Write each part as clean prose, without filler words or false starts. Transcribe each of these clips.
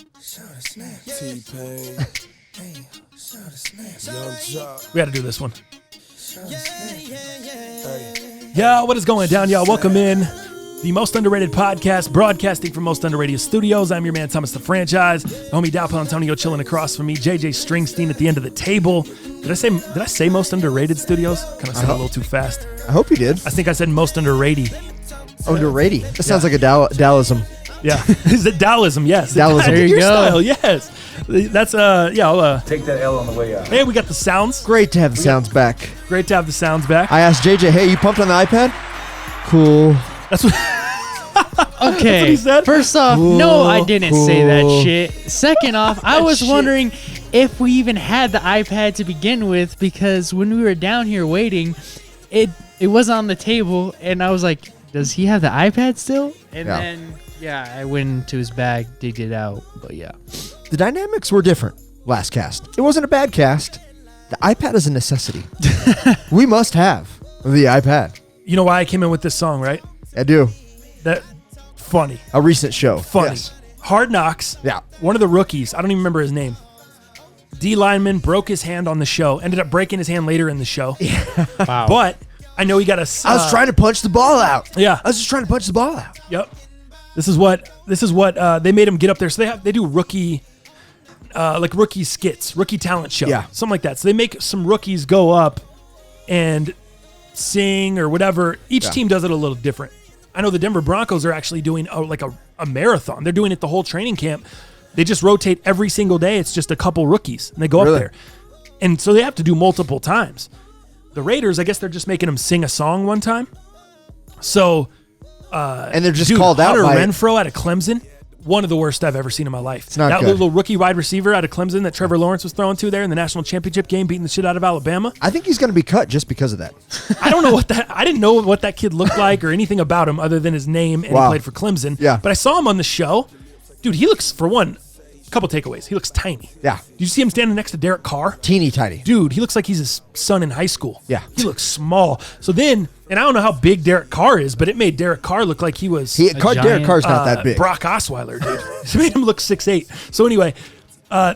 T-Pain. We got to do this one. Yeah, what is going down, y'all? Welcome in. The Most Underrated Podcast, broadcasting from Most Underrated Studios. I'm your man, Thomas the Franchise. The homie Dalpo Antonio chilling across from me. JJ Stringsteen at the end of the table. Did I say Most Underrated Studios? Kind of said a little too fast. I hope you did. I think I said Most Underrated. Underrated. That sounds like a Dallism. Yeah. Is it Dallism? Yes. Dallism. There you go. Style, yes. That's, I'll take that L on the way out. Hey, we got the sounds. Great to have the sounds back. Great to have the sounds back. I asked JJ, hey, you pumped on the iPad? Cool. That's what... Okay, he said? First off, Cool, no, I didn't say that cool. shit. Second off, I was wondering if we even had the iPad to begin with, because when we were down here waiting, it was on the table, and I was like, does he have the iPad still? And then, I went into his bag, digged it out, but yeah. The dynamics were different last cast. It wasn't a bad cast. The iPad is a necessity. We must have the iPad. You know why I came in with this song, right? I do. That funny. A recent show. Funny. Yes. Hard Knocks. Yeah. One of the rookies, I don't even remember his name. D lineman broke his hand on the show. Ended up breaking his hand later in the show. Wow. But I know he got a. I was trying to punch the ball out. Yeah. I was just trying to punch the ball out. Yep. This is what they made him get up there. So they do rookie, like rookie skits, rookie talent show, something like that. So they make some rookies go up and sing or whatever. Each team does it a little different. I know the Denver Broncos are actually doing a marathon. They're doing it the whole training camp. They just rotate every single day. It's just a couple rookies, and they go up there. And so they have to do multiple times. The Raiders, I guess they're just making them sing a song one time. So, and they're just called out Hunter by Renfrow out of Clemson. One of the worst I've ever seen in my life. It's not that good. little rookie wide receiver out of Clemson that Trevor Lawrence was throwing to there in the national championship game, beating the shit out of Alabama. I think he's going to be cut just because of that. I don't know I didn't know what that kid looked like or anything about him other than his name, and he played for Clemson. Yeah. But I saw him on the show. Dude, he looks, for one, a couple takeaways. He looks tiny. Yeah. Did you see him standing next to Derek Carr? Teeny tiny. Dude, he looks like he's his son in high school. Yeah. He looks small. So then, and I don't know how big Derek Carr is, but it made Derek Carr look like he was... Derek Carr's not that big. Brock Osweiler, dude. It made him look 6'8". So anyway,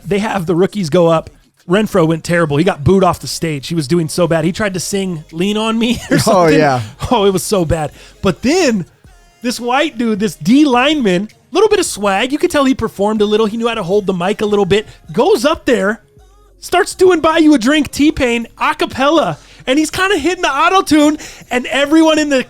they have the rookies go up. Renfrow went terrible. He got booed off the stage. He was doing so bad. He tried to sing Lean On Me or something. Oh, yeah. Oh, it was so bad. But then this white dude, this D lineman, little bit of swag. You could tell he performed a little. He knew how to hold the mic a little bit. Goes up there, starts doing Buy You a Drink T-Pain a cappella. And he's kind of hitting the auto-tune, and everyone in the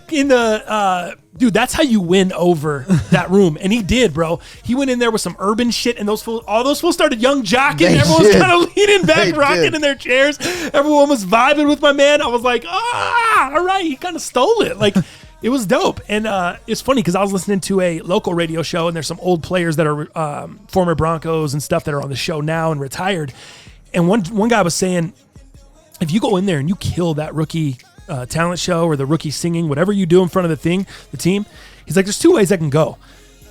dude, that's how you win over that room. And he did, bro. He went in there with some urban shit, and all those fools started young jocking. Everyone was kind of leaning back, rocking in their chairs. Everyone was vibing with my man. I was like, all right. He kind of stole it. Like, it was dope. And it's funny because I was listening to a local radio show, and there's some old players that are former Broncos and stuff that are on the show now and retired. And one guy was saying, if you go in there and you kill that rookie talent show or the rookie singing, whatever you do in front of the team, he's like, there's two ways that can go.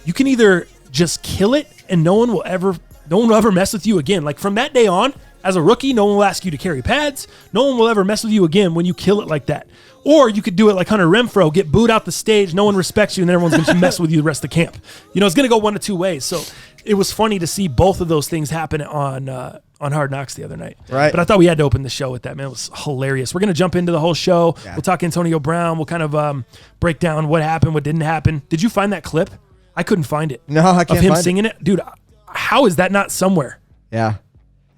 You can either just kill it and no one will ever mess with you again. Like from that day on, as a rookie, no one will ask you to carry pads. No one will ever mess with you again when you kill it like that. Or you could do it like Hunter Renfrow, get booed out the stage, no one respects you, and everyone's going to mess with you the rest of the camp. You know, it's going to go one of two ways. So it was funny to see both of those things happen on Hard Knocks the other night. Right. But I thought we had to open the show with that, man. It was hilarious. We're going to jump into the whole show. Yeah. We'll talk Antonio Brown. We'll kind of break down what happened, what didn't happen. Did you find that clip? I couldn't find it. No, I can't Of him find singing it. Dude, how is that not somewhere? Yeah.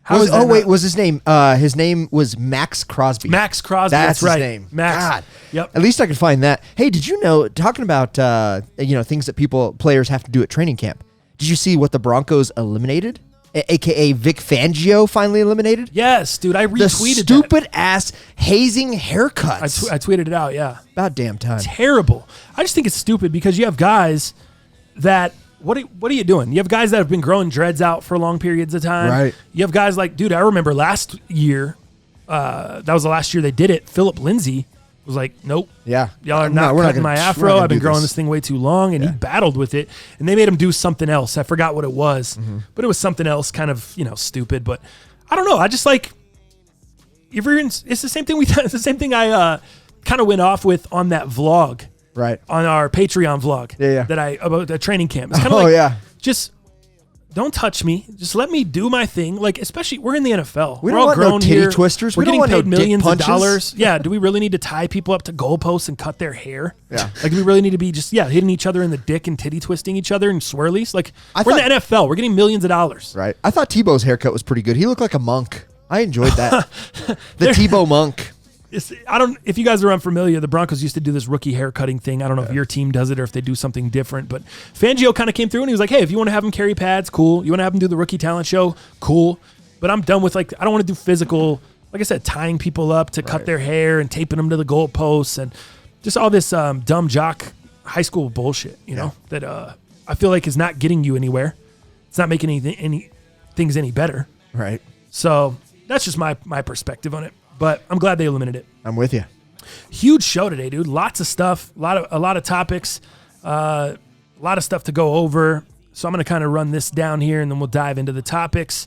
Was his name? His name was Max Crosby. Max Crosby. That's right. his name. Max. God. Yep. At least I could find that. Hey, did you know? Talking about things that players have to do at training camp. Did you see what the Broncos eliminated? AKA Vic Fangio finally eliminated. Yes, dude. I retweeted the stupid ass hazing haircuts. I tweeted it out. Yeah. About damn time. Terrible. I just think it's stupid because you have guys that. What are you doing? You have guys that have been growing dreads out for long periods of time. Right. You have guys like, dude, I remember last year, that was the last year they did it. Phillip Lindsay was like, nope. Yeah. Y'all are not cutting my afro. I've been growing this thing way too long. And he battled with it. And they made him do something else. I forgot what it was. Mm-hmm. But it was something else, kind of, stupid. But I don't know. I just like, it's the same thing it's the same thing I kind of went off with on that vlog. Right. On our Patreon vlog. Yeah. That about the training camp. It's kind of just don't touch me. Just let me do my thing. Like, especially, we're in the NFL. We we're don't all want grown no titty here. twisters. We're We don't getting want no paid dick millions of punches. dollars. Yeah, do we really need to tie people up to goalposts and cut their hair? Yeah. Like, do we really need to be just, hitting each other in the dick and titty twisting each other and swirlies? Like, we're in the NFL. We're getting millions of dollars. Right. I thought Tebow's haircut was pretty good. He looked like a monk. I enjoyed that. The Tebow monk. If you guys are unfamiliar, the Broncos used to do this rookie hair cutting thing. I don't know if your team does it or if they do something different, but Fangio kind of came through and he was like, hey, if you want to have him carry pads, cool. You want to have him do the rookie talent show, cool. But I'm done with, like, I don't want to do physical, like I said, tying people up to cut their hair and taping them to the goalposts and just all this dumb jock high school bullshit, you know, that I feel like is not getting you anywhere. It's not making things any better. Right. So that's just my perspective on it. But I'm glad they eliminated it. I'm with you. Huge show today, dude. Lots of stuff, a lot of topics, a lot of stuff to go over. So I'm going to kind of run this down here, and then we'll dive into the topics.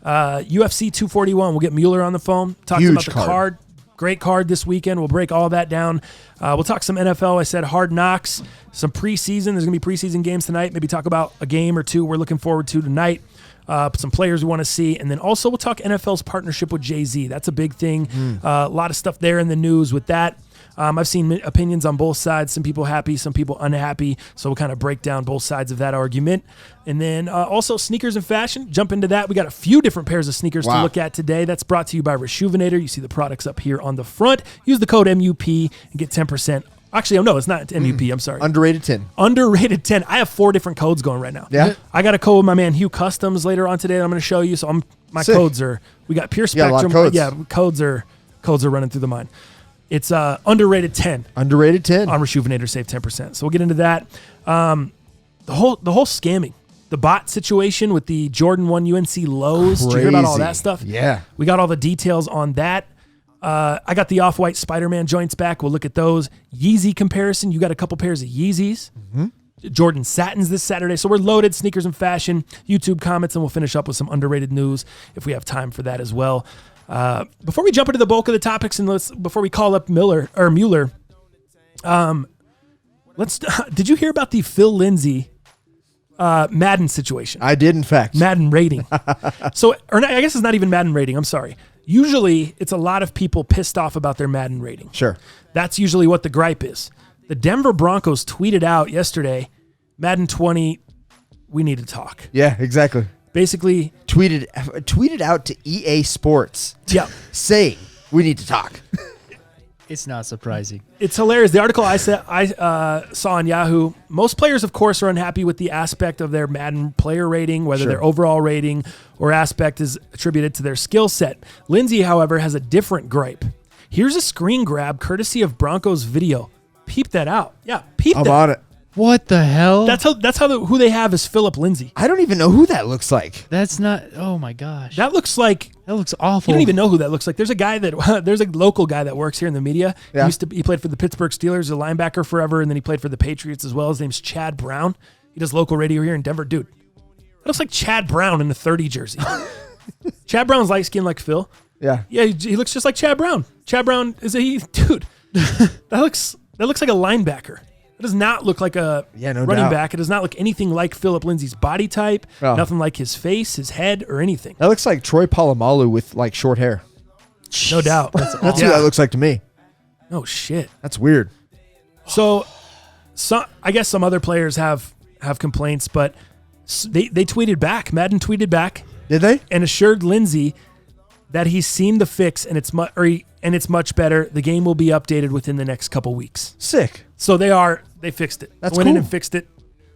UFC 241. We'll get Mueller on the phone. Talk about the card. Great card this weekend. We'll break all that down. We'll talk some NFL. I said Hard Knocks, some preseason. There's going to be preseason games tonight. Maybe talk about a game or two we're looking forward to tonight. Some players we want to see. And then also we'll talk NFL's partnership with Jay-Z. That's a big thing. A lot of stuff there in the news with that. I've seen opinions on both sides. Some people happy, some people unhappy. So we'll kind of break down both sides of that argument. And then also sneakers and fashion. Jump into that. We got a few different pairs of sneakers to look at today. That's brought to you by Resjuvenator. You see the products up here on the front. Use the code MUP and get 10%. Actually, oh no, it's not MUP. I'm sorry. Underrated 10. Underrated 10. I have 4 different codes going right now. Yeah. I got a code with my man Hugh Customs later on today that I'm going to show you. So my Sick. codes are, we got Pure You got a lot Spectrum. of codes. Yeah, codes are running through the mind. It's underrated 10. Underrated 10. On Resjuvenator, save 10%. So we'll get into that. The whole scamming, the bot situation with the Jordan 1 UNC lows. Did you hear about all that stuff? Yeah. We got all the details on that. I got the Off-White Spider-Man joints back. We'll look at those. Yeezy comparison. You got a couple pairs of Yeezys. Jordan Satins this Saturday. So we're loaded. Sneakers and fashion, YouTube comments, and we'll finish up with some underrated news if we have time for that as well. Before we jump into the bulk of the topics and before we call up Mueller, did you hear about the Phil Lindsay Madden situation? I did, in fact. Madden rating. I guess it's not even Madden rating. I'm sorry. Usually, it's a lot of people pissed off about their Madden rating. Sure. That's usually what the gripe is. The Denver Broncos tweeted out yesterday, Madden 20, we need to talk. Yeah, exactly. Basically, tweeted out to EA Sports. Yeah. Saying, we need to talk. It's not surprising. It's hilarious. The article I saw on Yahoo, most players, of course, are unhappy with the aspect of their Madden player rating, whether their overall rating or aspect is attributed to their skill set. Lindsay, however, has a different gripe. Here's a screen grab courtesy of Broncos video. Peep that out. Yeah, peep that. I'm on it. What the hell? That's how who they have is Phillip Lindsay. I don't even know who that looks like. That's not. Oh my gosh. That looks awful. You don't even know who that looks like. There's a local guy that works here in the media. Yeah. He played for the Pittsburgh Steelers, a linebacker forever, and then he played for the Patriots as well. His name's Chad Brown. He does local radio here in Denver. Dude, that looks like Chad Brown in a 30 jersey. Chad Brown's light skinned like Phil. Yeah. Yeah, he looks just like Chad Brown. Chad Brown dude. that looks like a linebacker. It does not look like a running back. It does not look anything like Phillip Lindsay's body type. Oh. Nothing like his face, his head, or anything. That looks like Troy Polamalu with like short hair. No doubt. That's who that looks like to me. Oh shit. That's weird. So I guess some other players have complaints, but they tweeted back. Madden tweeted back. Did they? And assured Lindsay that he's seen the fix and it's much better. The game will be updated within the next couple weeks. Sick. So they fixed it. That's went cool. in and fixed it.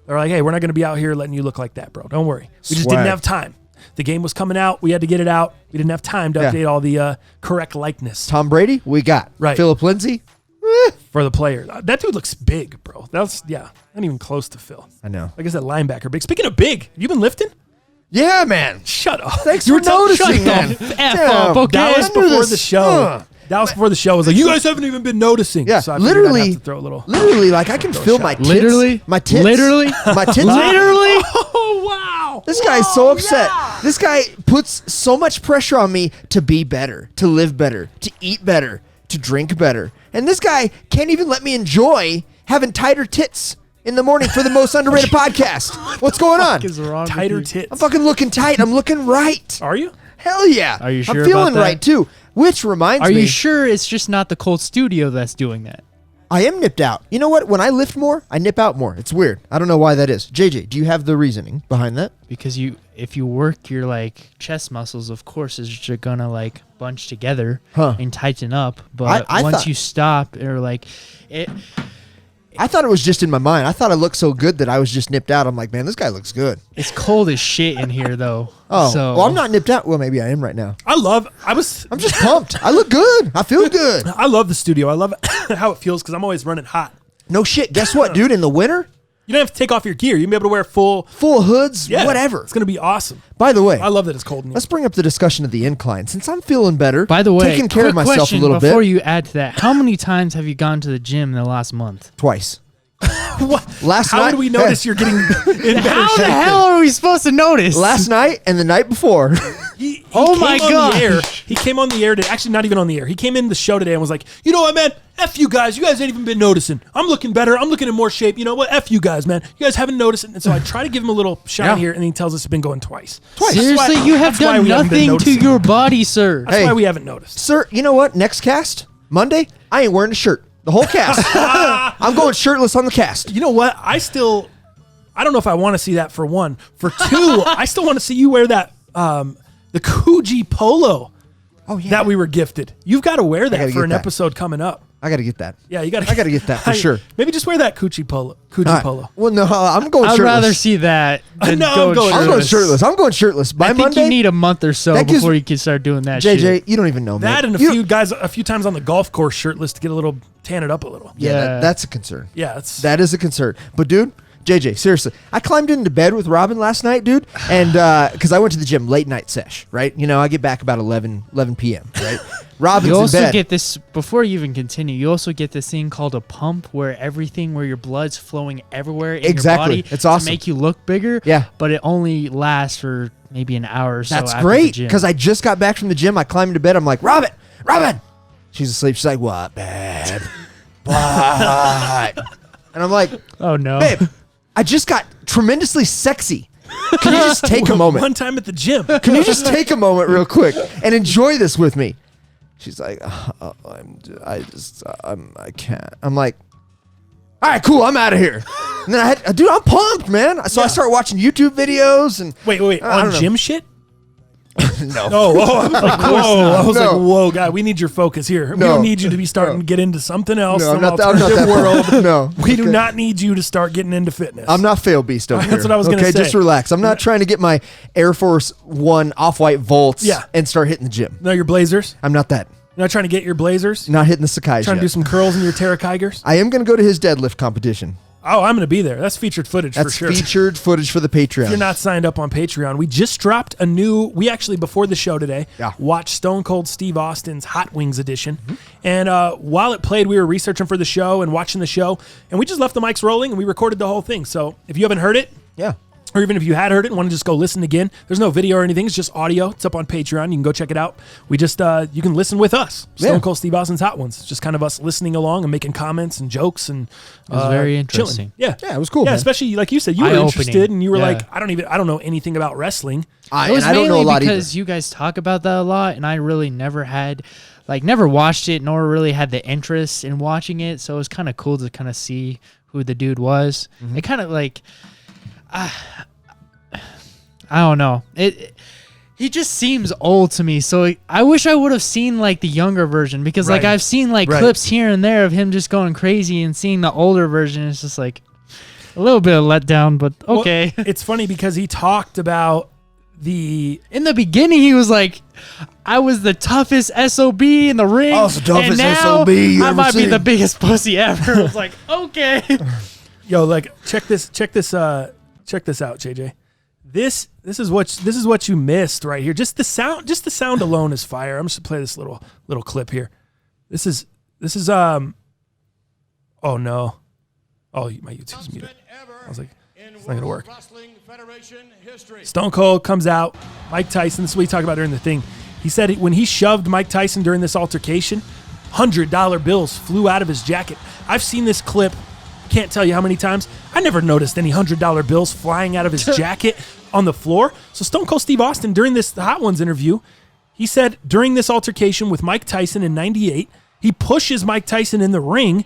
They're like, hey, we're not going to be out here letting you look like that, bro. Don't worry. We just didn't have time. The game was coming out. We had to get it out. We didn't have time to update all the correct likeness. Tom Brady, we got. Right. Phillip Lindsay. For the player. That dude looks big, bro. Not even close to Phil. I know. Like I said, linebacker big. Speaking of big, you been lifting? Yeah, man. Shut up. Thanks for noticing, man. Dallas before the show. Dallas before the show was like, you guys haven't even been noticing. Yeah, so I literally, I'd have to throw a little. Literally, like I can feel my tits. Literally? My tits. Literally? My tits. Literally? Oh, wow. This guy's so upset. Yeah. This guy puts so much pressure on me to be better, to live better, to eat better, to drink better. And this guy can't even let me enjoy having tighter tits in the morning for the most underrated podcast. What's going on? What is wrong with Tighter you? tits. I'm fucking looking tight. I'm looking right. Are you? Hell yeah. Are you sure I'm feeling about that? right too. Which reminds Are me. you sure it's just not the cold studio that's doing that? I am nipped out. You know what? When I lift more, I nip out more. It's weird. I don't know why that is. JJ, do you have the reasoning behind that? Because if you work your like chest muscles, of course, it's just gonna like bunch together and tighten up. But I once thought- you stop, or like it, I thought it was just in my mind. I thought I looked so good that I was just nipped out. I'm like, man, this guy looks good. it's cold as shit in here though. Oh, so well, I'm not nipped out. Well, maybe I am right now. I'm just pumped. I look good. I feel good. I love the studio. I love how it feels because I'm always running hot. No shit. Guess what, dude? In the winter, You don't have to take off your gear. You can be able to wear full hoods, yeah, whatever. It's going to be awesome. By the way, I love that it's cold in here. let's bring up the discussion of the incline. Since I'm feeling better, By the way, taking care quick of myself question a little before bit. you add to that, how many times have you gone to the gym in the last month? Twice. What? Last How night, would we notice you're getting in better How shape? the hell are we supposed to notice? Last night and the night before. He Oh came my on the gosh. air. He came on the air today. Actually, not even on the air. He came in the show today and was like, you know what, man? F you guys. You guys ain't even been noticing. I'm looking better. I'm looking in more shape. You know what? F you guys, man. You guys haven't noticed it. And so I try to give him a little shine Yeah. here, and he tells us he's been going twice. Seriously, That's why- you have that's why done we haven't been nothing to noticing. your body, sir. That's Hey. why we haven't noticed. Sir, you know what? Next cast, Monday, I ain't wearing a shirt. The whole cast. I'm going shirtless on the cast. You know what? I don't know if I want to see that for one. For two, I still want to see you wear that, the Coogee polo Oh, yeah. that we were gifted. You've got to wear that gotta for get an that. episode coming up. I got to get that. Yeah, you got I gotta get that for sure. Maybe just wear that Coogee polo. Coogee All right. polo. Well, no, I'm going I'd shirtless. rather see that than No, go I'm going I'm going shirtless. shirtless. I'm going shirtless. By I think Monday, you need a month or so That gives- before you can start doing that JJ, shit. you don't even know, That man. and You- a few times on the golf course shirtless to get a little tan it up a little. Yeah, Yeah. that's a concern. Yeah, it's That is a concern. But dude, JJ, seriously, I climbed into bed with Robin last night, dude, and because I went to the gym late night sesh, right? You know, I get back about 11 p.m., right? Robin's You also in bed. get this, before you even continue, you also get this thing called a pump where your blood's flowing everywhere in Exactly. your body It's awesome. to make you look bigger. Yeah. But it only lasts for maybe an hour or so. That's after the great gym. because I just got back from the gym. I climbed into bed. I'm like, Robin. She's asleep. She's like, what, babe? What? And I'm like, Oh no. babe, I just got tremendously sexy. Can you just take a moment? one time at the gym. Can you just take a moment real quick and enjoy this with me? She's like, I can't. I'm like, all right, cool. I'm out of here. And then dude, I'm pumped, man. So I Yeah. start watching YouTube videos and Wait. I On don't know. gym shit? no. Oh, I was like, whoa. I was No. like, whoa, God, we need your focus here. We No. don't need you to be starting to get into something else, No, some I'm not alternative that world. far. No. We do Okay. not need you to start getting into fitness. I'm not fail beast over here. That's what I was gonna Okay, say. just relax. I'm not trying to get my Air Force One off-white Volts Yeah. and start hitting the gym. No, your blazers. I'm not that. You're not trying to get your blazers. Not hitting the Sakai Trying to do yet. some curls in your Terra Kigers. I am going to go to his deadlift competition. Oh, I'm going to be there. That's featured footage That's for sure. featured footage for the Patreon. If you're not signed up on Patreon, we just dropped we actually, before the show today, Yeah. watched Stone Cold Steve Austin's Hot Wings edition. And while it played, we were researching for the show and watching the show, and we just left the mics rolling and we recorded the whole thing. So if you haven't heard it, Yeah. or even if you had heard it and want to just go listen again, there's no video or anything. It's just audio. It's up on Patreon. You can go check it out. We just, you can listen with us. Stone Yeah. Cold Steve Austin's Hot Ones. It's just kind of us listening along and making comments and jokes and It was very chilling. interesting. Yeah. Yeah, it was cool, Yeah, man. especially like you said, you were Eye-opening. interested and you were Yeah. like, I don't know anything about wrestling. I It was don't know a mainly lot either. because you guys talk about that a lot, and I really never watched it, nor really had the interest in watching it. So it was kind of cool to kind of see who the dude was. Mm-hmm. It kind of like, I don't know. He just seems old to me. So I wish I would have seen like the younger version because like Right. I've seen like Right. clips here and there of him just going crazy, and seeing the older version is just like a little bit of letdown. But Well, okay. it's funny because he talked about the In the beginning, he was like, I was the toughest SOB in the ring. I was the toughest and now SOB you I ever might be seen." the biggest pussy ever. I was like, okay. like check this out, JJ. This is what you missed right here. Just the sound alone is fire. I'm just gonna play this little clip here. This is oh no. Oh, my YouTube's muted. I was like, it's not gonna work. Stone Cold comes out. Mike Tyson, this is what he talked about during the thing. He said when he shoved Mike Tyson during this altercation, $100 bills flew out of his jacket. I've seen this clip can't tell you how many times I never noticed any $100 bills flying out of his jacket on the floor. So Stone Cold Steve Austin, during this Hot Ones interview, he said during this altercation with Mike Tyson in 98, he pushes Mike Tyson in the ring,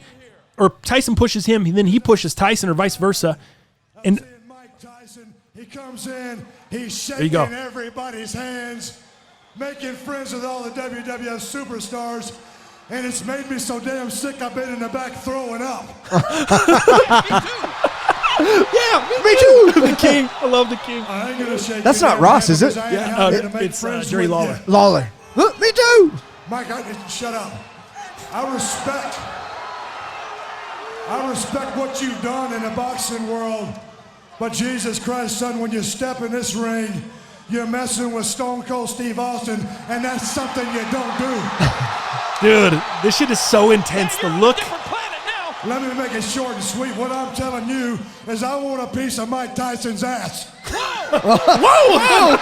or Tyson pushes him, and then he pushes Tyson, or vice versa. And Mike Tyson, he comes in, he's you shaking go. everybody's hands, making friends with all the WWF superstars, and it's made me so damn sick I've been in the back throwing up. Yeah, me too. The King. I love the King. I ain't gonna shake That's your not damn Ross, hand is it? because I ain't Yeah, out here to make it's friends Jerry with Lawler. you. Lawler. Me too. Mike, shut up. I respect what you've done in the boxing world, but Jesus Christ, son, when you step in this ring, you're messing with Stone Cold Steve Austin, and that's something you don't do. Dude, this shit is so intense. The look. Let me make it short and sweet. What I'm telling you is I want a piece of Mike Tyson's ass. Whoa!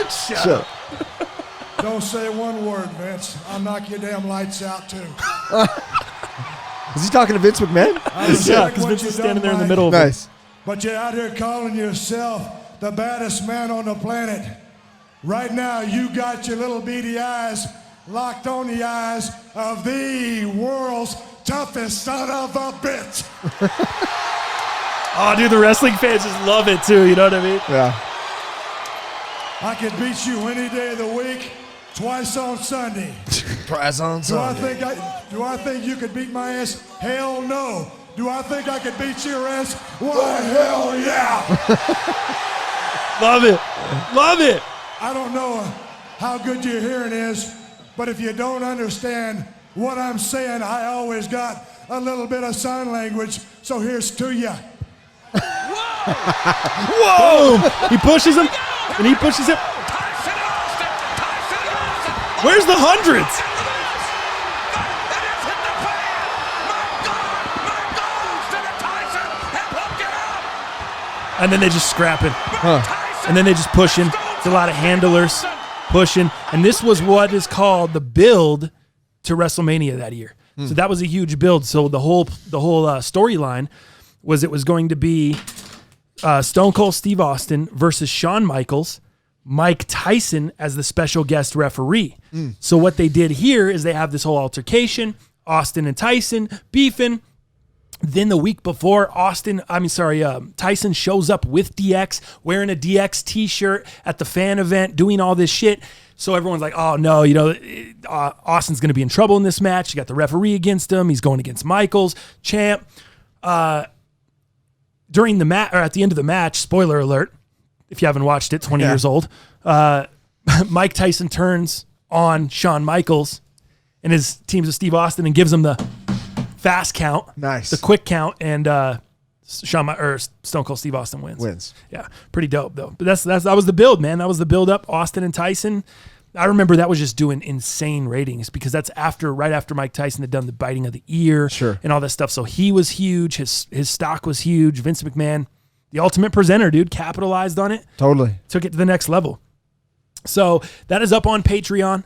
Shut up. Don't say one word, Vince. I'll knock your damn lights out, too. Is he talking to Vince McMahon? I respect Yeah, because what Vince you've is standing done, there in the Mike, middle of it. Nice. But you're out here calling yourself the baddest man on the planet. Right now, you got your little beady eyes locked on the eyes of the world's toughest son of a bitch. Oh, dude, the wrestling fans just love it, too. You know what I mean? Yeah. I could beat you any day of the week, twice on Sunday. Prize on Do I Sunday. think you could beat my ass? Hell no. Do I think I could beat your ass? Why, hell yeah. Love it. Love it. I don't know how good your hearing is, but if you don't understand what I'm saying, I always got a little bit of sign language, so here's to you. Whoa! He pushes him, and he pushes him. Where's the hundreds? And then they just scrapping. And then they just pushing. It's a lot of handlers pushing. And this was what is called the build to WrestleMania that year. So that was a huge build. So the whole storyline was it was going to be Stone Cold Steve Austin versus Shawn Michaels, Mike Tyson as the special guest referee. So what they did here is they have this whole altercation, Austin and Tyson beefing. Then the week before, Tyson shows up with DX, wearing a DX t-shirt at the fan event, doing all this shit. So everyone's like, oh no, Austin's going to be in trouble in this match. You got the referee against him. He's going against Michaels, champ. During the match, or at the end of the match, spoiler alert, if you haven't watched it, 20 years old, Mike Tyson turns on Shawn Michaels and his teams of Steve Austin and gives him the fast count, Nice. the quick count, and Stone Cold Steve Austin wins. Yeah, pretty dope though. But that was the build, man. That was the build up. Austin and Tyson. I remember that was just doing insane ratings because that's right after Mike Tyson had done the biting of the ear, and all that stuff. So he was huge. His stock was huge. Vince McMahon, the ultimate presenter, dude, capitalized on it. Totally. Took it to the next level. So that is up on Patreon.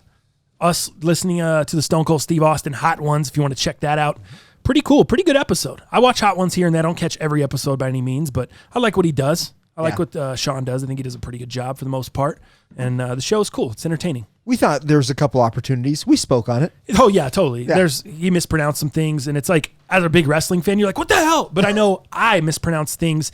Us listening to the Stone Cold Steve Austin Hot Ones, if you want to check that out. Pretty cool. Pretty good episode. I watch Hot Ones here and there. I don't catch every episode by any means, but I like what he does. I like what Sean does. I think he does a pretty good job for the most part. And the show is cool. It's entertaining. We thought there was a couple opportunities. We spoke on it. Oh, yeah, totally. Yeah. He mispronounced some things, and it's like, as a big wrestling fan, you're like, what the hell? But I know I mispronounce things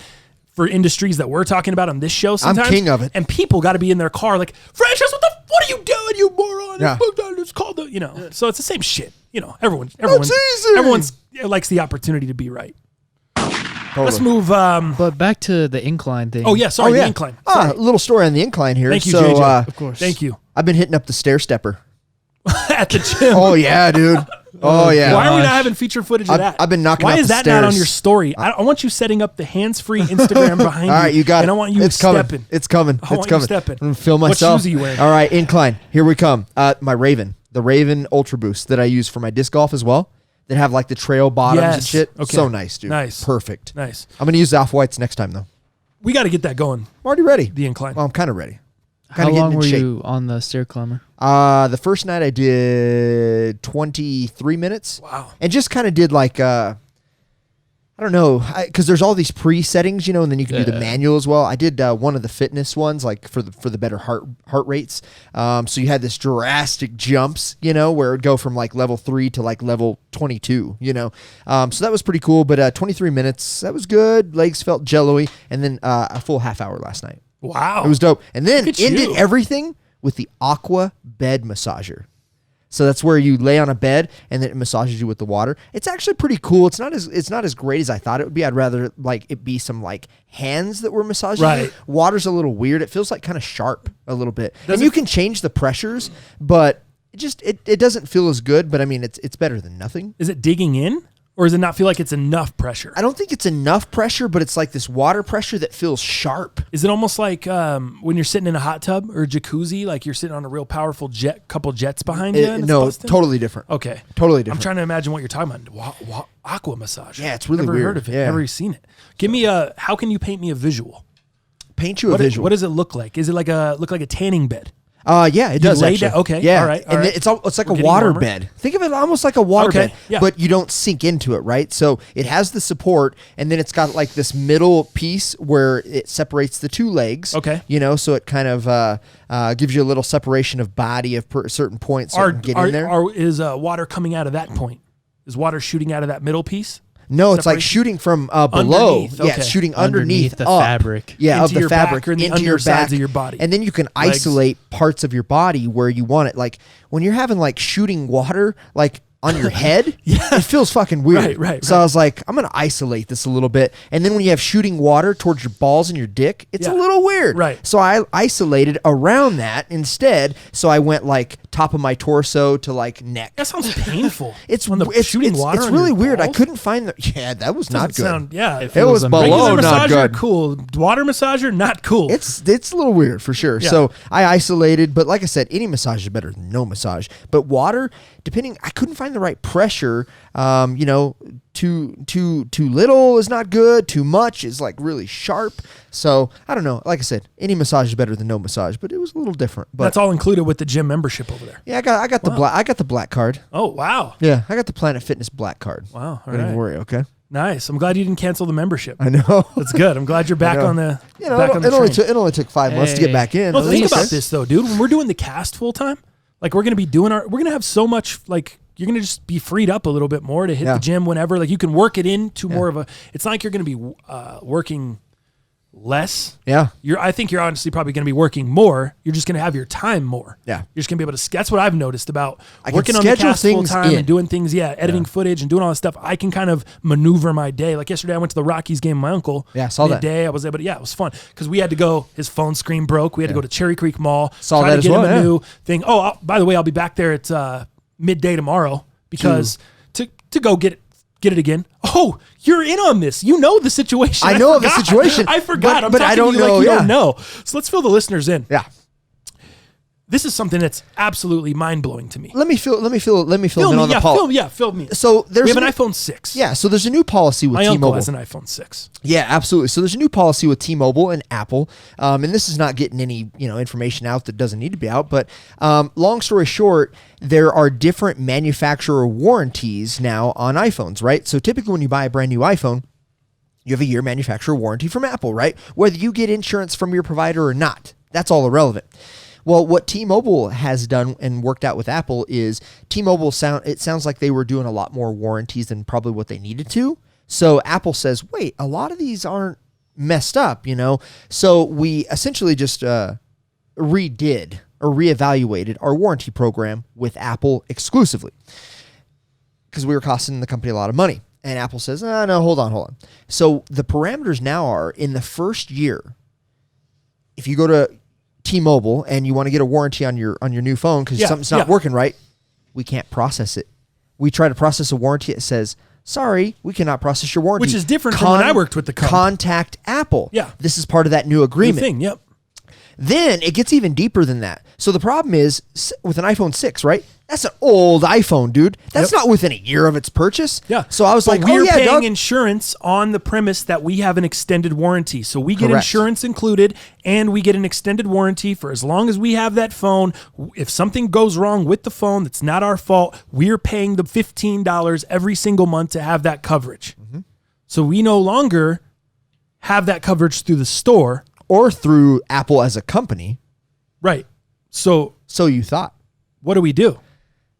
for industries that we're talking about on this show sometimes. I'm king of it. And people got to be in their car like, Francis, what are you doing, you moron? Yeah. It's called the, so it's the same shit. Everyone likes the opportunity to be right. Totally. Let's move. But back to the incline thing. Oh, yeah, sorry, the incline. A little story on the incline here. Thank you, so, JJ. Of course. Thank you. I've been hitting up the stair stepper. At the gym. Oh, yeah, dude. Oh, yeah. Why are we not having feature footage of that? I've been knocking Why out is the that not on stairs. your story? I want you setting up the hands-free Instagram behind you. All right, you got it. And I want you it's stepping. Coming. It's coming. I want you stepping. I'm going to film What myself. shoes are you wearing? All right, incline. Here we come. The Raven Ultra Boost that I use for my disc golf as well, that have like the trail bottoms and Yes. shit. Okay. So nice, dude. Nice. Perfect. Nice. I'm going to use the Off-Whites next time, though. We got to get that going, I'm already ready. the incline. Well, I'm kind of ready. How long were you on the stair climber? The first night I did 23 minutes. Wow. And just kind of did like, I don't know, because there's all these pre-settings, you know, and then you can do the manual as well. I did one of the fitness ones, like for the better heart rates. So you had this drastic jumps, you know, where it would go from like level 3 to like level 22, you know. So that was pretty cool. But 23 minutes, that was good. Legs felt jello-y. And then a full half hour last night. Wow. It was dope. And then Look at ended you. everything with the Aqua bed massager. So that's where you lay on a bed and then it massages you with the water. It's actually pretty cool. It's not as great as I thought it would be. I'd rather like it be some like hands that were massaging Right. you. Water's a little weird. It feels like kind of sharp a little bit. And you can change the pressures, but it doesn't feel as good, but I mean it's better than nothing. Is it digging in? Or does it not feel like it's enough pressure? I don't think it's enough pressure, but it's like this water pressure that feels sharp. Is it almost like when you're sitting in a hot tub or a jacuzzi, like you're sitting on a real powerful couple jets behind you? And No, it's busting? totally different. Okay. Totally different. I'm trying to imagine what you're talking about. Aqua massage. Yeah, it's really Never weird. heard of it. Yeah. Never seen it. Give me how can you paint me a visual? Paint you a visual. What does it look like? Is it like a tanning bed? Yeah, it does lay actually. down- okay, Yeah. all right, all And right. it's like We're a getting water warmer. bed. Think of it almost like a water Okay, bed, yeah. but you don't sink into it, right? So it has the support, and then it's got like this middle piece where it separates the two legs. Okay. You know, so it kind of gives you a little separation of body of certain points so you can get in there. Is water coming out of that point? Is water shooting out of that middle piece? No, it's like separation? shooting from below. Underneath, Yeah, okay. it's shooting Underneath underneath the up. fabric. Yeah, Into of the your back fabric or in the into your undersides back of your body. and then you can Legs. isolate parts of your body where you want it. Like when you're having like shooting water, like on your head, it feels fucking weird. Right. So I was like, I'm gonna isolate this a little bit. And then when you have shooting water towards your balls and your dick, it's a Yeah. little weird. Right. So I isolated around that instead. So I went like top of my torso to like neck. That sounds painful. It's on the it's, shooting it's, water. it's on really your weird. I balls? couldn't find the. Yeah, that was not Doesn't good. sound- yeah, It was below regular not massager, good. cool. Water massager, not cool. It's a little weird for sure. Yeah. So I isolated, but like I said, any massage is better than no massage. But water, I couldn't find the right pressure. You know, too little is not good. Too much is like really sharp. So I don't know. Like I said, any massage is better than no massage. But it was a little different. But That's all included with the gym membership over there. yeah, I got the black card. Oh wow, Yeah, I got the Planet Fitness black card. wow, all Don't even right, worry. Okay, nice. I'm glad you didn't cancel the membership. I know. That's good. I'm glad you're back know. on the You know, back on the it only took 5 months to get Hey. back in. Well, But think that's about okay. this though, dude. When we're doing the cast full time, like we're gonna be doing we're gonna have so much like. You're going to just be freed up a little bit more to hit Yeah. the gym whenever. Like you can work it into more of a, it's not like you're going to be working less. Yeah. I think you're honestly probably going to be working more. You're just going to have your time more. Yeah. You're just going to be able to, that's what I've noticed about I can working on the schedule cast full things time in. and doing things. Yeah. Editing footage and doing all this stuff. I can kind of maneuver my day. Like yesterday I went to the Rockies game with my uncle. Yeah, I saw that. Midday. I was able to, it was fun because we had to go, his phone screen broke. We had to go to Cherry Creek Mall. Saw try that to as get well, him a yeah. new thing. Oh, by the way, I'll be back there at midday tomorrow because to go get it again. Oh, you're in on this. You know the situation. I know of the forgot. situation, I forgot. but I'm I talking don't to you know, like you yeah. don't know. So let's fill the listeners in. Yeah. This is something that's absolutely mind blowing to me. Let me fill them in Fill on the me. Fill me. So there's We have an a- iPhone 6. Yeah, so there's a new policy with My uncle T-Mobile. has an iPhone 6. Yeah, absolutely. So there's a new policy with T-Mobile and Apple, and this is not getting any information out that doesn't need to be out. But long story short, there are different manufacturer warranties now on iPhones, right? So typically, when you buy a brand new iPhone, you have a year manufacturer warranty from Apple, right? Whether you get insurance from your provider or not, that's all irrelevant. Well, what T-Mobile has done and worked out with Apple is T-Mobile sounds like they were doing a lot more warranties than probably what they needed to. So Apple says, wait, a lot of these aren't messed up, So we essentially just redid or reevaluated our warranty program with Apple exclusively because we were costing the company a lot of money. And Apple says, no, hold on. So the parameters now are in the first year, if you go to T-Mobile and you want to get a warranty on your new phone because something's not working right, we can't process it. We try to process a warranty. It says, sorry, we cannot process your warranty. Which is different from when I worked with the company. Contact Apple. Yeah. This is part of that new New agreement. thing. Yep. Then it gets even deeper than that. So the problem is with an iPhone 6, right? That's an old iPhone, dude. That's not within a year of its purchase. Yeah. So I was But like, we're paying Doug. insurance on the premise that we have an extended warranty. So we get Correct. insurance included, and we get an extended warranty for as long as we have that phone. If something goes wrong with the phone that's not our fault, we're paying the $15 every single month to have that coverage. Mm-hmm. So we no longer have that coverage through the store. Or through Apple as a company. Right. So you thought. what do we do?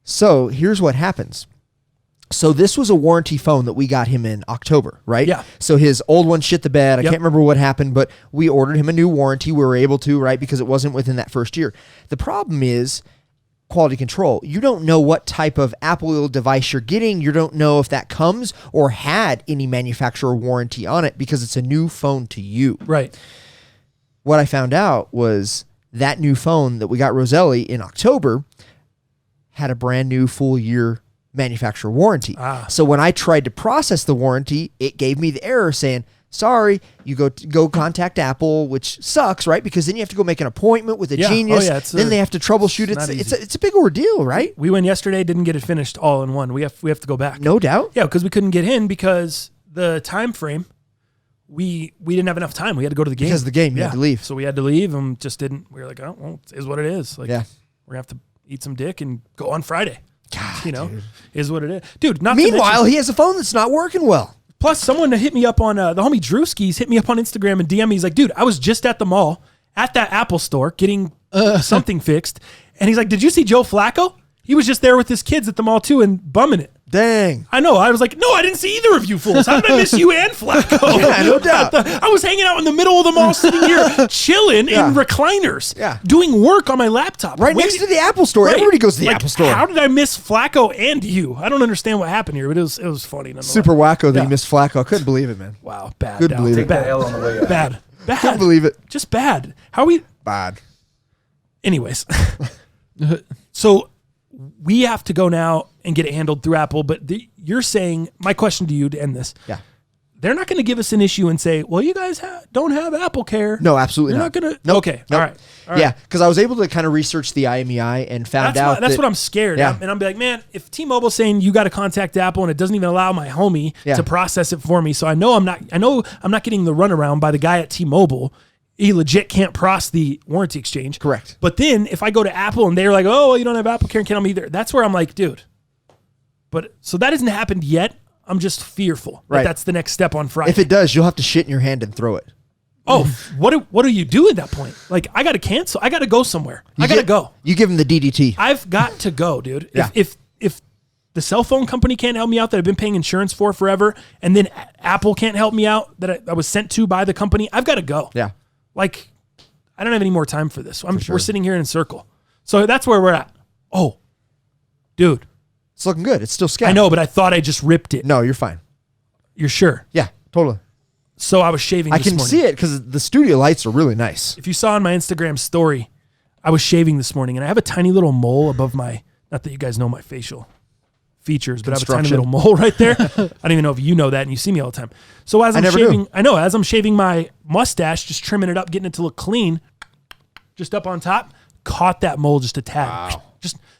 So here's what happens. So this was a warranty phone that we got him in October, right? Yeah. So his old one shit the bed. I Yep. can't remember what happened, but we ordered him a new warranty. We were able to, right? Because it wasn't within that first year. The problem is quality control. You don't know what type of Apple device you're getting. You don't know if that comes or had any manufacturer warranty on it because it's a new phone to you. Right. What I found out was that new phone that we got Roselli in October had a brand new full year manufacturer warranty. So when I tried to process the warranty, it gave me the error saying, sorry, you go contact Apple, which sucks, right? Because then you have to go make an appointment with a Yeah. genius. Oh, yeah, Then they have to troubleshoot it. not It's a big ordeal, right? We went yesterday, didn't get it finished all in one. We have to go back. No doubt. Yeah, because we couldn't get in because the time frame, we didn't have enough time. We had to go to the game. Because of the game, you had to leave. So we had to leave and just didn't. We were like, oh, well, it is what it is. Like, Yeah. we're going to have to eat some dick and go on Friday. God, You know, dude. is what it is. Dude, not to Meanwhile, mention, he has a phone that's not working well. plus someone hit me up on, the homie Drewskis hit me up on Instagram and DM me. He's like, dude, I was just at the mall at that Apple store getting something fixed. And he's like, did you see Joe Flacco? He was just there with his kids at the mall too and bumming it. Dang. I know. I was like, no, I didn't see either of you fools. How did I miss you and Flacco? Yeah, no doubt. I was hanging out in the middle of the mall, sitting here, chilling Yeah. in recliners, Yeah. doing work on my laptop. Right next to the Apple store. Right. Everybody goes to the Like, Apple store. How did I miss Flacco and you? I don't understand what happened here, but it was funny. Nonetheless. Super wacko that Yeah. he missed Flacco. I couldn't believe it, man. Wow, bad. Couldn't Dal. believe it. Bad. Bad. Couldn't believe it. Just bad. How we? Bad. Anyways, so we have to go now and get it handled through Apple. But you're saying, my question to you to end this. Yeah. They're not going to give us an issue and say, well, you guys don't have Apple Care. No, absolutely They're not. not going to. Nope. Okay. Nope. All right. Yeah, because I was able to kind of research the IMEI and found out That's that, what I'm scared. Yeah. And I'm be like, man, if T-Mobile's saying you got to contact Apple and it doesn't even allow my homie Yeah. to process it for me, so I know I'm not getting the runaround by the guy at T-Mobile. He legit can't process the warranty exchange. Correct. But then if I go to Apple and they're like, oh, well, you don't have Apple Care and can't help me either, that's where I'm like, dude. But so that hasn't happened yet. I'm just fearful that Right. that's the next step on Friday. If it does, you'll have to shit in your hand and throw it. Oh, what do you do at that point? Like, I got to cancel. I got to go somewhere. I got to go. You give him the DDT. I've got to go, dude. Yeah. If the cell phone company can't help me out that I've been paying insurance for forever, and then Apple can't help me out that I was sent to by the company, I've got to go. Yeah. Like, I don't have any more time for this. We're sitting here in a circle. So that's where we're at. Oh, dude. It's looking good. It's still scanned. I know, but I thought I just ripped it. No, you're fine. You're sure? Yeah, totally. So I was shaving I this can morning. see it because the studio lights are really nice. If you saw on my Instagram story, I was shaving this morning, and I have a tiny little mole above my, not that you guys know my facial features, but I have a tiny Construction. little mole right there. I don't even know if you know that, and you see me all the time. So as I'm never shaving, do. as I'm shaving my mustache, just trimming it up, getting it to look clean, just up on top, caught that mole just a tad. Wow.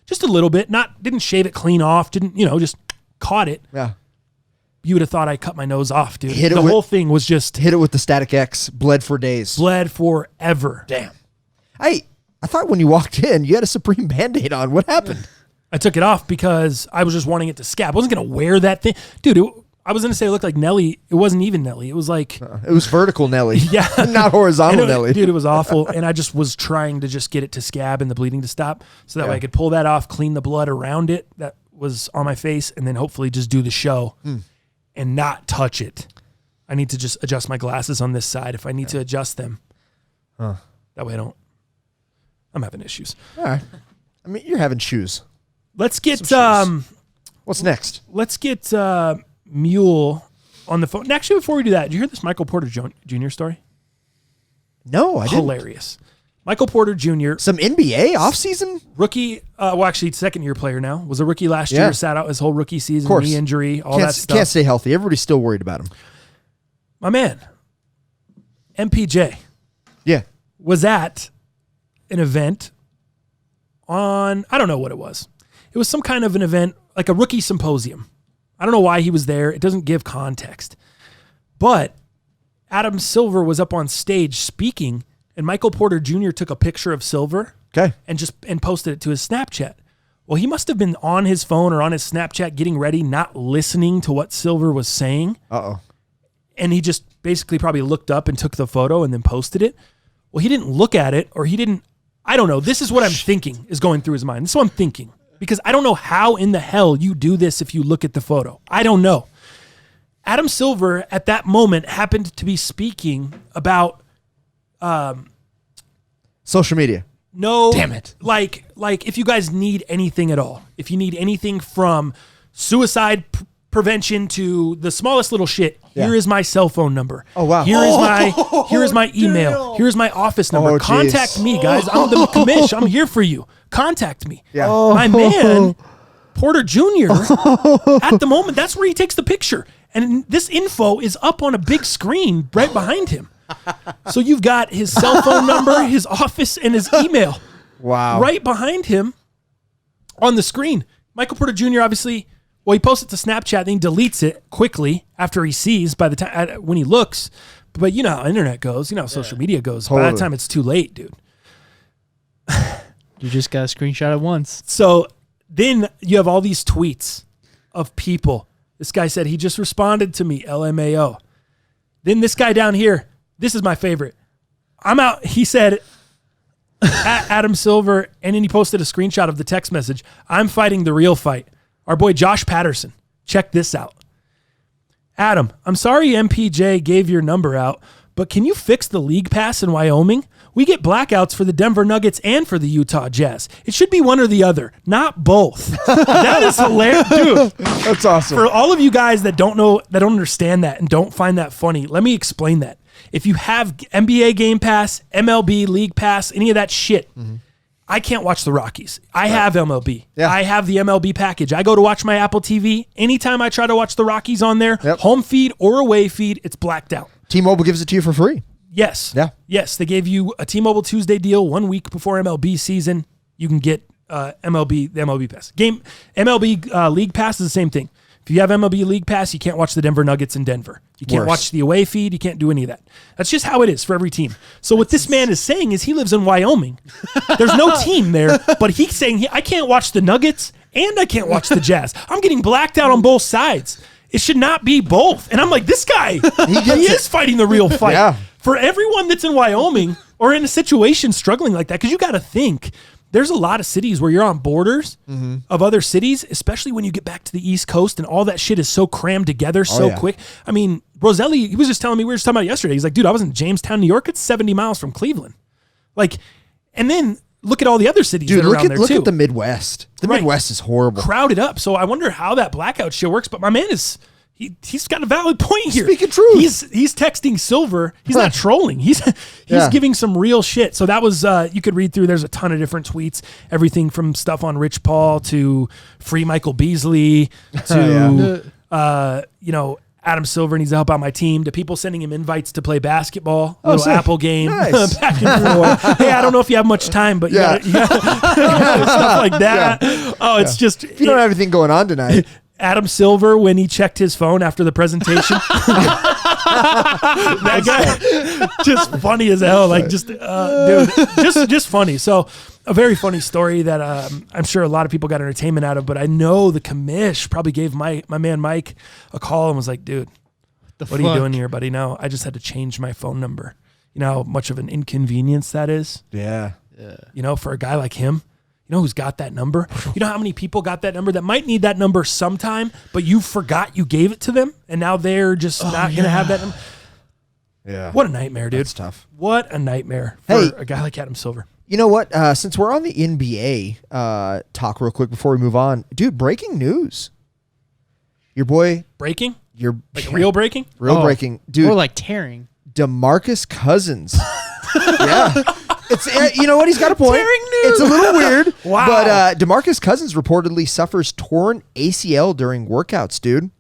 Just a little bit. Didn't shave it clean off, just caught it. Yeah. You would have thought I cut my nose off, dude. Hit it The with- whole thing was just Hit it with the Static X. Bled for days. bled forever. Damn. I thought when you walked in, you had a Supreme Band-Aid on. What happened? I took it off because I was just wanting it to scab. I wasn't going to wear that thing. Dude, I was going to say it looked like Nelly. It wasn't even Nelly. It was like... It was vertical Nelly. Yeah. Not horizontal And Nelly. Dude, it was awful. And I just was trying to just get it to scab and the bleeding to stop. So that way I could pull that off, clean the blood around it that was on my face, and then hopefully just do the show and not touch it. I need to just adjust my glasses on this side if I need to adjust them. That way I'm having issues. All right. I mean, you're having shoes. Let's get What's next? Mueller on the phone. And actually, before we do that, did you hear this Michael Porter Jr. story? No, I didn't. Hilarious. Michael Porter Jr., Some NBA offseason? rookie, second-year player now. Was a rookie last Yeah. year, sat out his whole rookie season, course. knee injury, all that stuff. Can't stay healthy. Everybody's still worried about him. My man, MPJ, Yeah. was at an event on, I don't know what it was. It was some kind of an event, like a rookie symposium. I don't know why he was there. It doesn't give context. But Adam Silver was up on stage speaking, and Michael Porter Jr. took a picture of Silver and posted it to his Snapchat. Well, he must have been on his phone or on his Snapchat getting ready, not listening to what Silver was saying. And he just basically probably looked up and took the photo and then posted it. Well, he didn't look at it, or he didn't, I don't know. This is what I'm thinking is going through his mind. This is what I'm thinking. Because I don't know how in the hell you do this if you look at the photo. I don't know. Adam Silver at that moment happened to be speaking about social media. No, damn it. Like if you guys need anything at all, if you need anything from suicide prevention to the smallest little shit, here is my cell phone number. Oh wow. Here is my email. Here's my office number. Contact me, guys. I'm the commish. I'm here for you. Contact me. Yeah. My man, Porter Jr., at the moment, that's where he takes the picture. And this info is up on a big screen right behind him. So you've got his cell phone number, his office, and his email. Wow. Right behind him on the screen. Michael Porter Jr. obviously, well, he posts it to Snapchat, then he deletes it quickly after he sees by the time when he looks. But you know how internet goes. You know how social media goes. Totally. By that time, it's too late, dude. You just got a screenshot it once. So then you have all these tweets of people. This guy said, he just responded to me, LMAO. Then this guy down here, this is my favorite. I'm out. He said, at Adam Silver, and then he posted a screenshot of the text message. I'm fighting the real fight. Our boy Josh Patterson. Check this out. Adam, I'm sorry MPJ gave your number out, but can you fix the league pass in Wyoming? We get blackouts for the Denver Nuggets and for the Utah Jazz. It should be one or the other, not both. That is hilarious. Dude, that's awesome. For all of you guys that don't know, that don't understand that and don't find that funny, let me explain that. If you have NBA Game Pass, MLB League Pass, any of that shit, I can't watch the Rockies. I have MLB. Yeah. I have the MLB package. I go to watch my Apple TV. Anytime I try to watch the Rockies on there, home feed or away feed, it's blacked out. T-Mobile gives it to you for free. Yes. Yeah. Yes, they gave you a T-Mobile Tuesday deal 1 week before MLB season. You can get the MLB Pass. MLB League Pass is the same thing. If you have MLB League Pass, you can't watch the Denver Nuggets in Denver. You can't watch the away feed. You can't do any of that. That's just how it is for every team. So what this man is saying is he lives in Wyoming. There's no team there, but he's saying I can't watch the Nuggets and I can't watch the Jazz. I'm getting blacked out on both sides. It should not be both. And I'm like, this guy, he is fighting the real fight. Yeah. For everyone that's in Wyoming or in a situation struggling like that, because you got to think, there's a lot of cities where you're on borders of other cities, especially when you get back to the East Coast and all that shit is so crammed together quick. I mean, Roselli, he was just telling me, we were just talking about it yesterday. He's like, dude, I was in Jamestown, New York. It's 70 miles from Cleveland. Like, and then look at all the other cities that are around there too. Look at the Midwest. The Midwest is horrible. Crowded up. So I wonder how that blackout shit works, but my man is... He's got a valid point here. Speaking truth. He's texting Silver. He's not trolling. He's giving some real shit. So that was you could read through. There's a ton of different tweets. Everything from stuff on Rich Paul to free Michael Beasley to Adam Silver needs to help out my team to people sending him invites to play basketball. Little Apple game. Nice. Back and forth. Hey, I don't know if you have much time, but you got stuff like that. Yeah. Oh, it's just if you don't have anything going on tonight. Adam Silver, when he checked his phone after the presentation, that guy, just funny as hell. Like, just funny. So, a very funny story that I'm sure a lot of people got entertainment out of. But I know the commish probably gave my man Mike a call and was like, "Dude, what are you doing here, buddy? No, I just had to change my phone number. You know how much of an inconvenience that is. Yeah. You know, for a guy like him." You know who's got that number? You know how many people got that number that might need that number sometime, but you forgot you gave it to them, and now they're just not going to have that number? Yeah. What a nightmare, dude. That's tough. What a nightmare for a guy like Adam Silver. You know what? Since we're on the NBA talk real quick before we move on, dude, breaking news. Your boy. Breaking? Like real breaking? Real breaking. Dude. Or like tearing. Demarcus Cousins. Yeah. It's, you know what? He's got a point. Tearing news. It's a little weird. Wow. But Demarcus Cousins reportedly suffers torn ACL during workouts, dude.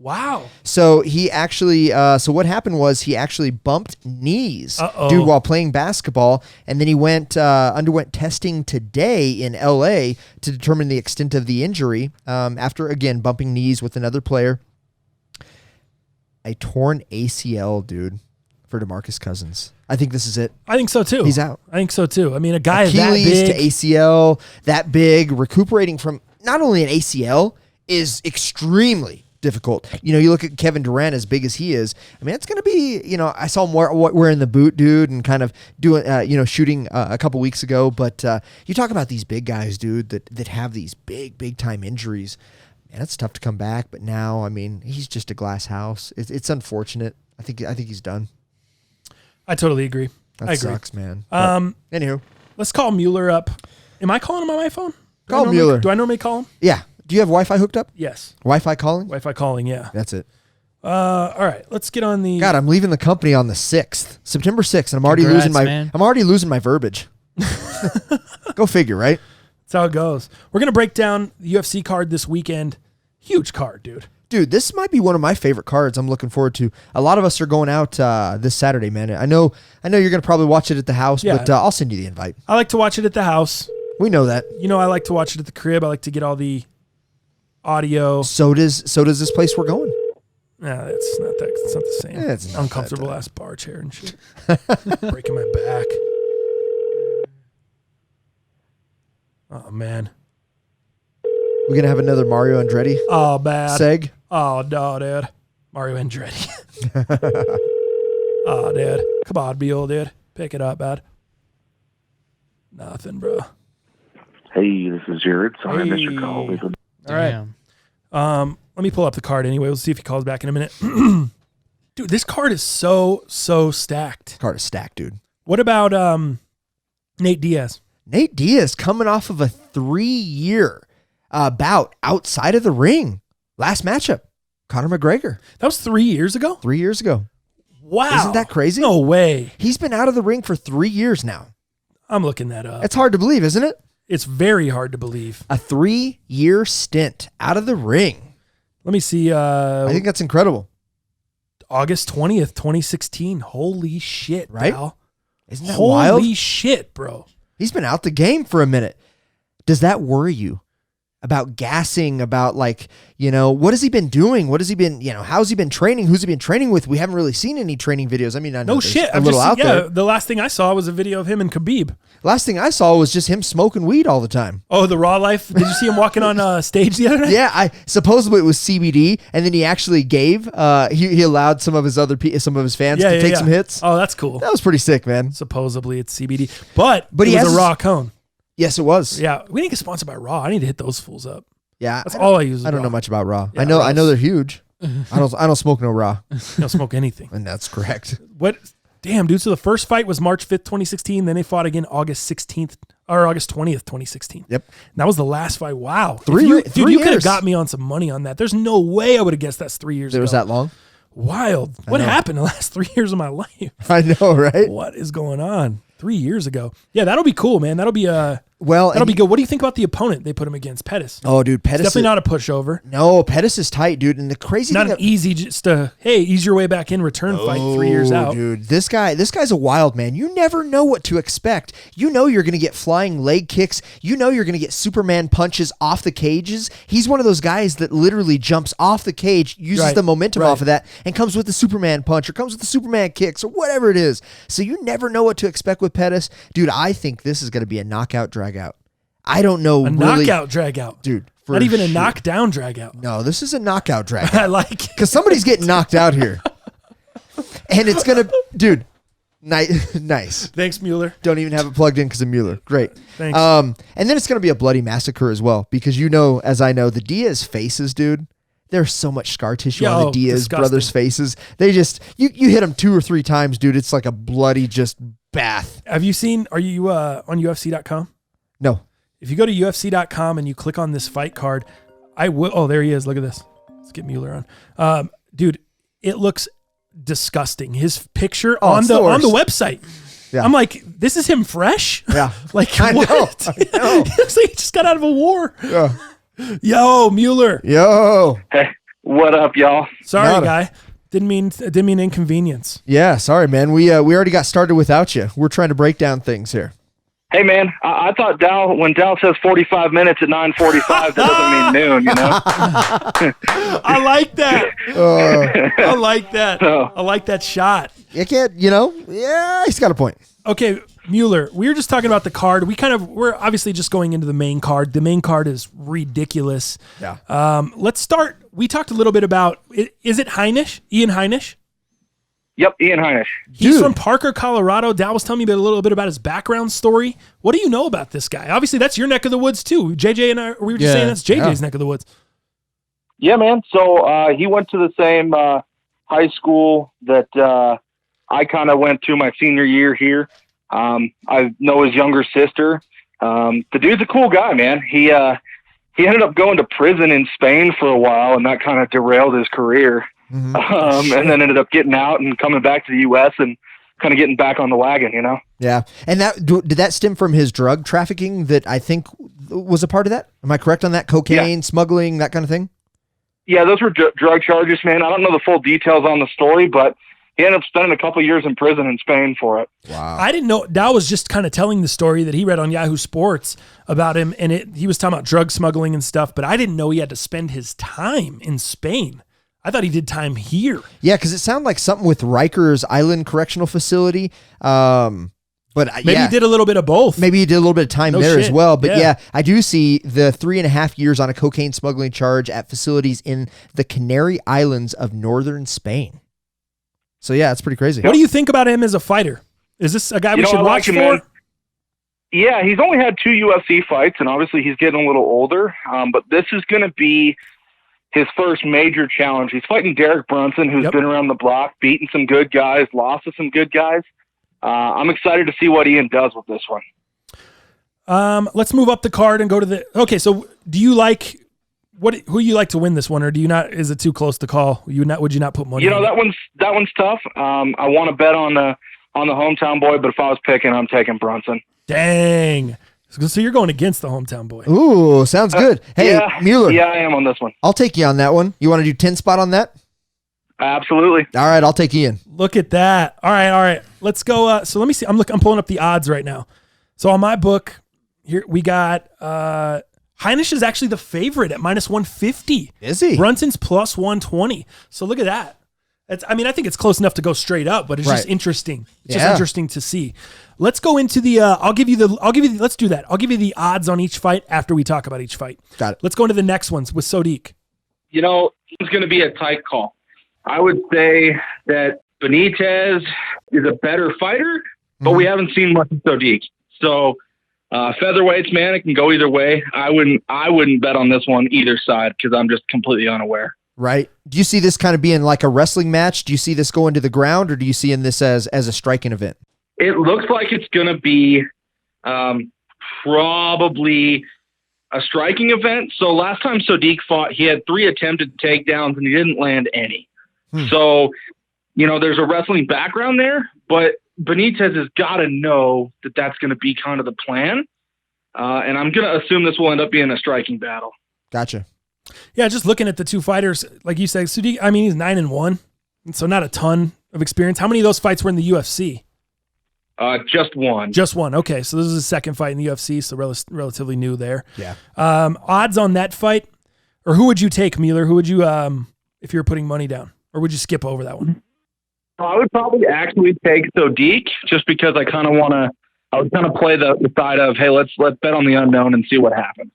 Wow. So he actually, so what happened was he actually bumped knees, dude, while playing basketball, and then he underwent testing today in LA to determine the extent of the injury. After again bumping knees with another player, a torn ACL, dude, for Demarcus Cousins. I think this is it. I think so too. He's out. I think so too. I mean, a guy Achilles that big to ACL, that big, recuperating from not only an ACL is extremely difficult. You know, you look at Kevin Durant, as big as he is. I mean, it's going to be, you know, I saw him wearing the boot, dude, and kind of doing, shooting a couple weeks ago. But you talk about these big guys, dude, that have these big time injuries. Man, it's tough to come back. But now, I mean, he's just a glass house. It's unfortunate. I think he's done. I totally agree. That I agree. sucks, man. Anywho, let's call Mueller up. Am I calling him on my phone? Call Mueller. Do I normally call him? Yeah. Do you have Wi-Fi hooked up? Yes. Wi-Fi calling? Wi-Fi calling, yeah. That's it. All right, let's get on the. God, I'm leaving the company on the 6th, September 6th, and I'm already losing my verbiage. Go figure, right? That's how it goes. We're gonna break down the UFC card this weekend. Huge card, dude. Dude, this might be one of my favorite cards. I'm looking forward to. A lot of us are going out this Saturday, man. I know you're gonna probably watch it at the house, but I'll send you the invite. I like to watch it at the house. We know that. You know, I like to watch it at the crib. I like to get all the audio. So does this place we're going. Nah, it's not the same. Yeah, it's not uncomfortable ass bar chair and shit. Breaking my back. Oh man. We're gonna have another Mario Andretti. Oh, bad. Seg. Oh no, dude. Mario Andretti. Oh, dude. Come on, Beal, dude. Pick it up, bud. Nothing, bro. Hey, this is Jared. Sorry I missed your call. All right. Let me pull up the card anyway. We'll see if he calls back in a minute. Dude, this card is so stacked. Card is stacked, dude. What about Nate Diaz? Nate Diaz coming off of a 3-year bout outside of the ring. Last matchup, Conor McGregor. That was 3 years ago? 3 years ago. Wow. Isn't that crazy? No way. He's been out of the ring for 3 years now. I'm looking that up. It's hard to believe, isn't it? It's very hard to believe. A 3-year stint out of the ring. Let me see. I think that's incredible. August 20th, 2016. Holy shit, right? Pal. Isn't that wild? Holy shit, bro. He's been out the game for a minute. Does that worry you? About gassing, about like, you know, what has he been doing? What has he been, you know, how's he been training? Who's he been training with? We haven't really seen any training videos. I mean, I know no shit. a little out there. The last thing I saw was a video of him and Khabib. Last thing I saw was just him smoking weed all the time. Oh, the Raw Life? Did you see him walking on stage the other night? Yeah, supposedly it was CBD, and then he actually gave. He allowed some of his fans to take some hits. Oh, that's cool. That was pretty sick, man. Supposedly it's CBD, but he it was has a Raw cone. Yes, it was. Yeah, we didn't get sponsored by Raw. I need to hit those fools up. Yeah, that's all I use. I don't know much about Raw. Yeah, I know they're huge. I don't smoke no Raw. I don't smoke anything. And that's correct. What? Damn, dude. So the first fight was March 5th, 2016. Then they fought again August 16th or August 20th, 2016. Yep. And that was the last fight. Wow. Three you years. could have got me on some money on that. There's no way I would have guessed that's 3 years ago. It was that long? Wild. What happened in the last 3 years of my life? I know, right? What is going on? 3 years ago. Yeah, that'll be cool, man. That'll be Well, that'll be good. What do you think about the opponent they put him against, Pettis? Oh, dude, Pettis definitely not a pushover. No, Pettis is tight, dude. And the crazy not thing, an easy just ease your way back in return fight 3 years out, dude. This guy's a wild man. You never know what to expect. You know you're gonna get flying leg kicks. You know you're gonna get Superman punches off the cages. He's one of those guys that literally jumps off the cage, uses the momentum off of that, and comes with the Superman punch or comes with the Superman kicks or whatever it is. So you never know what to expect with Pettis, dude. I think this is gonna be a knockout drag out. I don't know. Knockout drag out. Dude. Not even a knockdown drag out. No, this is a knockout drag out. I like it. Because somebody's getting knocked out here. And it's going to, dude, nice. Thanks, Mueller. Don't even have it plugged in because of Mueller. Great. Thanks. And then it's going to be a bloody massacre as well. Because you know, as I know, the Diaz faces, dude, there's so much scar tissue on the Diaz brothers' faces. They just, you hit them 2 or 3 times, dude. It's like a bloody just bath. Have you seen, are you on UFC.com? No. If you go to UFC.com and you click on this fight card, I will. Oh, there he is. Look at this. Let's get Mueller on. Dude, it looks disgusting. His picture on the website. Yeah. I'm like, this is him fresh? Yeah. Like, I what? know. It's like he just got out of a war. Yeah. Yo, Mueller. Yo. Hey, What up, y'all? Sorry, Nada. guy. Didn't mean inconvenience. Yeah, sorry, man. We already got started without you. We're trying to break down things here. Hey, man, I thought when Dow says 45 minutes at 9:45, that doesn't mean noon, you know? I like that. I like that. So- I like that shot. You can't, yeah, he's got a point. Okay, Mueller, we were just talking about the card. We're obviously just going into the main card. The main card is ridiculous. Yeah. Let's start. We talked a little bit about, is it Heinisch? Ian Heinisch? Yep, Ian Heinisch. He's Dude. from Parker, Colorado. Dal was telling me a little bit about his background story. What do you know about this guy? Obviously, that's your neck of the woods, too. JJ and I, we were just saying that's JJ's neck of the woods. Yeah, man. So he went to the same high school that I kind of went to my senior year here. I know his younger sister. The dude's a cool guy, man. He ended up going to prison in Spain for a while, and that kind of derailed his career. Mm-hmm. And then ended up getting out and coming back to the U.S. and kind of getting back on the wagon, you know? Yeah. And did that stem from his drug trafficking that I think was a part of that? Am I correct on that? Cocaine, smuggling, that kind of thing? Yeah, those were drug charges, man. I don't know the full details on the story, but he ended up spending a couple years in prison in Spain for it. Wow. I didn't know. Dal was just kind of telling the story that he read on Yahoo Sports about him, and he was talking about drug smuggling and stuff, but I didn't know he had to spend his time in Spain. I thought he did time here. Yeah, because it sounded like something with Rikers Island Correctional Facility. But Maybe he did a little bit of both. Maybe he did a little bit of time No there as shit. well. But Yeah. yeah, I do see the 3.5 years on a cocaine smuggling charge at facilities in the Canary Islands of northern Spain. So yeah, it's pretty crazy. What do you think about him as a fighter? Is this a guy we should I watch like him, for? man. Yeah, he's only had 2 UFC fights, and obviously he's getting a little older. But this is going to be his first major challenge. He's fighting Derek Brunson, who's been around the block, beating some good guys, lost to some good guys. I'm excited to see what Ian does with this one. Let's move up the card and go to the. Okay, so do you like who you like to win this one, or do you not? Is it too close to call? Would you not put money? You know, on it? that one's tough. I want to bet on the hometown boy, but if I was picking, I'm taking Brunson. Dang. So you're going against the hometown boy. Ooh, sounds good. Hey, yeah, Mueller. Yeah, I am on this one. I'll take you on that one. You want to do 10 spot on that? Absolutely. All right, I'll take Ian. Look at that. All right. Let's go. So let me see. I'm pulling up the odds right now. So on my book, here we got Heinisch is actually the favorite at -150. Is he? Brunson's +120. So look at that. I think it's close enough to go straight up, but it's just Right. interesting. It's Yeah. just interesting to see. Let's go into the. Let's do that. I'll give you the odds on each fight after we talk about each fight. Got it. Let's go into the next ones with Sodiq. You know, it's going to be a tight call. I would say that Benitez is a better fighter, but we haven't seen much of Sodiq. So featherweights, man, it can go either way. I wouldn't bet on this one either side because I'm just completely unaware. Right. Do you see this kind of being like a wrestling match? Do you see this going to the ground, or do you see in this as a striking event? It looks like it's going to be probably a striking event. So last time Sodiq fought, he had 3 attempted takedowns and he didn't land any. So, you know, there's a wrestling background there, but Benitez has got to know that that's going to be kind of the plan. And I'm going to assume this will end up being a striking battle. Gotcha. Yeah, just looking at the two fighters, like you said, Sodiq, he's 9-1, so not a ton of experience. How many of those fights were in the UFC? Just one. Just one. Okay, so this is his second fight in the UFC, so relatively new there. Yeah. Odds on that fight, or who would you take, Mueller? Who would you, if you were putting money down, or would you skip over that one? I would probably actually take Sodiq just because I kind of play the side of, hey, let's bet on the unknown and see what happens.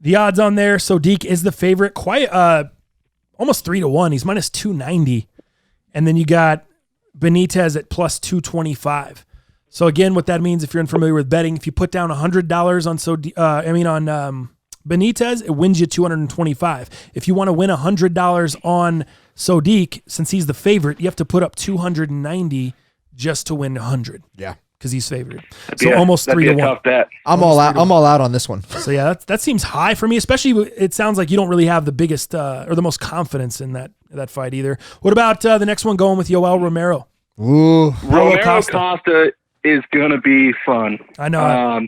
The odds on there, Sodiq is the favorite, quite almost 3-1. He's -290, and then you got Benitez at +225. So again, what that means, if you're unfamiliar with betting, if you put down $100 on Benitez, it wins you $225. If you want to win $100 on Sodiq, since he's the favorite, you have to put up $290 just to win 100. Yeah. Because he's favored. So almost that'd 3-1. be a tough bet. I'm all out on this one. So yeah, that seems high for me, especially it sounds like you don't really have the biggest or the most confidence in that fight either. What about the next one going with Yoel Romero? Ooh. Romero Costa is going to be fun. I know.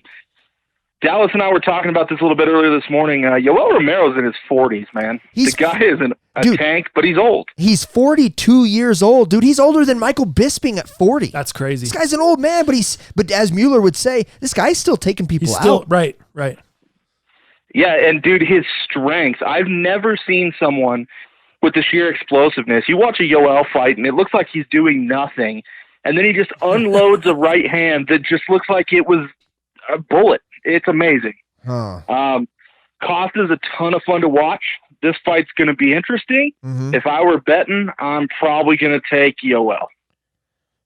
Dallas and I were talking about this a little bit earlier this morning. Yoel Romero's in his 40s, man. The guy is a tank, but he's old. He's 42 years old, dude. He's older than Michael Bisping at 40. That's crazy. This guy's an old man, but as Mueller would say, this guy's still taking people out. Right. Yeah, and dude, his strengths. I've never seen someone with the sheer explosiveness. You watch a Yoel fight, and it looks like he's doing nothing, and then he just unloads a right hand that just looks like it was a bullet. It's amazing. Costa's a ton of fun to watch. This fight's going to be interesting. Mm-hmm. If I were betting, I'm probably going to take Yoel.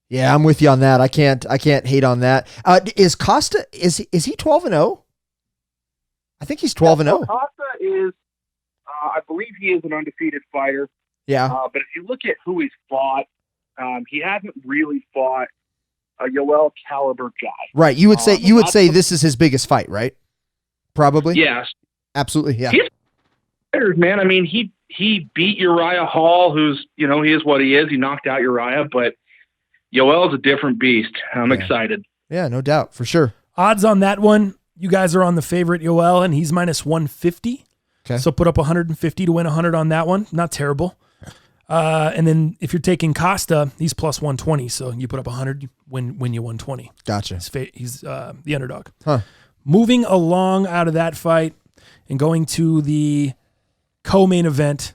Yeah, I'm with you on that. I can't hate on that. Is Costa, is he 12-0? I think he's 12-0. Costa is, I believe he is an undefeated fighter. Yeah. But if you look at who he's fought, he hasn't really fought a Yoel caliber guy. Right. You would say this is his biggest fight, right? Probably. Yes. Absolutely. Yeah. He's fighters, man. I mean, he beat Uriah Hall, who's, he is what he is. He knocked out Uriah, but Yoel's a different beast. I'm excited. Yeah, no doubt, for sure. Odds on that one, you guys are on the favorite Yoel, and he's minus 150. Okay. So put up 150 to win 100 on that one. Not terrible. And then if you're taking Costa, he's plus 120. So you put up 100, you win you 120. Gotcha. He's the underdog. Huh. Moving along out of that fight and going to the co-main event,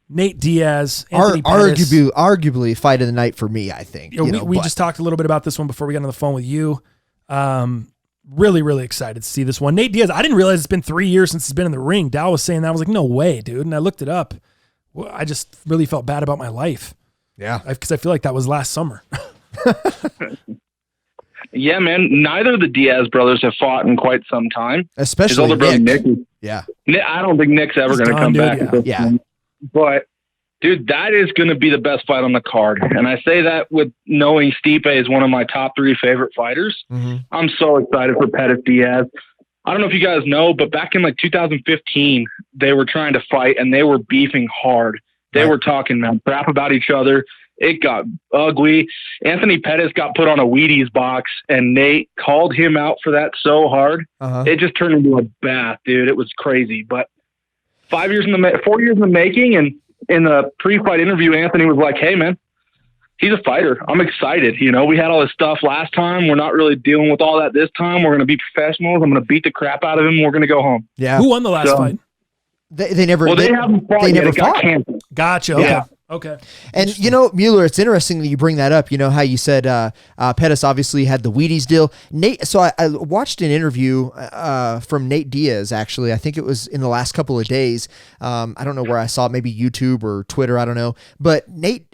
Nate Diaz, Anthony Pettis. Arguably fight of the night for me, I think. We just talked a little bit about this one before we got on the phone with you. Really, really excited to see this one. Nate Diaz, I didn't realize it's been 3 years since he's been in the ring. Dal was saying that. I was like, no way, dude. And I looked it up. Well, I just really felt bad about my life. Yeah. Because I feel like that was last summer. Yeah, man. Neither of the Diaz brothers have fought in quite some time. Especially his older brother, Nick. Yeah. I don't think Nick's ever going to come back. Yeah. But, dude, that is going to be the best fight on the card. And I say that with knowing Stipe is one of my top 3 favorite fighters. Mm-hmm. I'm so excited for Pettis Diaz. I don't know if you guys know, but back in 2015, they were trying to fight and they were beefing hard. They were talking crap about each other. It got ugly. Anthony Pettis got put on a Wheaties box, and Nate called him out for that so hard. It just turned into a bath, dude. It was crazy. But 4 years in the making, and in the pre-fight interview, Anthony was like, hey, man, he's a fighter. I'm excited. We had all this stuff last time. We're not really dealing with all that this time. We're going to be professionals. I'm going to beat the crap out of him. We're going to go home. Yeah. Who won the last fight? They never. Well, they haven't fought. They yet. never It got fought. canceled. Gotcha. Yeah. Okay. And Mueller, it's interesting that you bring that up. How you said Pettis obviously had the Wheaties deal. Nate. So I watched an interview from Nate Diaz. Actually, I think it was in the last couple of days. I don't know where I saw it. Maybe YouTube or Twitter. I don't know. But Nate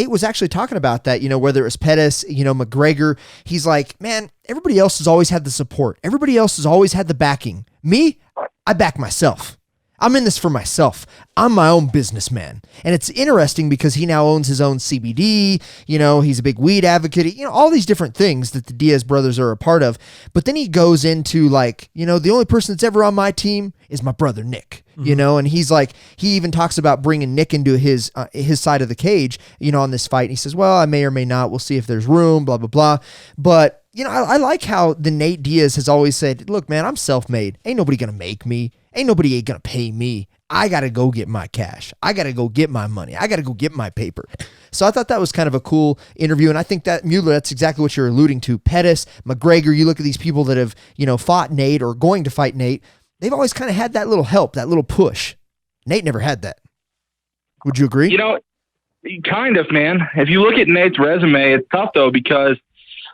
was actually talking about that. Whether it was Pettis, McGregor. He's like, man, everybody else has always had the support. Everybody else has always had the backing. Me, I back myself. I'm in this for myself. I'm my own businessman. And it's interesting because he now owns his own CBD. He's a big weed advocate. All these different things that the Diaz brothers are a part of. But then he goes into the only person that's ever on my team is my brother, Nick. And he's like, he even talks about bringing Nick into his side of the cage, on this fight. And he says, well, I may or may not. We'll see if there's room, blah, blah, blah. But, I like how the Nate Diaz has always said, look, man, I'm self-made. Ain't nobody going to make me. Ain't nobody going to pay me. I got to go get my cash. I got to go get my money. I got to go get my paper. So I thought that was kind of a cool interview. And I think that Mueller, that's exactly what you're alluding to. Pettis, McGregor, you look at these people that have, fought Nate or going to fight Nate. They've always kind of had that little help, that little push. Nate never had that. Would you agree? Kind of, man. If you look at Nate's resume, it's tough though, because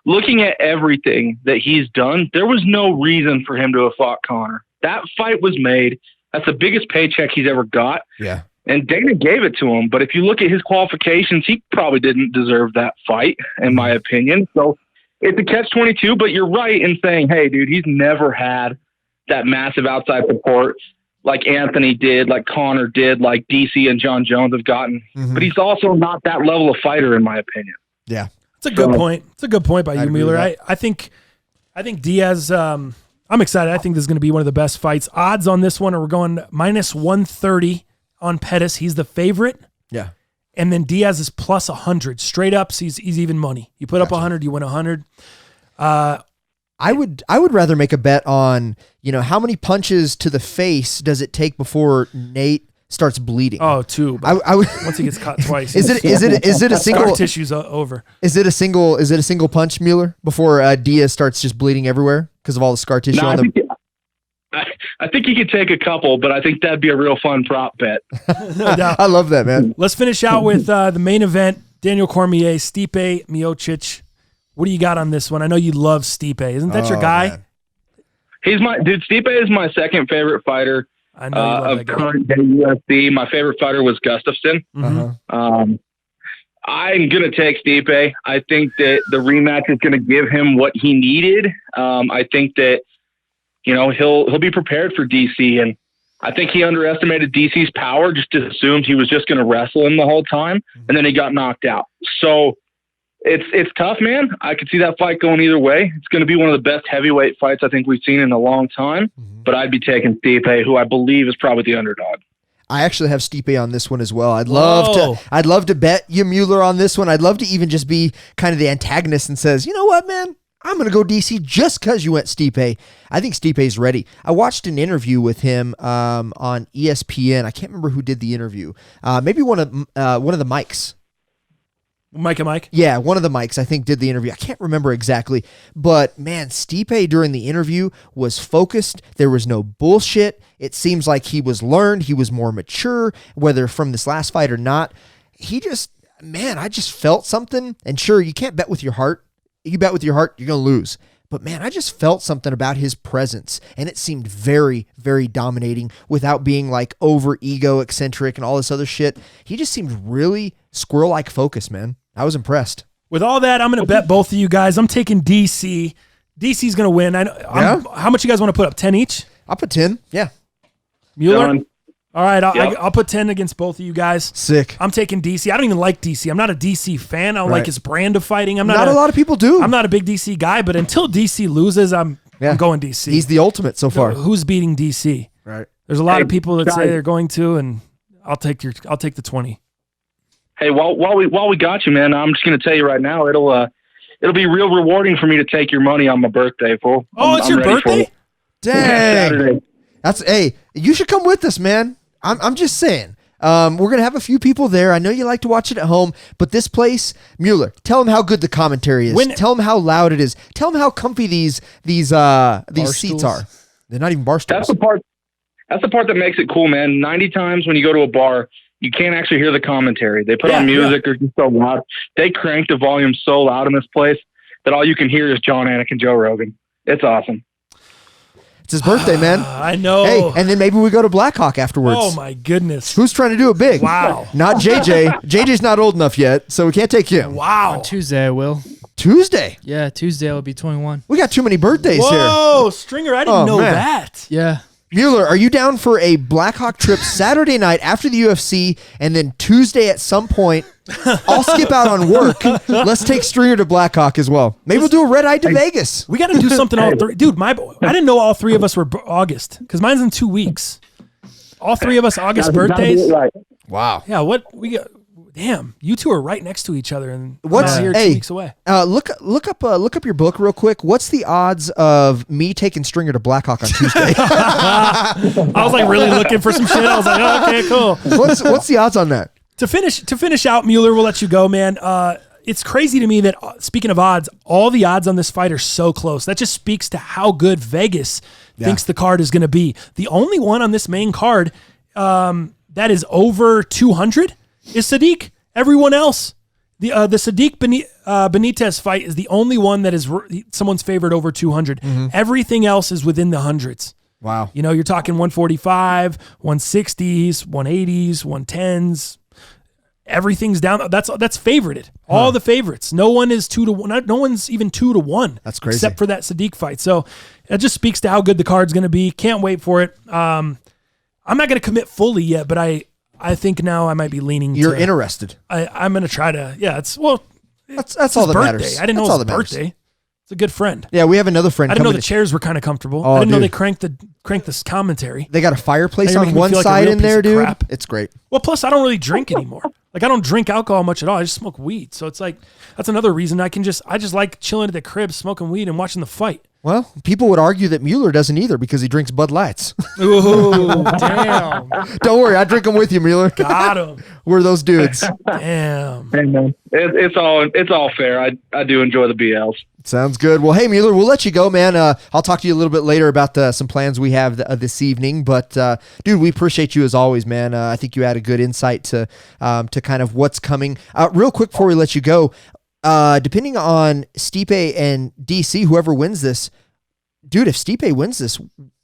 looking at everything that he's done, there was no reason for him to have fought Conor. That fight was made. That's the biggest paycheck he's ever got. Yeah. And Dana gave it to him. But if you look at his qualifications, he probably didn't deserve that fight, in my opinion. So it's a catch-22, but you're right in saying, hey, dude, he's never had that massive outside support like Anthony did, like Conor did, like DC and John Jones have gotten. Mm-hmm. But he's also not that level of fighter, in my opinion. Yeah. It's a good point. It's a good point by you, Mueller. I think Diaz, I'm excited. I think this is going to be one of the best fights. Odds on this one are we're going minus 130 on Pettis. He's the favorite. Yeah. And then Diaz is plus 100. Straight up, he's even money. You put up 100, you win 100. I would rather make a bet on, how many punches to the face does it take before Nate starts bleeding? Oh, 2. I would, Once he gets caught twice. is it a single Scar tissue's over. Is it a single punch, Mueller, before Diaz starts just bleeding everywhere because of all the scar tissue on the I think he could take a couple, but I think that'd be a real fun prop bet. No doubt. I love that, man. Let's finish out with the main event. Daniel Cormier, Stipe Miocic. What do you got on this one? I know you love Stipe. Isn't that your guy? Man. He's Stipe is my second favorite fighter I know you love of that guy. current day UFC. My favorite fighter was Gustafsson. Mhm. I'm going to take Stipe. I think that the rematch is going to give him what he needed. I think that, he'll be prepared for DC, and I think he underestimated DC's power, just assumed he was just going to wrestle him the whole time, and then he got knocked out. So it's tough, man. I could see that fight going either way. It's going to be one of the best heavyweight fights I think we've seen in a long time, but I'd be taking Stipe, who I believe is probably the underdog. I actually have Stipe on this one as well. I'd love to bet you Mueller on this one. I'd love to even just be kind of the antagonist and says, you know what, man? I'm going to go DC just because you went Stipe. I think Stipe's ready. I watched an interview with him on ESPN. I can't remember who did the interview. Maybe one of the mics. Mike and Mike? Yeah, one of the mics, I think, did the interview. I can't remember exactly. But, man, Stipe during the interview was focused. There was no bullshit. It seems like he was learned. He was more mature, whether from this last fight or not. I just felt something. And sure, you can't bet with your heart. You bet with your heart, you're going to lose. But, man, I just felt something about his presence. And it seemed very, very dominating without being like over ego eccentric and all this other shit. He just seemed really squirrel-like focused, man. I was impressed. With all that, I'm going to bet both of you guys. I'm taking DC. DC's going to win. How much you guys want to put up? 10 each? I'll put 10. Yeah. Mueller? Done. All right, Yep. I'll put 10 against both of you guys. Sick. I'm taking DC. I don't even like DC. I'm not a DC fan. I don't like his brand of fighting. Not a lot of people do. I'm not a big DC guy, but until DC loses, I'm going DC. He's the ultimate so far. Who's beating DC? Right. There's a lot of people that guys. say they're going to, and I'll take the 20. Hey, while we got you, man, I'm just going to tell you right now, it'll be real rewarding for me to take your money on my birthday, fool. It's your ready for birthday? it. Dang. Saturday. You should come with us, man. I'm just saying. We're going to have a few people there. I know you like to watch it at home, but this place, Mueller, tell them how good the commentary is. Tell them how loud it is. Tell them how comfy these seats are. They're not even bar stools. That's the part that makes it cool, man. 90 times when you go to a bar, you can't actually hear the commentary. They put on music or just so loud. They crank the volume so loud in this place that all you can hear is John Anik and Joe Rogan. It's awesome. It's his birthday, man. I know. Hey, and then maybe we go to Blackhawk afterwards. Oh, my goodness. Who's trying to do it big? Wow. Not JJ. JJ's not old enough yet, so we can't take him. Wow. On Tuesday, I will. Tuesday? Yeah, Tuesday I'll be 21. We got too many birthdays here. Whoa, Stringer, I didn't know man. that. Yeah. Mueller, are you down for a Blackhawk trip Saturday night after the UFC and then Tuesday at some point? I'll skip out on work. Let's take Stringer to Blackhawk as well. Maybe we'll do a red eye to Vegas. We got to do something all three. Dude, I didn't know all three of us were August because mine's in 2 weeks. All three of us August birthdays. Right. Wow. Yeah, what we got? Damn, you two are right next to each other, and What's here 2 hey? weeks away. Look up your book real quick. What's the odds of me taking Stringer to Blackhawk on Tuesday? I was like really looking for some shit. I was like, oh, okay, cool. What's the odds on that? To finish out, Mueller, we'll let you go, man. It's crazy to me that speaking of odds, all the odds on this fight are so close. That just speaks to how good Vegas thinks the card is going to be. The only one on this main card that is over 200 is Sadiq. Everyone else, the Sadiq Benitez fight is the only one that is someone's favored over 200. Mm-hmm. Everything else is within the hundreds. Wow. You know, you're talking 145, 160s, 180s, 110s. Everything's down. That's favorited. All the favorites. No one is 2 to 1. No one's even 2 to 1. That's crazy. Except for that Sadiq fight. So it just speaks to how good the card's going to be. Can't wait for it. I'm not going to commit fully yet, but I think now I might be leaning. You're interested. I'm going to try to. Yeah, that's it's all that birthday. matters. I didn't That's know all it was that matters. birthday. It's a good friend. Yeah, we have another friend. I didn't know coming the chairs were kind of comfortable. Oh, I didn't know dude. they cranked this commentary. They got a fireplace Now you're on making me one feel like a side real in piece there, of dude. crap. It's great. Well, plus I don't really drink anymore. Like I don't drink alcohol much at all. I just smoke weed. So it's like that's another reason I just like chilling at the crib, smoking weed and watching the fight. Well, people would argue that Mueller doesn't either because he drinks Bud Lights. Ooh, damn. Don't worry, I drink them with you, Mueller. Got him. We're those dudes. Damn. Hey, man. It's all fair. I do enjoy the BLs. Sounds good. Well, hey, Mueller, we'll let you go, man. I'll talk to you a little bit later about some plans we have this evening. But, dude, we appreciate you as always, man. I think you had a good insight to kind of what's coming. Real quick before we let you go, depending on Stipe and DC, whoever wins this, dude, if Stipe wins this,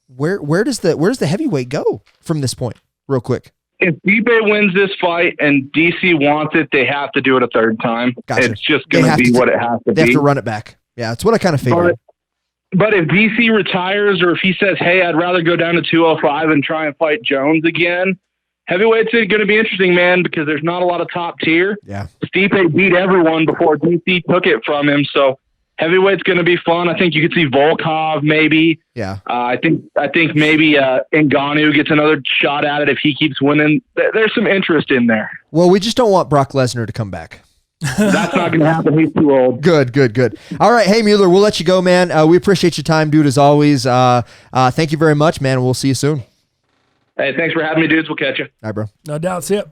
where does the heavyweight go from this point? Real quick. If Stipe wins this fight and DC wants it, they have to do it a third time. Gotcha. It's just going to be what it has to be. They have to run it back. Yeah, it's what I kind of figured. But if DC retires or if he says, hey, I'd rather go down to 205 and try and fight Jones again, heavyweight's going to be interesting, man, because there's not a lot of top tier. Yeah. Stipe beat everyone before DC took it from him, so heavyweight's going to be fun. I think you could see Volkov maybe. Yeah. I think maybe Ngannou gets another shot at it if he keeps winning. There's some interest in there. Well, we just don't want Brock Lesnar to come back. That's not going to happen. He's too old. Good. All right. Hey, Mueller, we'll let you go, man. We appreciate your time, dude, as always. Thank you very much, man. We'll see you soon. Hey, thanks for having me, dudes. We'll catch you. All right, bro. No doubt. See ya.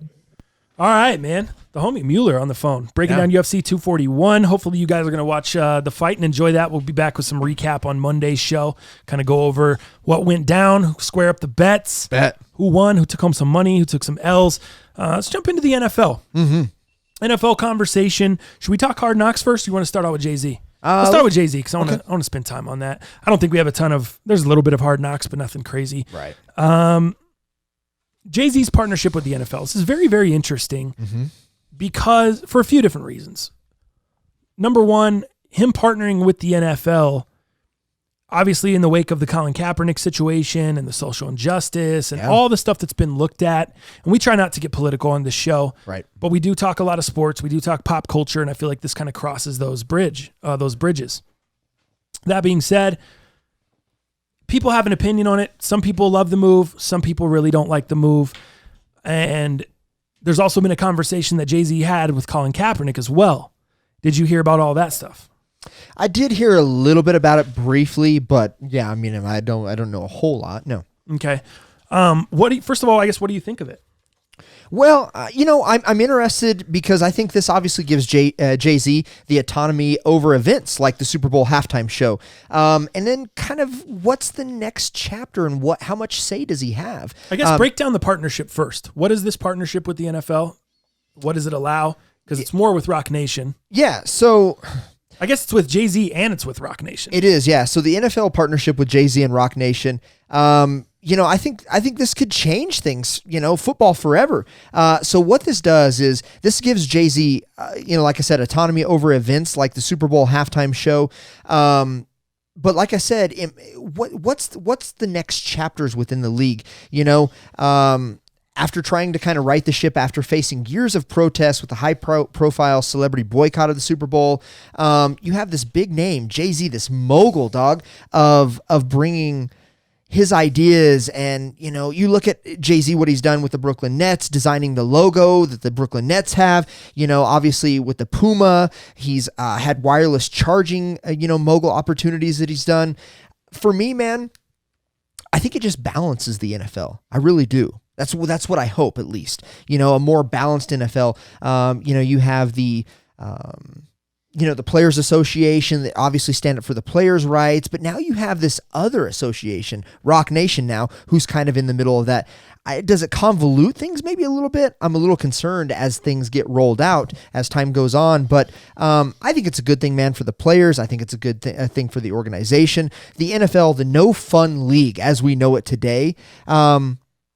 All right, man. The homie Mueller on the phone, breaking down UFC 241. Hopefully you guys are going to watch the fight and enjoy that. We'll be back with some recap on Monday's show, kind of go over what went down, square up the bets, who won, who took home some money, who took some L's. Let's jump into the NFL. Mm-hmm. NFL conversation. Should we talk Hard Knocks first, or you want to start out with Jay-Z? Let's start with Jay-Z because I want to spend time on that. I don't think we have a ton of – there's a little bit of Hard Knocks, but nothing crazy. Right. Jay-Z's partnership with the NFL. This is very, very interesting because for a few different reasons. Number one, him partnering with the NFL, obviously in the wake of the Colin Kaepernick situation and the social injustice and all the stuff that's been looked at. And we try not to get political on this show, right? But we do talk a lot of sports. We do talk pop culture, and I feel like this kind of crosses those bridges. That being said, people have an opinion on it. Some people love the move. Some people really don't like the move. And there's also been a conversation that Jay-Z had with Colin Kaepernick as well. Did you hear about all that stuff? I did hear a little bit about it briefly, but yeah, I mean, I don't know a whole lot. No. Okay. First of all, I guess, what do you think of it? Well, I'm interested because I think this obviously gives Jay-Z the autonomy over events like the Super Bowl halftime show. And then kind of what's the next chapter and how much say does he have? I guess break down the partnership first. What is this partnership with the NFL? What does it allow? Because it's more with Rock Nation. Yeah, so I guess it's with Jay-Z and it's with Rock Nation. It is, yeah. So the NFL partnership with Jay-Z and Rock Nation, I think this could change things, football forever. So what this does is this gives Jay-Z, like I said, autonomy over events like the Super Bowl halftime show. But like I said, what's the next chapters within the league? After trying to kind of right the ship after facing years of protests with the high-profile celebrity boycott of the Super Bowl, you have this big name, Jay-Z, this mogul, dog, of bringing his ideas. And, you look at Jay-Z, what he's done with the Brooklyn Nets, designing the logo that the Brooklyn Nets have, obviously with the Puma, he's had wireless charging, mogul opportunities that he's done. For me, man, I think it just balances the NFL. I really do. That's what I hope, at least. A more balanced NFL. You have the Players Association that obviously stand up for the players' rights, but now you have this other association, Rock Nation now, who's kind of in the middle of that. Does it convolute things maybe a little bit? I'm a little concerned as things get rolled out as time goes on, but I think it's a good thing, man, for the players. I think it's a good thing for the organization. The NFL, the no fun league as we know it today,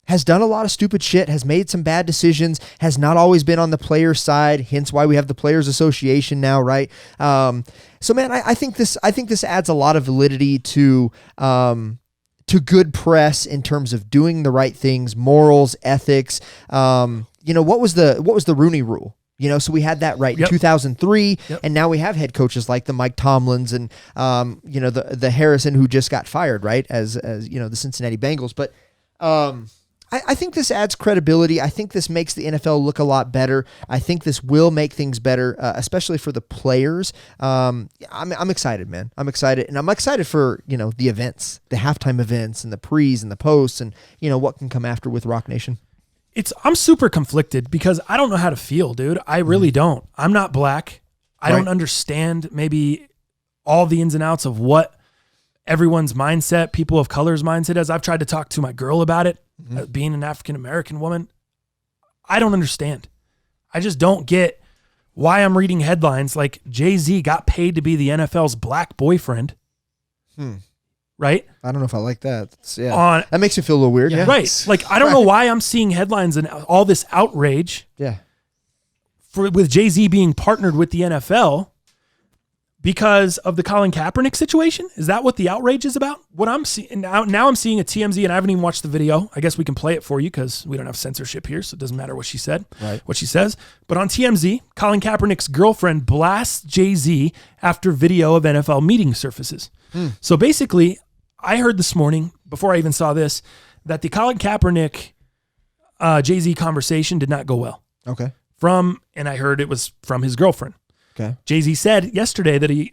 has done a lot of stupid shit, has made some bad decisions, has not always been on the players' side, hence why we have the Players Association now, right? So, man, I think this adds a lot of validity to good press in terms of doing the right things, morals, ethics. What was the Rooney Rule? So we had that right in 2003, and now we have head coaches like the Mike Tomlins and the Harrison who just got fired, right, as the Cincinnati Bengals, but. I think this adds credibility. I think this makes the NFL look a lot better. I think this will make things better, especially for the players. I'm excited, man. I'm excited, and I'm excited for the events, the halftime events, and the pre's and the posts, and what can come after with Rock Nation. I'm super conflicted because I don't know how to feel, dude. I really don't. I'm not black. I don't understand maybe all the ins and outs of what everyone's mindset, people of color's mindset is. I've tried to talk to my girl about it, being an African-American woman. I don't understand. I just don't get why I'm reading headlines like Jay-Z got paid to be the NFL's black boyfriend. Right? I don't know if I like that. That makes me feel a little weird. Yeah. Right. Like, I don't know why I'm seeing headlines and all this outrage with Jay-Z being partnered with the NFL because of the Colin Kaepernick situation. Is that what the outrage is about? What I'm seeing now I'm seeing a TMZ, and I haven't even watched the video. I guess we can play it for you because we don't have censorship here, so it doesn't matter what she said, what she says. But on TMZ, Colin Kaepernick's girlfriend blasts Jay-Z after video of NFL meeting surfaces. So basically, I heard this morning, before I even saw this, that the Colin Kaepernick Jay-Z conversation did not go well. Okay. And I heard it was from his girlfriend. Okay. Jay-Z said yesterday that he,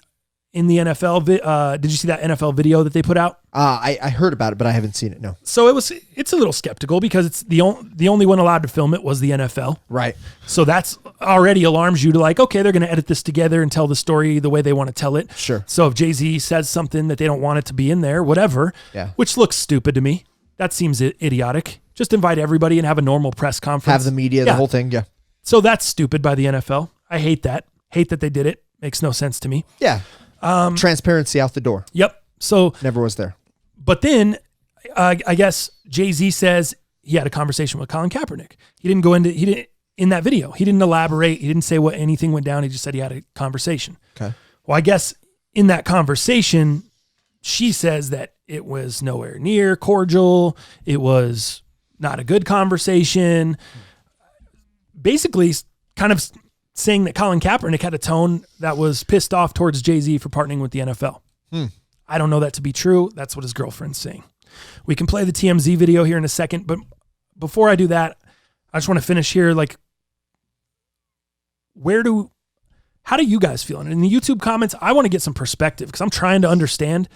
in the NFL, did you see that NFL video that they put out? I heard about it, but I haven't seen it, no. So it's a little skeptical because it's the only one allowed to film it was the NFL. Right. So that's already alarms you to like, okay, they're going to edit this together and tell the story the way they want to tell it. Sure. So if Jay-Z says something that they don't want it to be in there, whatever, which looks stupid to me, that seems idiotic. Just invite everybody and have a normal press conference. Have the media, the whole thing, yeah. So that's stupid by the NFL. I hate that. Hate that they did it. Makes no sense to me. Yeah. Transparency out the door. Yep. So never was there. But then I guess Jay-Z says he had a conversation with Colin Kaepernick. In that video, he didn't elaborate. He didn't say what anything went down. He just said he had a conversation. Okay. Well, I guess in that conversation, she says that it was nowhere near cordial. It was not a good conversation. Basically kind of saying that Colin Kaepernick had a tone that was pissed off towards Jay-Z for partnering with the NFL. I don't know that to be true. That's what his girlfriend's saying. We can play the TMZ video here in a second, but before I do that, I just want to finish here. Like, how do you guys feel? And in the YouTube comments, I want to get some perspective because I'm trying to understand.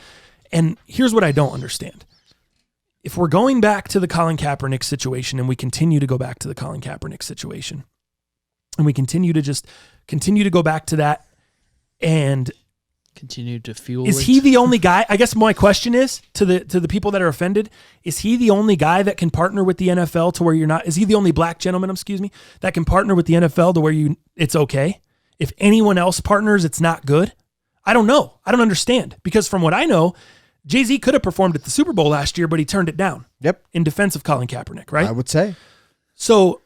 And here's what I don't understand. If we're going back to the Colin Kaepernick situation and we continue to go back to the Colin Kaepernick situation, and we continue to go back to that and continue to fuel is he the only guy? I guess my question is to the people that are offended, is he the only guy that can partner with the NFL to where you're not, is he the only black gentleman, that can partner with the NFL to where it's okay? If anyone else partners, it's not good? I don't know. I don't understand because from what I know, Jay-Z could have performed at the Super Bowl last year, but he turned it down. Yep. In defense of Colin Kaepernick, right? I would say. So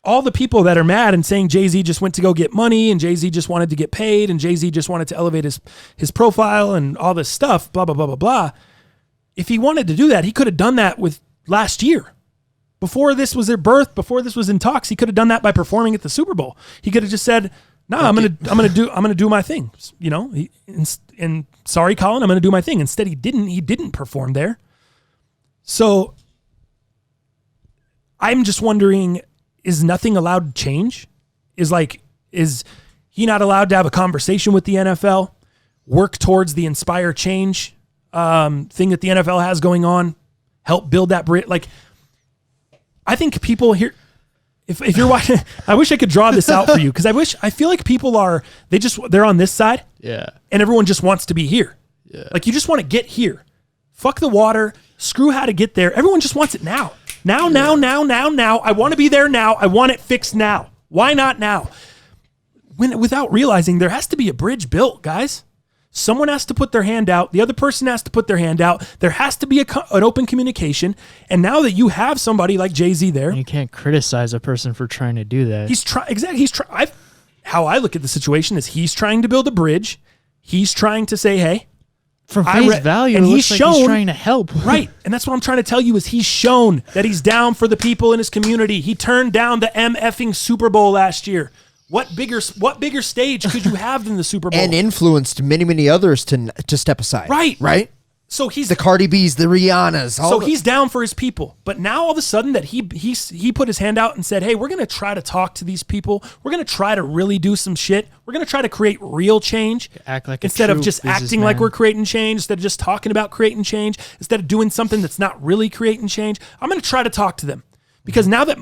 all the people that are mad and saying Jay-Z just went to go get money and Jay-Z just wanted to get paid and Jay-Z just wanted to elevate his profile and all this stuff, blah, blah, blah, blah, blah. If he wanted to do that, he could have done that with last year. Before this was their birth, before this was in talks, he could have done that by performing at the Super Bowl. He could have just said, "No, I'm gonna do my thing." You know, and sorry, Colin, I'm gonna do my thing. Instead, he didn't perform there. So I'm just wondering, is nothing allowed to change? Is he not allowed to have a conversation with the NFL, work towards the Inspire Change thing that the NFL has going on, help build that bridge? Like, I think people here, if you're watching, I wish I could draw this out for you because I feel like people they're on this side, yeah, and everyone just wants to be here. Yeah. Like, you just want to get here. Fuck the water. Screw how to get there. Everyone just wants it now. Now. I want to be there now. I want it fixed now. Why not now? Without realizing there has to be a bridge built, guys. Someone has to put their hand out. The other person has to put their hand out. There has to be an open communication. And now that you have somebody like Jay-Z there, you can't criticize a person for trying to do that. How I look at the situation is he's trying to build a bridge. He's trying to say, hey, from face value, and he's trying to help. Right. And that's what I'm trying to tell you is he's shown that he's down for the people in his community. He turned down the MFing Super Bowl last year. What bigger stage could you have than the Super Bowl? And influenced many, many others to step aside. Right. Right? So he's the Cardi B's, the Rihannas. He's down for his people. But now all of a sudden that he put his hand out and said, hey, we're going to try to talk to these people. We're going to try to really do some shit. We're going to try to create real change. Act like instead of just acting like we're creating change, instead of just talking about creating change, instead of doing something that's not really creating change. I'm going to try to talk to them. Because now that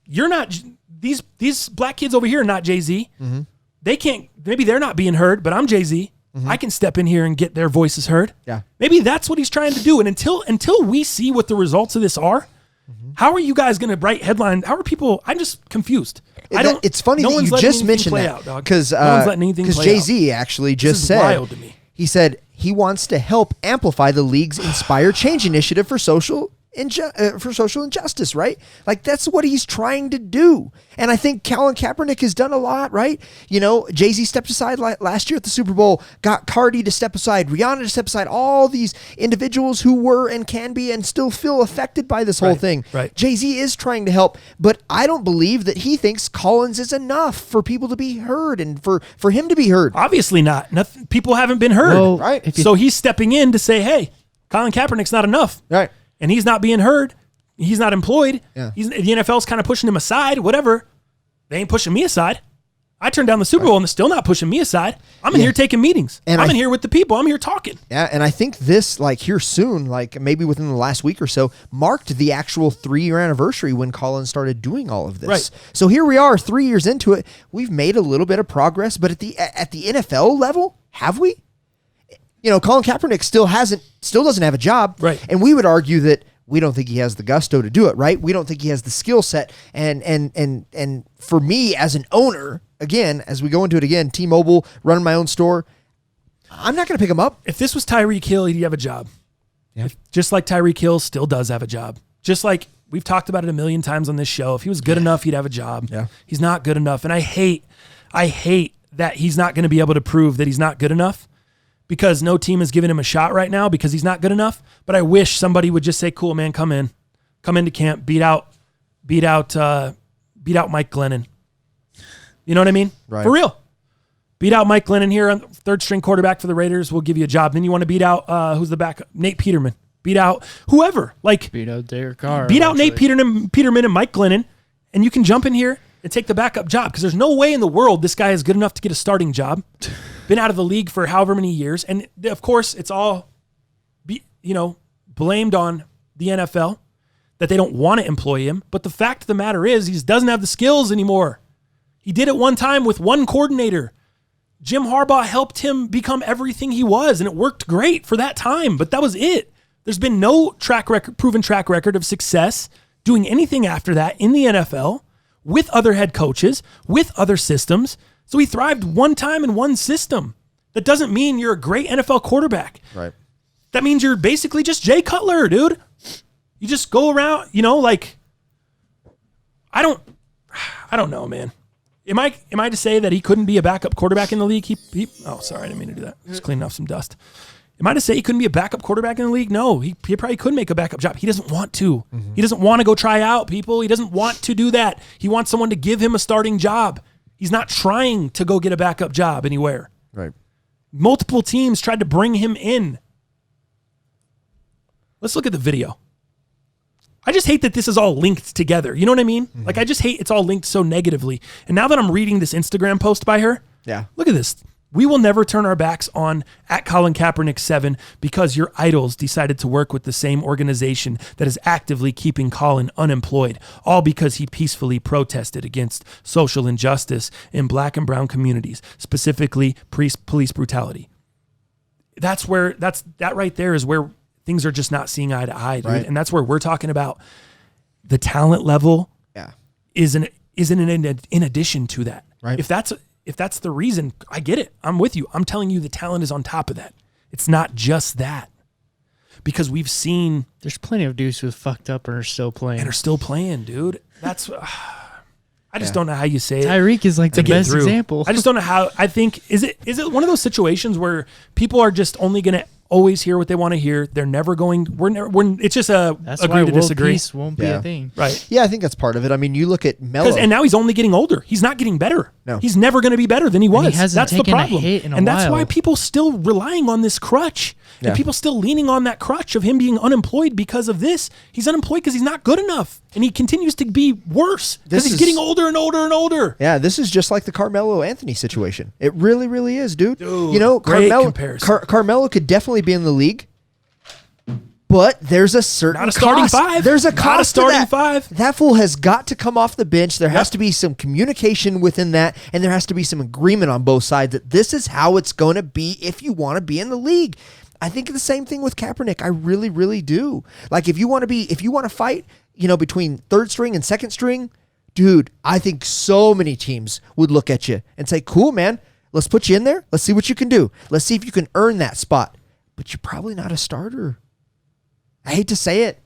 you're not, these black kids over here are not Jay-Z. Mm-hmm. They can't, maybe they're not being heard, but I'm Jay-Z. Mm-hmm. I can step in here and get their voices heard. Yeah. Maybe that's what he's trying to do. And until we see what the results of this are, how are you guys going to write headlines? How are people? I'm just confused. It's funny that you just mentioned that because Jay-Z actually just said, wild to me. He said he wants to help amplify the league's Inspire Change initiative for social injustice, right? Like that's what he's trying to do. And I think Colin Kaepernick has done a lot, right? You know, Jay-Z stepped aside last year at the Super Bowl, got Cardi to step aside, Rihanna to step aside, all these individuals who were and can be and still feel affected by this whole thing. Right. Jay-Z is trying to help, but I don't believe that he thinks Collins is enough for people to be heard and for him to be heard. Obviously not. People haven't been heard. Right. So he's stepping in to say, hey, Colin Kaepernick's not enough. Right. And he's not being heard. He's not employed. Yeah. The NFL's kind of pushing him aside, whatever. They ain't pushing me aside. I turned down the Super Bowl and they're still not pushing me aside. I'm in here taking meetings. And I'm in here with the people. I'm here talking. Yeah, and I think this, like here soon, like maybe within the last week or so, marked the actual 3-year anniversary when Colin started doing all of this. Right. So here we are, 3 years into it. We've made a little bit of progress, but at the NFL level, have we? You know, Colin Kaepernick still doesn't have a job. Right. And we would argue that we don't think he has the gusto to do it, right? We don't think he has the skill set. And for me as an owner, again, as we go into it again, T-Mobile, running my own store, I'm not going to pick him up. If this was Tyreek Hill, he'd have a job. Yeah. Just like Tyreek Hill still does have a job. Just like we've talked about it a million times on this show. If he was good enough, he'd have a job. Yeah. He's not good enough. And I hate that he's not going to be able to prove that he's not good enough. Because no team is giving him a shot right now because he's not good enough. But I wish somebody would just say, "Cool, man, come into camp, beat out Mike Glennon." You know what I mean? Right. For real. Beat out Mike Glennon here, on third string quarterback for the Raiders. We'll give you a job. Then you want to beat out who's the backup? Nate Peterman. Beat out whoever. Beat out Derek Carr. Beat out Nate Peterman and Mike Glennon, and you can jump in here and take the backup job because there's no way in the world this guy is good enough to get a starting job. Been out of the league for however many years. And of course, it's all, blamed on the NFL that they don't want to employ him. But the fact of the matter is he doesn't have the skills anymore. He did it one time with one coordinator. Jim Harbaugh helped him become everything he was, and it worked great for that time. But that was it. There's been no proven track record of success doing anything after that in the NFL with other head coaches, with other systems. So he thrived one time in one system. That doesn't mean you're a great NFL quarterback. Right. That means you're basically just Jay Cutler, dude. You just go around, I don't know, man. Am I to say that he couldn't be a backup quarterback in the league? Sorry, I didn't mean to do that. Just cleaning off some dust. Am I to say he couldn't be a backup quarterback in the league? No, he probably could make a backup job. He doesn't want to. Mm-hmm. He doesn't want to go try out, people. He doesn't want to do that. He wants someone to give him a starting job. He's not trying to go get a backup job anywhere. Right. Multiple teams tried to bring him in. Let's look at the video. I just hate that this is all linked together. You know what I mean? Mm-hmm. Like, I just hate it's all linked so negatively. And now that I'm reading this Instagram post by her, look at this. We will never turn our backs on @ColinKaepernick7 because your idols decided to work with the same organization that is actively keeping Colin unemployed, all because he peacefully protested against social injustice in Black and brown communities, specifically police brutality. That right there is where things are just not seeing eye to eye, dude. Right. And that's where we're talking about the talent level isn't in addition to that. Right. If that's the reason, I get it. I'm with you. I'm telling you the talent is on top of that. It's not just that. Because we've seen... There's plenty of dudes who fucked up and are still playing. Dude. That's... I just don't know how you say it. Tyreek is like the best example. I just don't know how... I think... Is it one of those situations where people are just only going to always hear what they want to hear? They're never going... it's just That's agree why to disagree. Peace won't be a thing. Right. Yeah, I think that's part of it. I mean, you look at Melo. And now he's only getting older. He's not getting better. No. He's never going to be better than he was. he hasn't that's the taken a problem. hit in a and that's while. why people still relying on this crutch. Yeah. And people still leaning on that crutch of him being unemployed because of this. He's unemployed because he's not good enough. And he continues to be worse because he's getting older and older and older. Yeah, this is just like the Carmelo Anthony situation. It really, really is, dude. Dude, you know, great comparison. Carmelo could definitely be in the league, but there's a certain Not a starting cost. five. There's a Not cost a starting to that. five. That fool has got to come off the bench. There has to be some communication within that, and there has to be some agreement on both sides that this is how it's going to be if you want to be in the league. I think the same thing with Kaepernick. I really, really do. Like if you want to fight, between third string and second string, dude, I think so many teams would look at you and say, cool, man, let's put you in there. Let's see what you can do. Let's see if you can earn that spot. But you're probably not a starter. I hate to say it.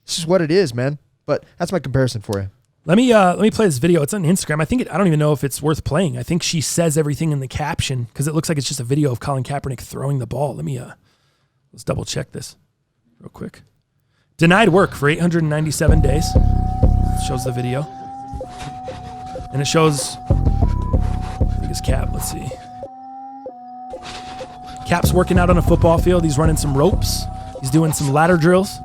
This is what it is, man. But that's my comparison for you. Let me play this video. It's on Instagram. I don't even know if it's worth playing. I think she says everything in the caption because it looks like it's just a video of Colin Kaepernick throwing the ball. Let's double check this real quick. Denied work for 897 days. It shows the video. And it shows, I think it's Cap. Let's see. Cap's working out on a football field. He's running some ropes. He's doing some ladder drills.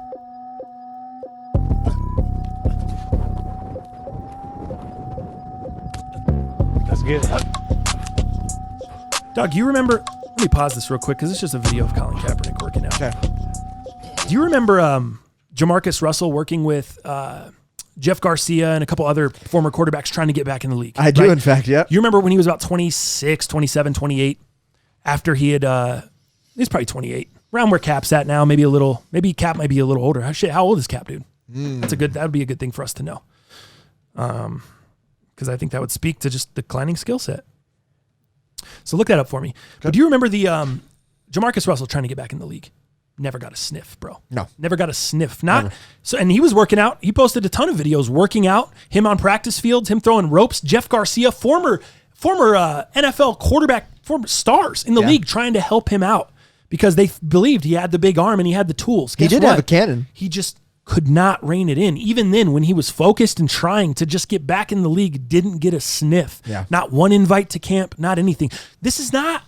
That's good. Doug, you remember... Let me pause this real quick because it's just a video of Colin Kaepernick working out. Okay. Do you remember Jamarcus Russell working with Jeff Garcia and a couple other former quarterbacks trying to get back in the league? I do, in fact, yeah. You remember when he was about 26, 27, 28, after he had... he's probably 28. Around where Cap's at now, maybe Cap might be a little older. How old is Cap, dude? That would be a good thing for us to know. Because I think that would speak to just declining skill set. So look that up for me. But do you remember the Jamarcus Russell trying to get back in the league? Never got a sniff, bro. No. Never got a sniff. And he was working out. He posted a ton of videos working out, him on practice fields, him throwing ropes. Jeff Garcia, former NFL quarterback, former stars in the league, trying to help him out because they believed he had the big arm and he had the tools. He did have a cannon. He just could not rein it in. Even then, when he was focused and trying to just get back in the league, didn't get a sniff. Yeah. Not one invite to camp, not anything. This is not...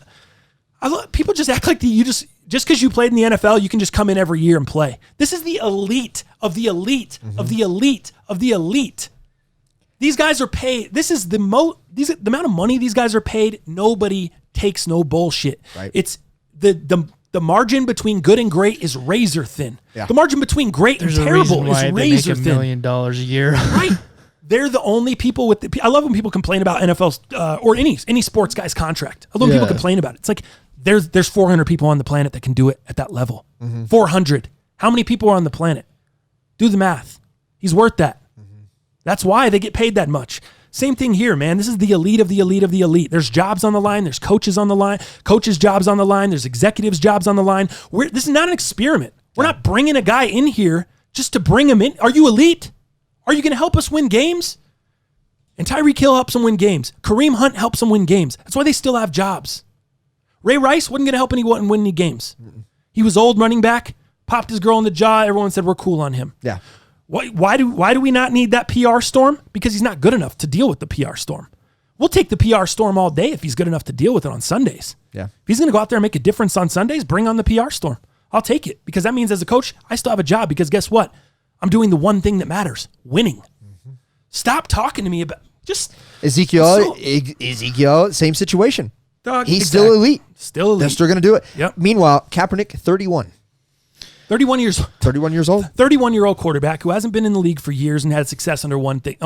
people just act like just because you played in the NFL, you can just come in every year and play. This is the elite of the elite of the elite of the elite. These guys are paid. This is the amount of money these guys are paid. Nobody takes no bullshit. Right. It's the margin between good and great is razor thin. Yeah. The margin between great and There's a terrible reason why is they razor make $1 thin. million a year. Right. They're the only people with I love when people complain about NFL or any sports guy's contract. I love when people complain about it. It's like there's 400 people on the planet that can do it at that level. 400. How many people are on the planet? Do the math. He's worth that. That's why they get paid that much. Same thing here, man. This is the elite of the elite of the elite. There's jobs on the line. There's coaches on the line. Coaches' jobs on the line. There's executives' jobs on the line. This is not an experiment. We're not bringing a guy in here just to bring him in. Are you elite? Are you going to help us win games? And Tyreek Hill helps them win games. Kareem Hunt helps them win games. That's why they still have jobs. Ray Rice wasn't going to help anyone win any games. He was old running back, popped his girl in the jaw. Everyone said we're cool on him. Yeah. Why do we not need that PR storm? Because he's not good enough to deal with the PR storm. We'll take the PR storm all day if he's good enough to deal with it on Sundays. Yeah. If he's going to go out there and make a difference on Sundays, bring on the PR storm. I'll take it because that means as a coach, I still have a job because guess what? I'm doing the one thing that matters, winning. Stop talking to me about just Ezekiel, same situation. Dog, He's still elite. Still elite. They're still going to do it. Yep. Meanwhile, Kaepernick, 31. 31 years 31 years old. 31-year-old quarterback who hasn't been in the league for years and had success under one head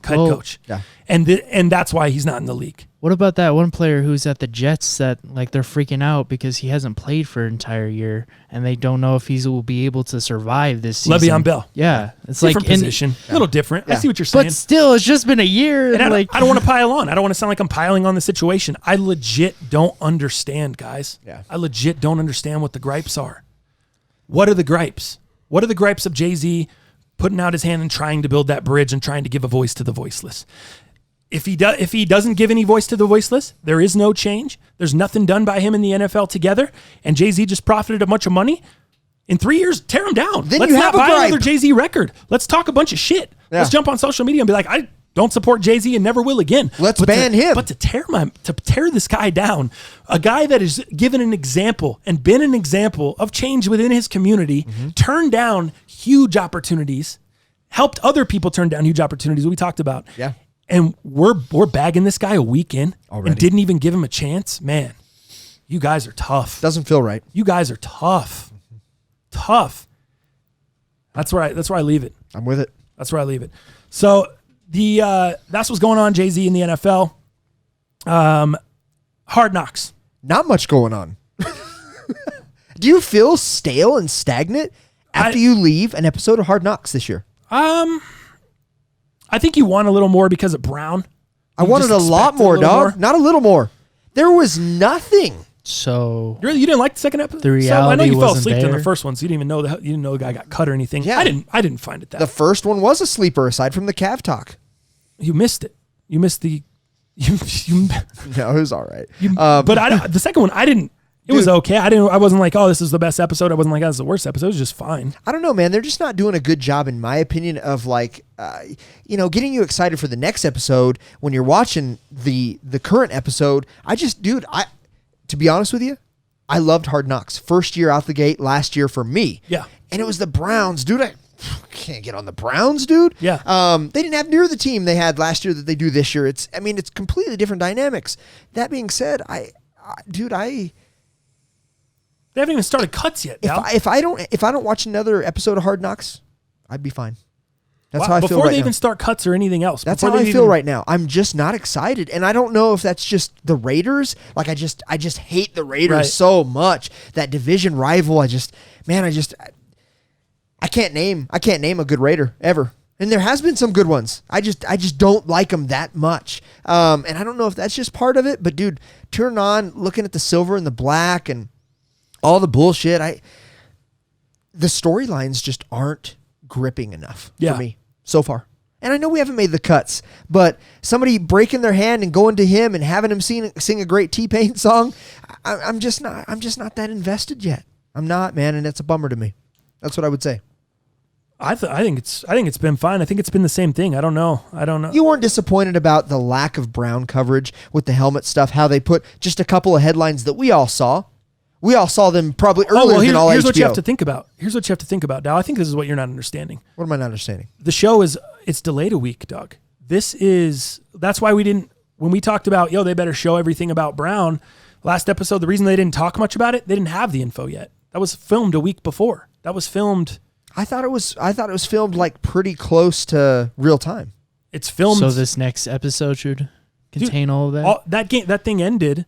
coach. Yeah. And that's why he's not in the league. What about that one player who's at the Jets that they're freaking out because he hasn't played for an entire year and they don't know if he will be able to survive this season? Le'Veon Bell. Yeah, it's Different position. A little different. Yeah. I see what you're saying. But still, it's just been a year. And I don't want to pile on. I don't want to sound like I'm piling on the situation. I legit don't understand, guys. Yeah. I legit don't understand what the gripes are. What are the gripes? What are the gripes of Jay-Z putting out his hand and trying to build that bridge and trying to give a voice to the voiceless? If he doesn't give any voice to the voiceless, there is no change. There's nothing done by him in the NFL together, and Jay-Z just profited a bunch of money. In 3 years, tear him down. Then Let's you not have a buy gripe. another Jay-Z record. Let's talk a bunch of shit. Yeah. Let's jump on social media and be like, Don't support Jay-Z and never will again. Let's ban him. But to tear this guy down, a guy that has given an example and been an example of change within his community, turned down huge opportunities, helped other people turn down huge opportunities we talked about. Yeah. And we're bagging this guy a week in Already. and didn't even give him a chance. Man, you guys are tough. Doesn't feel right. You guys are tough. Tough. That's where I leave it. I'm with it. That's where I leave it. So that's what's going on, Jay-Z, in the NFL. Hard Knocks. Not much going on. Do you feel stale and stagnant after you leave an episode of Hard Knocks this year? I think you want a little more because of Brown. I wanted a lot more, dog. Not a little more. There was nothing. So You didn't like the second episode? The reality I know you fell wasn't asleep in the there. first one, so you didn't even know the guy got cut or anything. Yeah. I didn't find it that. The first one was a sleeper, aside from the calf talk. You missed it. You missed the. No, it was all right. But the second one, I didn't. It was okay. I wasn't like, oh, this is the best episode. I wasn't like, oh, this is the worst episode. It was just fine. I don't know, man. They're just not doing a good job, in my opinion, of getting you excited for the next episode when you're watching the current episode. To be honest with you, I loved Hard Knocks. First year out the gate, last year for me. Yeah. And it was the Browns, dude. I can't get on the Browns, dude. Yeah. They didn't have near the team they had last year that they do this year. It's completely different dynamics. That being said, they haven't even started cuts yet. If I don't watch another episode of Hard Knocks, I'd be fine. That's how I feel before right they now. even start cuts or anything else. That's how I feel right now. I'm just not excited, and I don't know if that's just the Raiders. Like I just hate the Raiders so much. That division rival. I can't name a good Raider ever. And there has been some good ones. I just don't like them that much. And I don't know if that's just part of it. But dude, turn on looking at the silver and the black and all the bullshit. The storylines just aren't gripping enough for me so far. And I know we haven't made the cuts, but somebody breaking their hand and going to him and having him sing a great T-Pain song, I'm just not that invested yet. I'm not, man, and it's a bummer to me. That's what I would say. I think it's been fine. I think it's been the same thing. I don't know. You weren't disappointed about the lack of Brown coverage with the helmet stuff, how they put just a couple of headlines that we all saw. We all saw them probably earlier than all HBO. Here's what you have to think about. Dow. I think this is what you're not understanding. What am I not understanding? The show it's delayed a week, Doug. That's why we didn't, when we talked about, they better show everything about Brown last episode, the reason they didn't talk much about it, they didn't have the info yet. That was filmed a week before. That was filmed. I thought it was filmed like pretty close to real time. It's filmed. So this next episode should contain all of that? That thing ended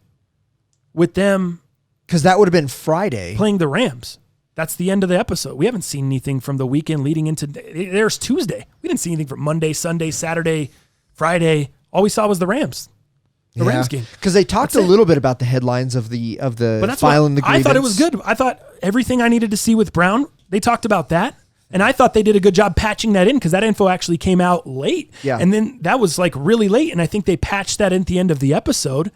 with them. Because that would have been Friday. Playing the Rams. That's the end of the episode. We haven't seen anything from the weekend leading into. There's Tuesday. We didn't see anything from Monday, Sunday, Saturday, Friday. All we saw was the Rams. The Rams game. Because they talked a little bit about the headlines of the filing the grievance. I thought it was good. I thought everything I needed to see with Brown, they talked about that. And I thought they did a good job patching that in because that info actually came out late. Yeah. And then that was like really late. And I think they patched that in at the end of the episode.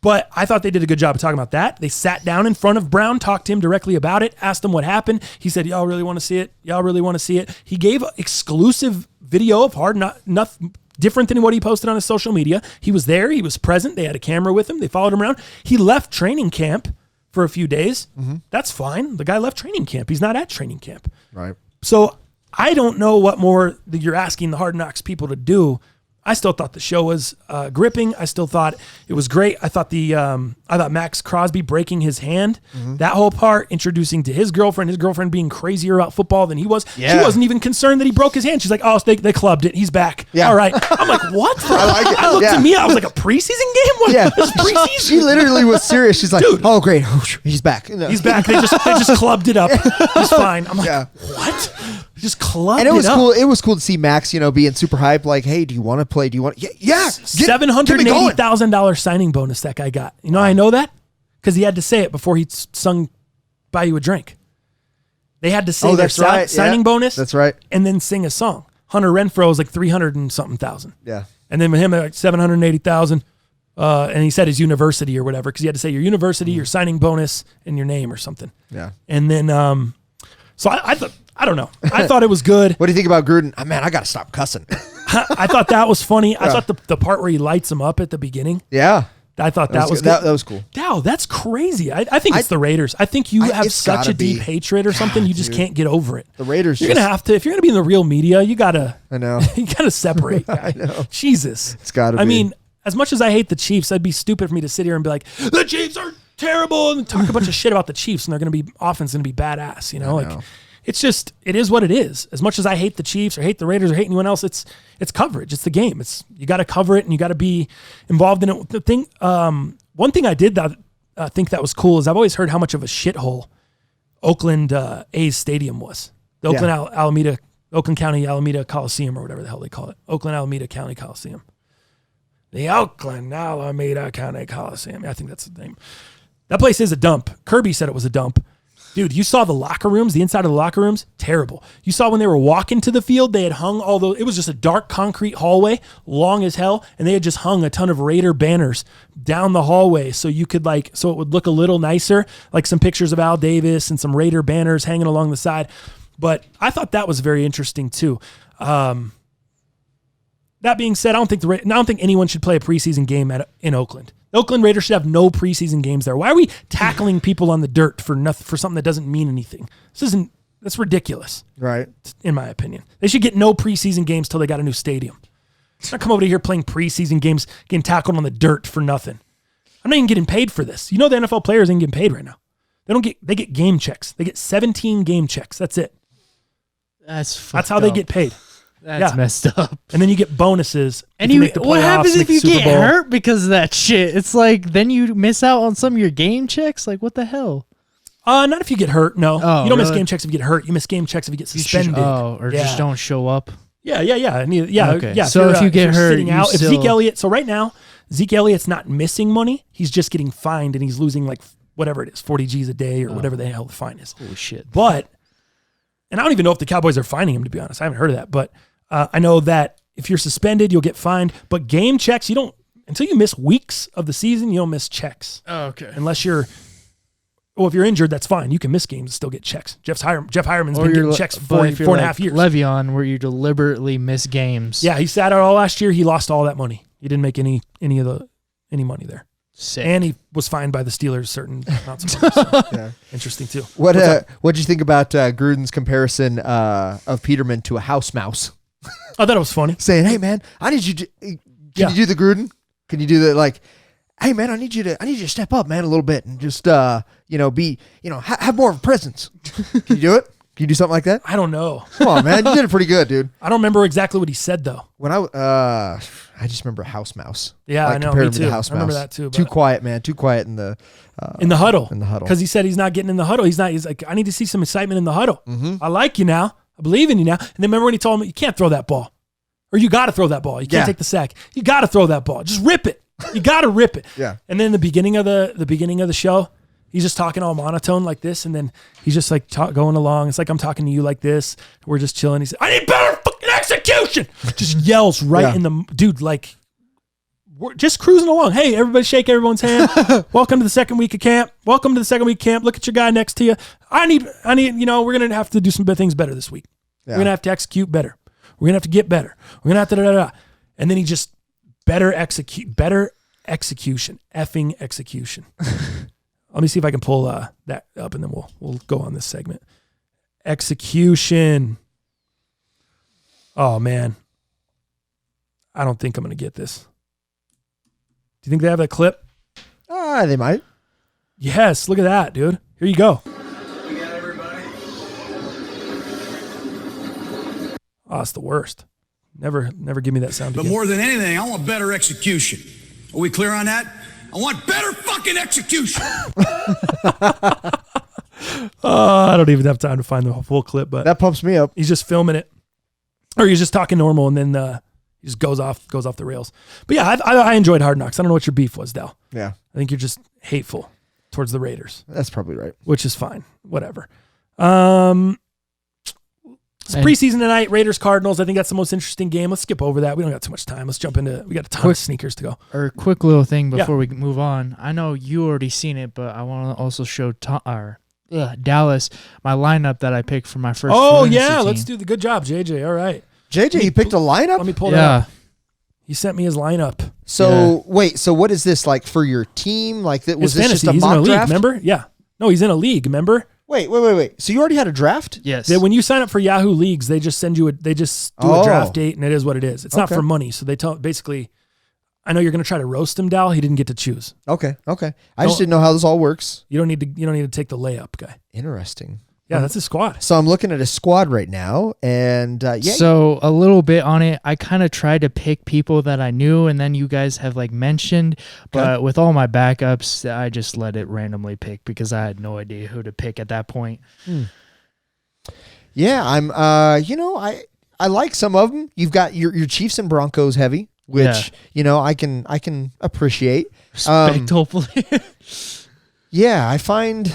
But I thought they did a good job of talking about that. They sat down in front of Brown, talked to him directly about it, asked him what happened. He said, y'all really want to see it? Y'all really want to see it? He gave exclusive video of Hard Knocks, different than what he posted on his social media. He was there. He was present. They had a camera with him. They followed him around. He left training camp for a few days. Mm-hmm. That's fine. The guy left training camp. He's not at training camp. Right. So I don't know what more that you're asking the Hard Knocks people to do. I still thought the show was gripping. I still thought it was great. I thought Max Crosby breaking his hand, that whole part, introducing to his girlfriend being crazier about football than he was. Yeah. She wasn't even concerned that he broke his hand. She's like, oh, they clubbed it. He's back. Yeah. All right. I'm like, what? I like it. I looked at me. I was like, a preseason game? What? Yeah. This preseason? She literally was serious. She's like, Dude. oh, great. He's back. No. He's back. They just clubbed it up. He's fine. I'm like, Yeah. what? Just clubbed And it was up. cool. It was cool to see Max, being super hyped. Like, hey, do you want to play? Do you want? Yeah. $780,000 signing bonus that guy got. I know that because he had to say it before he sung "Buy You a Drink." They had to say their signing bonus. That's right. And then sing a song. Hunter Renfrow was like 300 and something thousand. Yeah. And then with him, like 780,000. And he said his university or whatever because he had to say your university, your signing bonus, and your name or something. Yeah. And then, so I thought. I don't know. I thought it was good. What do you think about Gruden? Oh, man, I got to stop cussing. I thought that was funny. I thought the part where he lights him up at the beginning. Yeah. I thought that was good. That was cool. Wow, that's crazy. I think it's the Raiders. I think you have such a deep hatred or something. You just can't get over it. The Raiders. You're gonna have to, if you're gonna be in the real media, you gotta. I know. You gotta separate. I know. Jesus. It's gotta be. I mean, as much as I hate the Chiefs, I'd be stupid for me to sit here and be like, the Chiefs are terrible, and talk a bunch of shit about the Chiefs, and they're gonna be offense gonna be badass. You know, it's just, it is what it is. As much as I hate the Chiefs or hate the Raiders or hate anyone else, it's coverage. It's the game. You got to cover it and you got to be involved in it. The thing, one thing I did that think that was cool is I've always heard how much of a shithole Oakland A's stadium was. The Oakland County Alameda Coliseum or whatever the hell they call it. Oakland Alameda County Coliseum. The Oakland Alameda County Coliseum. I think that's the name. That place is a dump. Kirby said it was a dump. Dude, you saw the locker rooms, the inside of the locker rooms, terrible. You saw when they were walking to the field, they had hung all those, it was just a dark concrete hallway, long as hell, and they had just hung a ton of Raider banners down the hallway so you could so it would look a little nicer, like some pictures of Al Davis and some Raider banners hanging along the side. But I thought that was very interesting too. That being said, I don't think anyone should play a preseason game in Oakland. The Oakland Raiders should have no preseason games there. Why are we tackling people on the dirt for something that doesn't mean anything? That's ridiculous. Right. In my opinion. They should get no preseason games till they got a new stadium. Let's not come over here playing preseason games, getting tackled on the dirt for nothing. I'm not even getting paid for this. You know the NFL players ain't getting paid right now. They get game checks. They get 17 game checks. That's it. That's how they get paid. That's messed up. And then you get bonuses. And what happens if you get hurt because of that shit? It's like then you miss out on some of your game checks. Like what the hell? Not if you get hurt. No, you don't miss really? game checks if you get hurt. You miss game checks if you get suspended. Just don't show up. Yeah. Okay. So if you get hurt, if Zeke Elliott. So right now, Zeke Elliott's not missing money. He's just getting fined and he's losing like whatever it is, 40 G's a day or whatever the hell the fine is. Holy shit. But, and I don't even know if the Cowboys are fining him, to be honest. I haven't heard of that. But I know that if you're suspended, you'll get fined. But game checks, until you miss weeks of the season, you don't miss checks. Oh, okay. Unless if you're injured, that's fine. You can miss games and still get checks. Jeff Hireman's been getting checks for 4.5 years. Le'Veon, where you deliberately miss games. Yeah, he sat out all last year. He lost all that money. He didn't make any money there. Sick. And he was fined by the Steelers certain amounts of money. So Yeah. Interesting too. What'd you think about Gruden's comparison of Peterman to a house mouse? I thought it was funny. Saying, "Hey man, I need you to can you do the Gruden? Can you do the hey man, I need you to step up, man, a little bit and just be have more of a presence." Can you do it? Can you do something like that? I don't know. Come on, man, you did it pretty good, dude. I don't remember exactly what he said though. When I just remember house mouse. Yeah, I know. Compared Me him to too. house I remember mouse. that too. Too quiet, man. Too quiet in the huddle. In the huddle. Because he said he's not getting in the huddle. He's like, I need to see some excitement in the huddle. Mm-hmm. I like you now. I believe in you now. And then remember when he told him you can't throw that ball, or you got to throw that ball. You can't take the sack. You got to throw that ball. Just rip it. You got to rip it. Yeah. And then the beginning of the show, he's just talking all monotone like this, and then he's just like going along. It's like I'm talking to you like this. We're just chilling. He said, "I need better fucking execution." Just yells right in the dude. Like we're just cruising along. Hey, everybody, shake everyone's hand. Welcome to the second week of camp. Welcome to the second week of camp. Look at your guy next to you. I need. We're gonna have to do some things better this week. Yeah. We're gonna have to execute better. We're gonna have to get better. We're gonna have to da. And then he just better execution, effing execution. Let me see if I can pull that up, and then we'll go on this segment. Execution. Oh man, I don't think I'm gonna get this. Do you think they have that clip? They might. Yes, look at that, dude. Here you go. We got everybody. Oh, it's the worst. Never give me that sound But again. more than anything, I want better execution. Are we clear on that? I want better fucking execution. I don't even have time to find the full clip, but That pumps me up. he's just filming it, or he's just talking normal, and then he just goes off the rails. But yeah, I enjoyed Hard Knocks. I don't know what your beef was, Dal. Yeah, I think you're just hateful towards the Raiders, that's probably right. which is fine. Whatever. It's preseason tonight, Raiders Cardinals. I think that's the most interesting game. Let's skip over that. We don't got too much time. Let's jump into. We got a ton of sneakers to go. Or a quick little thing before we move on. I know you already seen it, but I want to also show Dallas my lineup that I picked for my first. Oh fantasy yeah, team. let's do the good job, JJ. All right. JJ, you picked a lineup? Let me pull that up. He sent me his lineup. So wait, so what is this like for your team? Like that was It's this fantasy. just a He's mock in a league, draft? remember? Yeah. No, he's in a league, remember? Wait. So you already had a draft? Yes. When you sign up for Yahoo Leagues, they just send you they just do a draft date, and it is what it is. It's not for money. So they tell basically, I know you're going to try to roast him, Dal. He didn't get to choose. Okay. I just didn't know how this all works. You don't need to take the layup, guy. Interesting. Yeah, that's his squad. So I'm looking at a squad right now, and So a little bit on it. I kind of tried to pick people that I knew, and then you guys have like mentioned. But with all my backups, I just let it randomly pick because I had no idea who to pick at that point. Yeah, I'm. I like some of them. You've got your Chiefs and Broncos heavy, which I can appreciate. Respect, hopefully. Yeah, I find.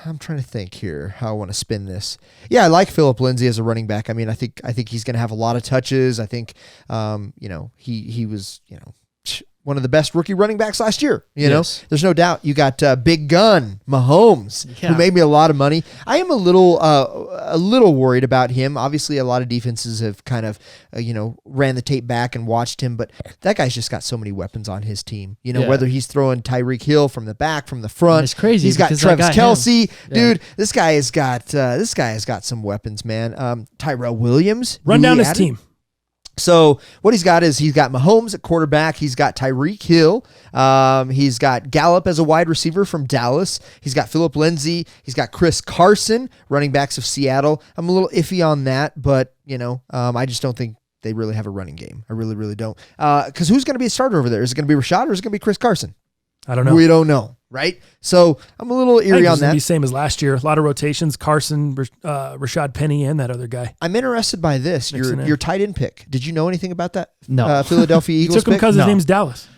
I'm trying to think here how I want to spin this. Yeah, I like Phillip Lindsay as a running back. I mean, I think he's going to have a lot of touches. I think, he was, one of the best rookie running backs last year. You know, there's no doubt. You got Big Gun Mahomes, who made me a lot of money. I am a little worried about him. Obviously, a lot of defenses have kind of, ran the tape back and watched him, but that guy's just got so many weapons on his team. Whether he's throwing Tyreek Hill from the back, from the front, it's crazy. He's got Travis Kelce, dude. Yeah. This guy has got some weapons, man. Tyrell Williams, Run down his team. So what he's got is he's got Mahomes at quarterback. He's got Tyreek Hill. He's got Gallup as a wide receiver from Dallas. He's got Phillip Lindsay. He's got Chris Carson, running backs of Seattle. I'm a little iffy on that, but I just don't think they really have a running game. I really, really don't. Because who's going to be a starter over there? Is it going to be Rashad or is it going to be Chris Carson? I don't know. We don't know, right? So I'm a little eerie on that. Be same as last year. A lot of rotations. Carson, Rashad Penny, and that other guy. I'm interested by this. Your tight end pick. Did you know anything about that? No. Philadelphia Eagles He took him pick? because his name's Dallas.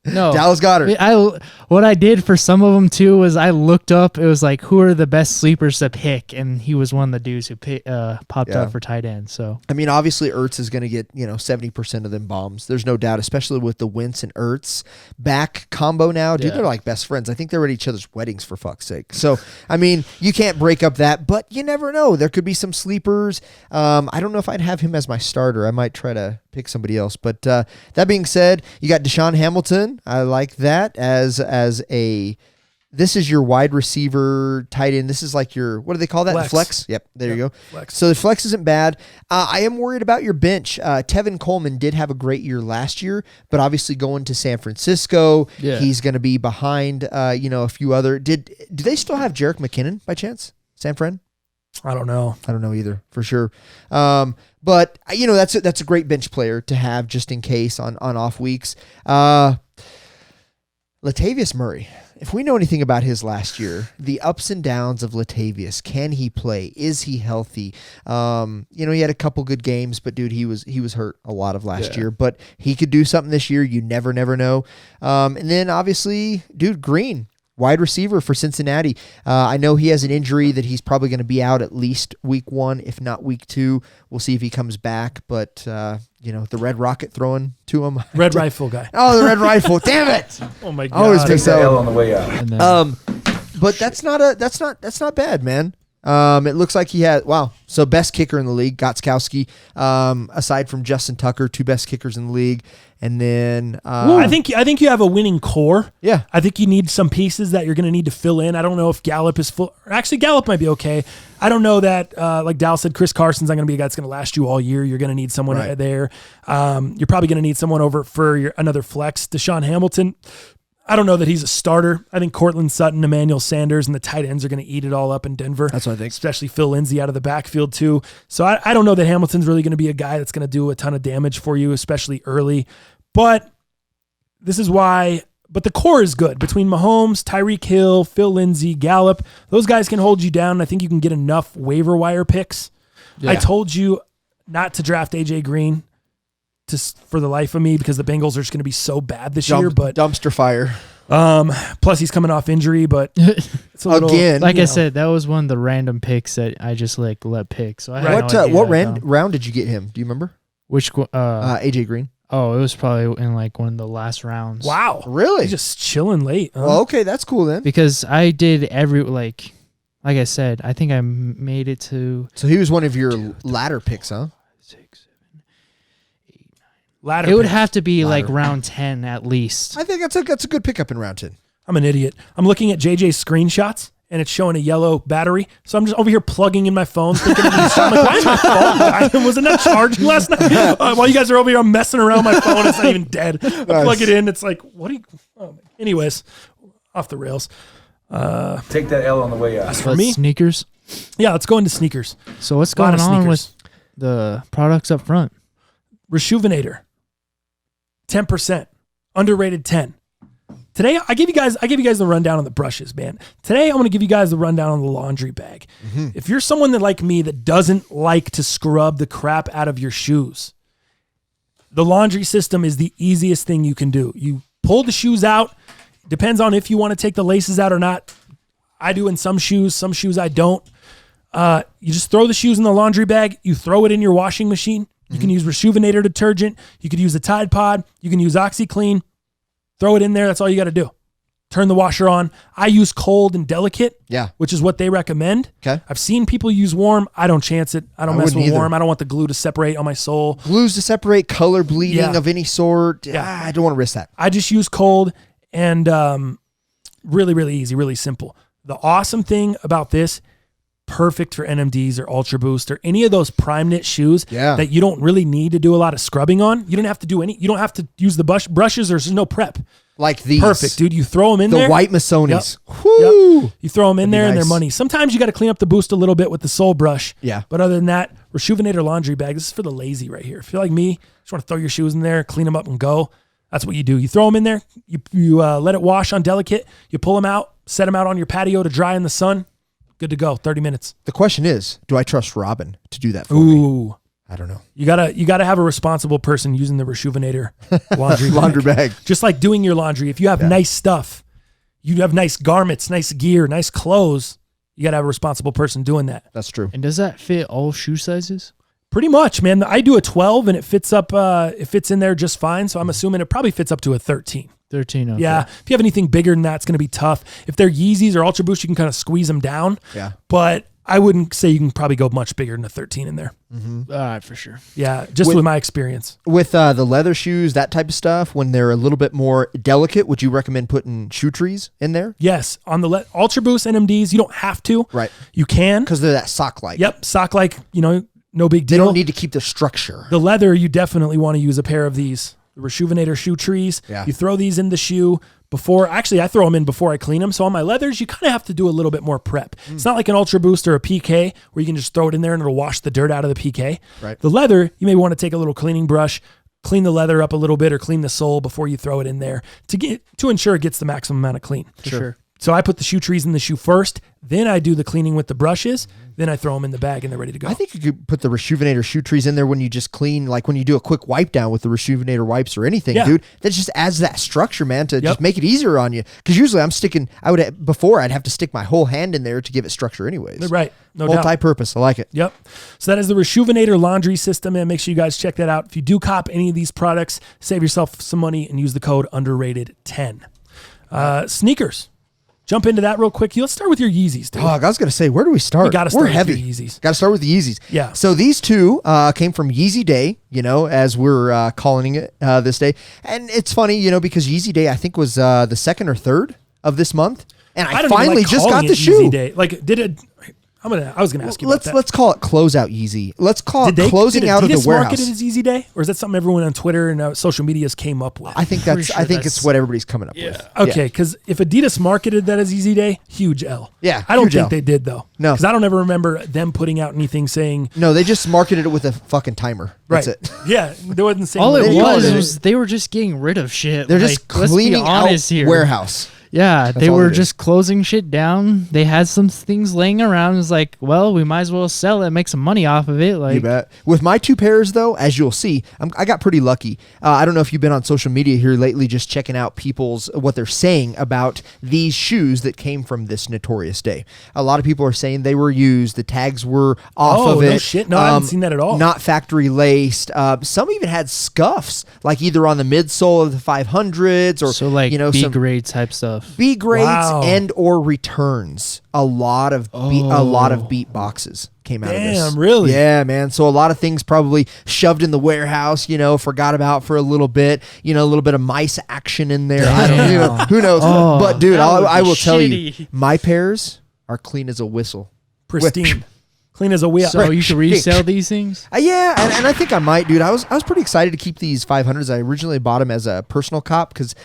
No, Dallas Goedert. What I did for some of them too was I looked up. It was like who are the best sleepers to pick, and he was one of the dudes who popped up for tight end. So I mean, obviously Ertz is going to get 70% of them bombs. There's no doubt, especially with the Wentz and Ertz back combo now. Dude, they're like best friends. I think they're at each other's weddings for fuck's sake. So I mean, you can't break up that, but you never know. There could be some sleepers. I don't know if I'd have him as my starter. I might try to pick somebody else. But that being said, you got Deshaun Hamilton. I like that as a. This is your wide receiver tight end. This is like your, what do they call that? Flex. Yep. There you go. Flex. So the flex isn't bad. I am worried about your bench. Tevin Coleman did have a great year last year, but obviously going to San Francisco, he's going to be behind, a few other. Do they still have Jerick McKinnon by chance? San Fran? I don't know. I don't know either, for sure. But that's a great bench player to have just in case on off weeks. Latavius Murray. If we know anything about his last year, the ups and downs of Latavius, can he play? Is he healthy? He had a couple good games, but dude, he was hurt a lot of last year. But he could do something this year. You never know. And then obviously, dude, Green. Wide receiver for Cincinnati. I know he has an injury that he's probably going to be out at least week 1, if not week 2. We'll see if he comes back. But, the red rocket throwing to him. Red rifle guy. Oh, the red rifle. Damn it. Oh, my God. Always take that L on the way out. But that's not bad, man. It looks like he had, so best kicker in the league, Gotskowski. Aside from Justin Tucker, 2 best kickers in the league. And then I think you have a winning core. Yeah. I think you need some pieces that you're going to need to fill in. I don't know if Gallup is full. Actually, Gallup might be okay. I don't know that, like Dal said, Chris Carson's not going to be a guy that's going to last you all year. You're going to need someone there. You're probably going to need someone over for another flex. Deshaun Hamilton, I don't know that he's a starter. I think Cortland Sutton, Emmanuel Sanders, and the tight ends are going to eat it all up in Denver. That's what I think. Especially Phil Lindsay out of the backfield too. So I don't know that Hamilton's really going to be a guy that's going to do a ton of damage for you, especially early. But this is why. But the core is good. Between Mahomes, Tyreek Hill, Phil Lindsay, Gallup, those guys can hold you down. I think you can get enough waiver wire picks. Yeah. I told you not to draft AJ Green for the life of me because the Bengals are just going to be so bad this year. But dumpster fire. Plus he's coming off injury, but it's a little, again, like I said, that was one of the random picks that I just let pick. So I had what round did you get him? Do you remember? Which AJ Green? Oh, it was probably in like one of the last rounds. Wow, really? He's just chilling late. Huh? Well, okay, that's cool then. Because I did like I said, I think I made it to. So he was one of your ladder picks, huh? 6, 7, Ladder It would picks. have to be like round 10 at least. I think that's a good pickup in round 10. I'm an idiot. I'm looking at JJ's screenshots, and it's showing a yellow battery. So I'm just over here plugging in my phone, thinking of these. I'm like, why is my phone dying? Wasn't that charging last night? While you guys are over here, I'm messing around with my phone. It's not even dead. I plug it in. It's like, what do you... Oh, anyways, off the rails. Take that L on the way out. For me? Sneakers. Yeah, let's go into sneakers. So what's A lot going of on sneakers. with the products up front? Rejuvenator, 10%, underrated 10. Today, I gave you guys the rundown on the brushes, man. Today, I'm going to give you guys the rundown on the laundry bag. If you're someone that like me that doesn't like to scrub the crap out of your shoes, the laundry system is the easiest thing you can do. You pull the shoes out. Depends on if you want to take the laces out or not. I do in some shoes I don't. You just throw the shoes in the laundry bag. You throw it in your washing machine. You can use Rejuvenator detergent. You could use a Tide Pod. You can use OxyClean. Throw it in there. That's all you got to do. Turn the washer on. I use cold and delicate, which is what they recommend. Okay. I've seen people use warm. I don't chance it. I don't mess with wouldn't either. warm. I don't want the glue to separate on my sole. Glues to separate, color bleeding Yeah. of any sort. Yeah. I don't want to risk that. I just use cold and really, really easy, really simple. The awesome thing about this, perfect for NMDs or Ultra Boost or any of those prime knit shoes that you don't really need to do a lot of scrubbing on. You don't have to do you don't have to use the brushes. There's no prep. Like these. Perfect, dude. You throw them in The there. white Masoni's. Yep. Whoo! Yep. You throw them in there and they're nice. money. Sometimes you got to clean up the boost a little bit with the sole brush. Yeah. But other than that, Rejuvenator laundry bag. This is for the lazy right here. If you're like me, just want to throw your shoes in there, clean them up and go. That's what you do. You throw them in there. You let it wash on delicate. You pull them out, set them out on your patio to dry in the sun. Good to go. 30 minutes. The question is, do I trust Robin to do that for me? Ooh. I don't know. You gotta have a responsible person using the Rejuvenator laundry bag. Just like doing your laundry. If you have nice stuff, you have nice garments, nice gear, nice clothes, you gotta have a responsible person doing that. That's true. And does that fit all shoe sizes? Pretty much, man. I do a 12 and it fits up. It fits in there just fine. So I'm assuming it probably fits up to a 13. 13. Okay. Yeah. If you have anything bigger than that, it's going to be tough. If they're Yeezys or Ultra Boost, you can kind of squeeze them down. Yeah. But I wouldn't say you can probably go much bigger than a 13 in there. All right, for sure. Yeah. Just with my experience. With the leather shoes, that type of stuff, when they're a little bit more delicate, would you recommend putting shoe trees in there? Yes. On the Ultra Boost NMDs, you don't have to. Right. You can. Because they're that sock-like. Yep. Sock-like, no big They deal. don't need to keep the structure. The leather, you definitely want to use a pair of these. The Rejuvenator shoe trees. Yeah. You throw these in the shoe before. Actually, I throw them in before I clean them. So on my leathers, you kind of have to do a little bit more prep. It's not like an Ultra Boost or a PK where you can just throw it in there and it'll wash the dirt out of the PK. Right. The leather, you may want to take a little cleaning brush, clean the leather up a little bit or clean the sole before you throw it in there to ensure it gets the maximum amount of clean. For sure. So I put the shoe trees in the shoe first, then I do the cleaning with the brushes, then I throw them in the bag and they're ready to go. I think you could put the Rejuvenator shoe trees in there when you just clean, like when you do a quick wipe down with the Rejuvenator wipes or anything, dude. That just adds that structure, man, to just make it easier on you. Because usually I'd have to stick my whole hand in there to give it structure anyways. Right. No doubt. Multi-purpose. I like it. Yep. So that is the Rejuvenator laundry system, and make sure you guys check that out. If you do cop any of these products, save yourself some money and use the code underrated10. Sneakers. Jump into that real quick. Let's start with your Yeezys, dude. Oh, I was going to say, where do we start? We gotta start We're with heavy. your Yeezys. Got to start with the Yeezys. Yeah. So these two came from Yeezy Day, as we're calling it this day. And it's funny, because Yeezy Day, I think, was the 2nd or 3rd of this month. And I don't finally even like just got calling the it shoe. Yeezy Day. Like, did it? I was gonna ask you about that. Let's call it closeout Yeezy. Let's call it Did closing out of the Adidas warehouse. market it as Yeezy Day, or is that something everyone on Twitter and social medias came up with? I think it's what everybody's coming up with. Okay, because if Adidas marketed that as Yeezy Day, huge L. Yeah, I don't huge think L. they did though. No. Because I don't ever remember them putting out anything saying. No, they just marketed it with a fucking timer. That's Right. it. Yeah, there wasn't saying. All it They called was they were just getting rid of shit. They're just let's be cleaning out honest here. warehouse. Yeah, they all were it is. just closing shit down. They had some things laying around. It's like, well, we might as well sell it, make some money off of it. Like, You bet. With my two pairs, though, as you'll see, I got pretty lucky. I don't know if you've been on social media here lately, just checking out what they're saying about these shoes that came from this notorious day. A lot of people are saying they were used. The tags were off of it. No shit. No, I haven't seen that at all. Not factory laced. Some even had scuffs, like either on the midsole of the 500s or so like B some grade type stuff. stuff. B grades Wow. and or returns. A lot of beat boxes came out of this. Damn, really? Yeah, man. So a lot of things probably shoved in the warehouse, forgot about for a little bit, a little bit of mice action in there. I don't, who knows? Oh, but dude, that would I be will tell you, shitty. my pairs are clean as a whistle. Pristine. Clean as a wheel. So you can resell these things? Yeah, and I think I might, dude. I was pretty excited to keep these 500s. I originally bought them as a personal cop because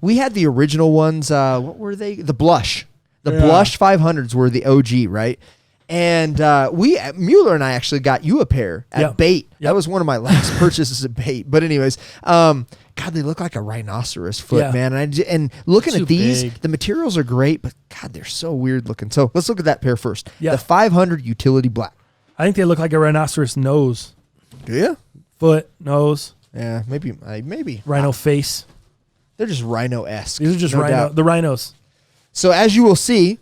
we had the original ones. What were they? The Blush. The Blush 500s were the OG, right? And Mueller and I actually got you a pair at Bait. That was one of my last purchases at Bait. But anyways, God, they look like a rhinoceros foot, man. And looking at these, the materials are great, but God, they're so weird looking. So let's look at that pair first. Yeah. The 500 Utility Black. I think they look like a rhinoceros nose. Do you? Foot, nose. Yeah, maybe. Rhino face. They're just rhino-esque. These are just the rhinos. So as you will see,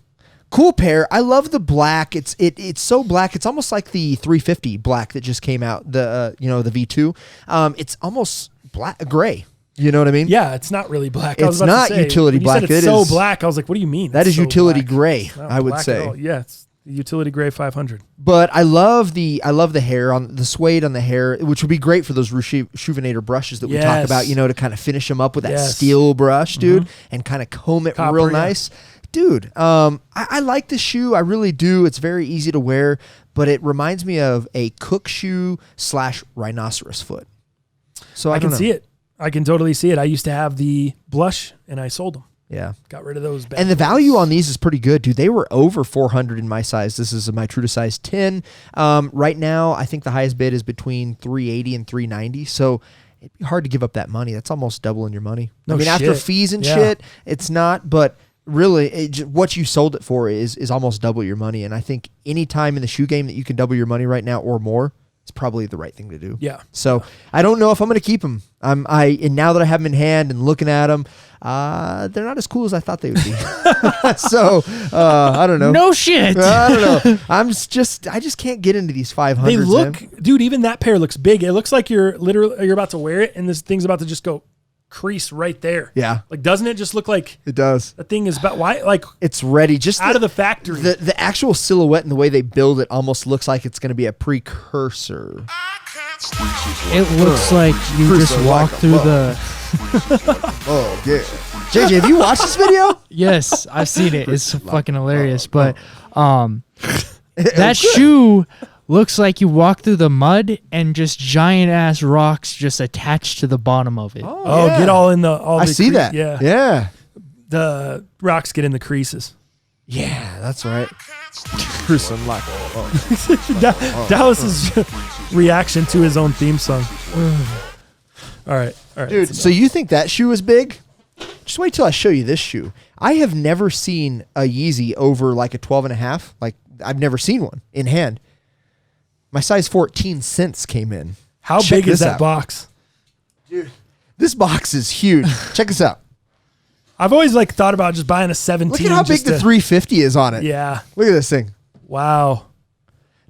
cool pair. I love the black. It's so black. It's almost like the 350 black that just came out. The the V2. It's almost gray. You know what I mean? Yeah, it's not really black. It's not utility black. It's so black. I was like, what do you mean? That is so utility black. gray. I would say. Yeah, it's the utility gray 500. But I love the hair on the suede on the hair, which would be great for those Rejuvenator brushes that we talk about. To kind of finish them up with that steel brush, dude, and kind of comb it real nice. Dude, I like this shoe. I really do. It's very easy to wear, but it reminds me of a Cook shoe / rhinoceros foot. So I can see it. I can totally see it. I used to have the Blush, and I sold them. Yeah. Got rid of those. And the value on these is pretty good, dude. They were over 400 in my size. This is my true to size 10. Right now, I think the highest bid is between 380 and 390. So it'd be hard to give up that money. That's almost doubling your money. After fees and shit, it's not, but really, what you sold it for is almost double your money. And I think any time in the shoe game that you can double your money right now or more, it's probably the right thing to do. Yeah. So I don't know if I'm going to keep them. And now that I have them in hand and looking at them, they're not as cool as I thought they would be. So I don't know. No shit. I don't know. I just can't get into these 500s. They look, dude. Even that pair looks big. It looks like you're about to wear it, and this thing's about to just go crease right there. Yeah. Like, doesn't it just look like it does? The thing is about why? Like, it's ready, just out of the factory. The actual silhouette and the way they build it almost looks like it's going to be a precursor. It looks like you just walk through the. Oh yeah, JJ, have you watched this video? Yes, I've seen it. It's fucking hilarious. But that shoe looks like you walk through the mud and just giant ass rocks just attached to the bottom of it. Oh, get all in the. I see that. Yeah, yeah. The rocks get in the creases. Yeah, that's right. Dallas's reaction to his own theme song. All right, dude. So you think that shoe is big? Just wait till I show you this shoe. I have never seen a Yeezy over like a 12.5. Like, I've never seen one in hand. My size 14 cents came in. How big is that box? Dude, this box is huge. Check this out. I've always thought about just buying a 17. Look at how big the 350 is on it. Yeah. Look at this thing. Wow.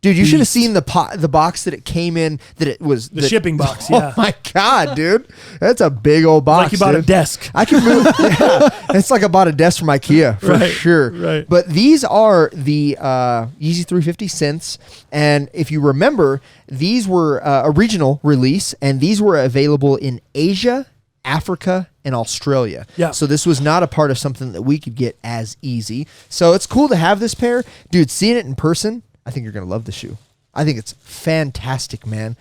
Dude, you should have seen the box that it came in. That it was the shipping box. Yeah. Oh my God, dude, that's a big old box. Like you bought a desk. I can move. Yeah, it's like I bought a desk from IKEA for sure. Right. But these are the Yeezy 350 cents, and if you remember, these were a regional release, and these were available in Asia, Africa, and Australia. Yeah. So this was not a part of something that we could get as easy. So it's cool to have this pair, dude. Seeing it in person, I think you're going to love the shoe. I think it's fantastic, man.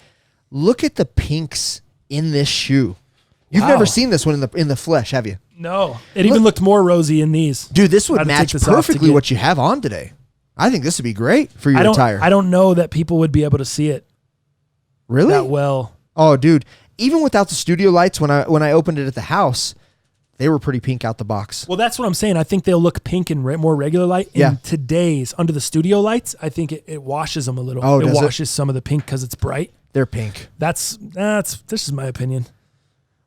Look at the pinks in this shoe. You've never seen this one in the flesh, have you? No. It even looked more rosy in these. Dude, this would match perfectly what you have on today. I think this would be great for your attire. I don't know that people would be able to see it. Really? That well. Oh, dude. Even without the studio lights, when I opened it at the house, they were pretty pink out the box. Well, that's what I'm saying. I think they'll look pink in more regular light. In today's, under the studio lights, I think it washes them a little. Oh, it washes some of the pink because it's bright. They're pink. This is my opinion.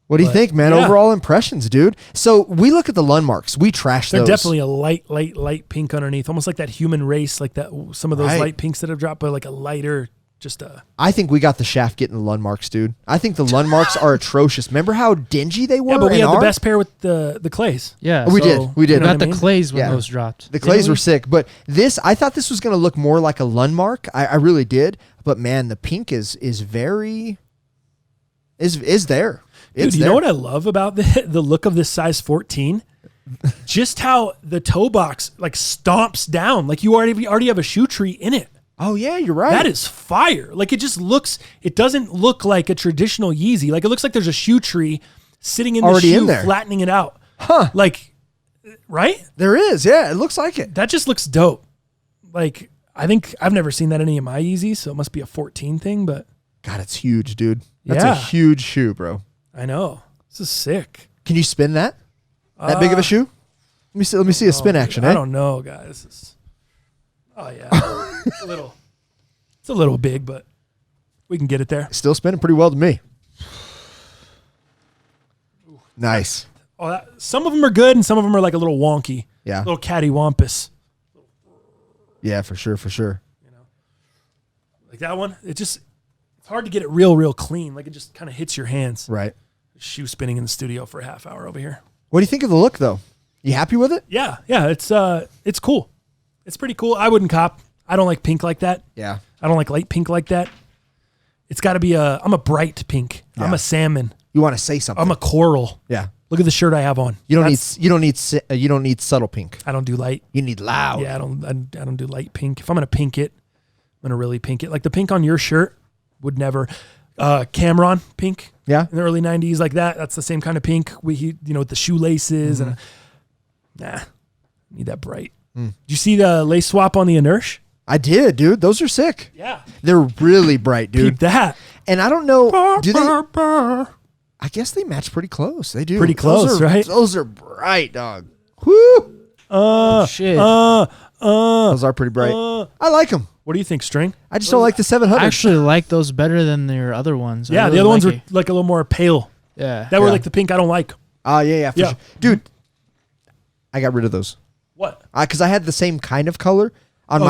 What do you think, man? Yeah. Overall impressions, dude. So we look at the Lundmarks. We trash those. They're definitely a light pink underneath, almost like that Human Race, like that some of those light pinks that have dropped, but like a lighter just I think we got the shaft getting the Lund marks, dude. I think the Lund marks are atrocious. Remember how dingy they were? Yeah, but we in had the ours? best pair with the clays. Yeah, We did. We did. You know got what I the mean? clays when Yeah. those dropped. The clays Didn't were we? sick, but I thought this was going to look more like a Lund mark. I really did. But man, the pink is there. Dude, you know what I love about the look of this size 14? Just how the toe box like stomps down. Like you already have a shoe tree in it. Oh yeah, you're right. That is fire. Like it doesn't look like a traditional Yeezy. Like it looks like there's a shoe tree sitting in the Already shoe, in there. flattening it out. Huh. Like, right? There is. Yeah, it looks like it. That just looks dope. Like, I think I've never seen that in any of my Yeezys, so it must be a 14 thing, but God, it's huge, dude. That's Yeah. a huge shoe, bro. I know. This is sick. Can you spin that? That big of a shoe? Let me see a spin action. I Eh? don't know, guys. Oh yeah. It's a little big, but we can get it there. Still spinning pretty well to me. Nice. Oh, some of them are good and some of them are like a little wonky. Yeah. A little cattywampus. Yeah, for sure, for sure. Like that one, it's hard to get it real clean. Like it just kind of hits your hands. Right. Shoe spinning in the studio for a half hour over here. What do you think of the look, though? You happy with it? Yeah, it's cool. It's pretty cool. I wouldn't cop. I don't like pink like that. Yeah. I don't like light pink like that. It's got to be I'm a bright pink. Yeah. I'm a salmon. You want to say something? I'm a coral. Yeah. Look at the shirt I have on. You don't need subtle pink. I don't do light. You need loud. Yeah, I don't do light pink. If I'm gonna pink it, I'm gonna really pink it. Like the pink on your shirt would never. Cameron pink. Yeah. In the early '90s, like that. That's the same kind of pink. With the shoelaces and need that bright. Did you see the lace swap on the Inertia? I did, dude. Those are sick. Yeah. They're really bright, dude. Keep that. And I don't know. Do they? I guess they match pretty close. They do. Pretty close, right? Those are bright, dog. Whoo! Shit. Those are pretty bright. I like them. What do you think, String? I just don't like the 700. I actually like those better than their other ones. I Yeah, really the other ones like were like a little more pale. Yeah. That were Yeah. like the pink I don't like. Yeah, for Yeah. sure. Dude, I got rid of those. What? Because I had the same kind of color on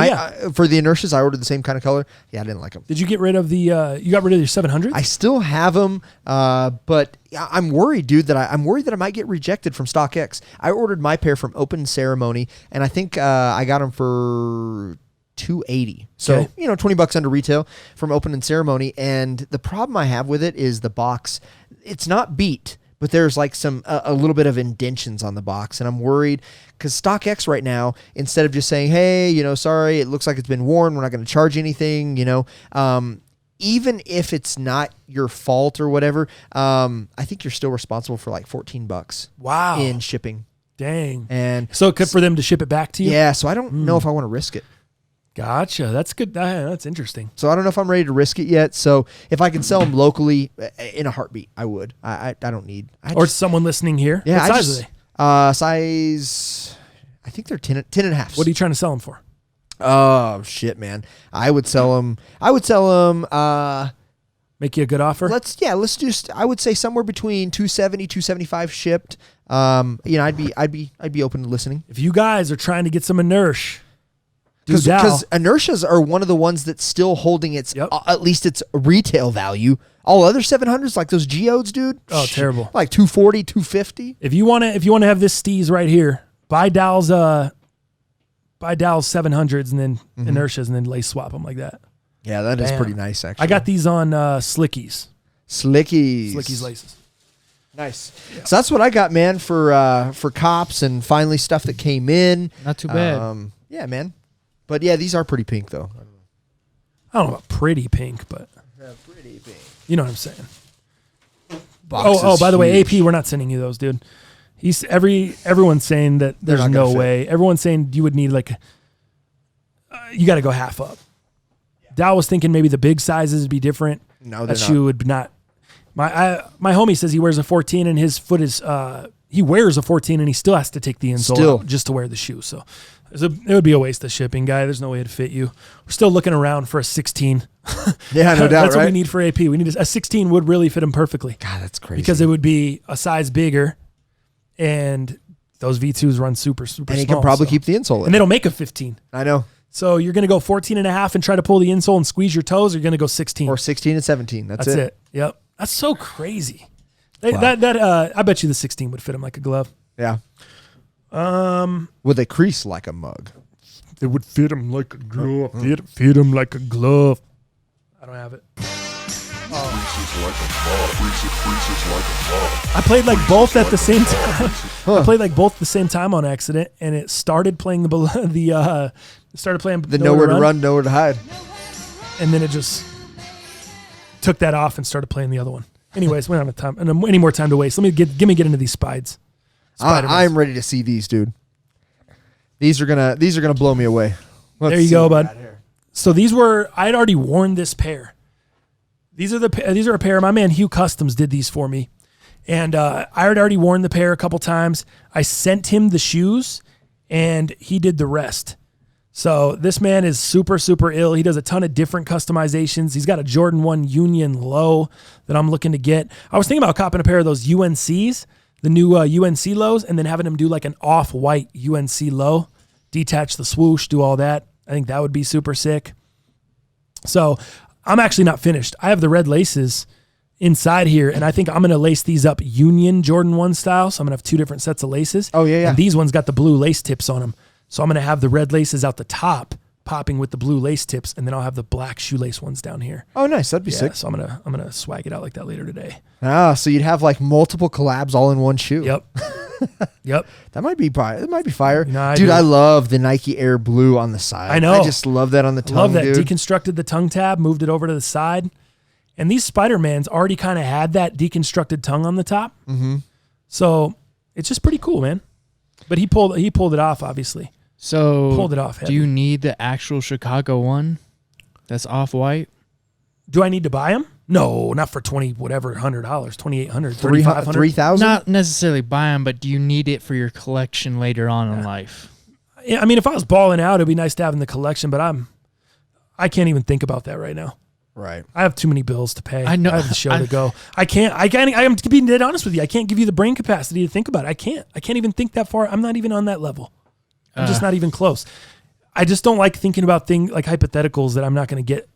for the Inertias. I ordered the same kind of color. Yeah, I didn't like them. Did you get rid of you got rid of your 700s? I still have them, but I'm worried, dude. I'm worried that I might get rejected from StockX. I ordered my pair from Open Ceremony, and I think I got them for $280. So Okay. $20 under retail from Open and Ceremony. And the problem I have with it is the box. It's not beat, but there's like a little bit of indentions on the box, and I'm worried because StockX right now, instead of just saying, hey, sorry, it looks like it's been worn, we're not going to charge anything, even if it's not your fault or whatever, I think you're still responsible for like $14 Wow. in shipping. Dang. And So good for them to ship it back to you? yeah, so I don't know if I want to risk it. Gotcha. That's good. That's interesting. So I don't know if I'm ready to risk it yet. So if I can sell them locally in a heartbeat, I would. I don't need. Or someone listening here. Yeah, What size are they? Size, I think they're 10 and a half. What are you trying to sell them for? Oh shit, man! I would sell them. Make you a good offer? Let's just. I would say somewhere between 270, 275 shipped. I'd be open to listening. If you guys are trying to get some Inertia, Because Inertias are one of the ones that's still holding its at least its retail value. All other 700s, like those Geodes, dude. Oh, terrible. Like 240, 250. If you want to have this Steez right here, buy Dow's 700s and then Inertias and then lace swap them like that. Yeah, that is Bam. pretty nice, actually. I got these on Slickies. Slickies laces. Nice. Yeah. So that's what I got, man, for cops and finally stuff that came in. Not too bad. Yeah, man. But yeah, these are pretty pink, though. I don't know about pretty pink, but Pretty pink. you know what I'm saying. Box Oh, is by the way, huge. AP, we're not sending you those, dude. Everyone's saying that there's not no gonna fit. way. Everyone's saying you would need you got to go half up. Dow was thinking maybe the big sizes would be different. No, that they're shoe would not. My homie says he wears a 14 and his foot is he wears a 14 and he still has to take the insole out just to wear the shoe. So it would be a waste of shipping, guy. There's no way it'd fit you. We're still looking around for a 16. Yeah, no doubt. That's what we right? need for AP. We need a 16 would really fit him perfectly. God, that's crazy. Because it would be a size bigger, and those V2s run super and he small. can probably keep the insole in. And they don't make a 15. I know. So you're going to go 14 and a half and try to pull the insole and squeeze your toes, or you're going to go 16? Or 16 and 17. That's it. Yep. That's so crazy. I bet you the 16 would fit him like a glove. Yeah. Would they crease like a mug? It would fit him like a glove. Fit him like a glove. I don't have it. I played like both at the same time. I played like both at the same time on accident, and it started playing the nowhere to run, nowhere to hide, and then it just took that off and started playing the other one. Anyways, we don't have time and any more time to waste. Let me get into these spides. I'm ready to see these, dude. These are gonna blow me away. There you go, bud. So I'd already worn this pair. These are a pair. My man Hugh Customs did these for me, and I had already worn the pair a couple times. I sent him the shoes, and he did the rest. So this man is super, super ill. He does a ton of different customizations. He's got a Jordan 1 Union low that I'm looking to get. I was thinking about copping a pair of those UNCs, the new UNC lows, and then having him do like an off-white UNC low, detach the swoosh, do all that. I think that would be super sick. So I'm actually not finished. I have the red laces inside here, and I think I'm going to lace these up Union Jordan 1 style. So I'm going to have two different sets of laces. Oh, yeah. And these ones got the blue lace tips on them. So I'm going to have the red laces out the top popping with the blue lace tips, and then I'll have the black shoelace ones down here. Oh, nice. That'd be sick. So I'm gonna swag it out like that later today. So you'd have like multiple collabs all in one shoe. Yep. Yep. That might be fire. No, dude, I love the Nike Air Blue on the side. I know. I just love that on the tongue, love that. dude. Deconstructed the tongue tab, moved it over to the side. And these Spider-Mans already kind of had that deconstructed tongue on the top. Mm-hmm. So it's just pretty cool, man. But he pulled it off, obviously. So pulled it off heavy. Do you need the actual Chicago one that's off-white? Do I need to buy them? No, not for $100, $2,800, $3,500. $3,000? Not necessarily buy them, but do you need it for your collection later on in life? Yeah, I mean, if I was balling out, it'd be nice to have in the collection, but I can't even think about that right now. Right. I have too many bills to pay. I know. I have the show to go. I'm being dead honest with you. I can't give you the brain capacity to think about it. I can't even think that far. I'm not even on that level. I'm just not even close. I just don't like thinking about things like hypotheticals that I'm not going to get,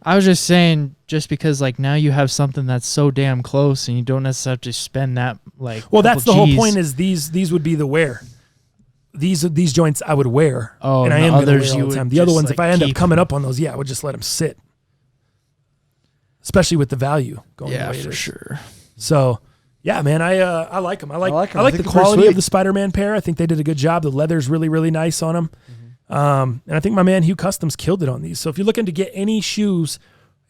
I was just saying, just because like now you have something that's so damn close and you don't necessarily have to spend that like. Well, that's the whole point. Is these would be the wear. These joints I would wear. Oh, and I am going to wear all the time. The other ones, like if I end up coming up on those, I would just let them sit. Especially with the value going the way it is. For sure. So. Yeah, man, I like them. I like the they're quality of the Spider-Man pair. I think they did a good job. The leather's really, really nice on them. Mm-hmm. And I think my man Hugh Customs killed it on these. So if you're looking to get any shoes,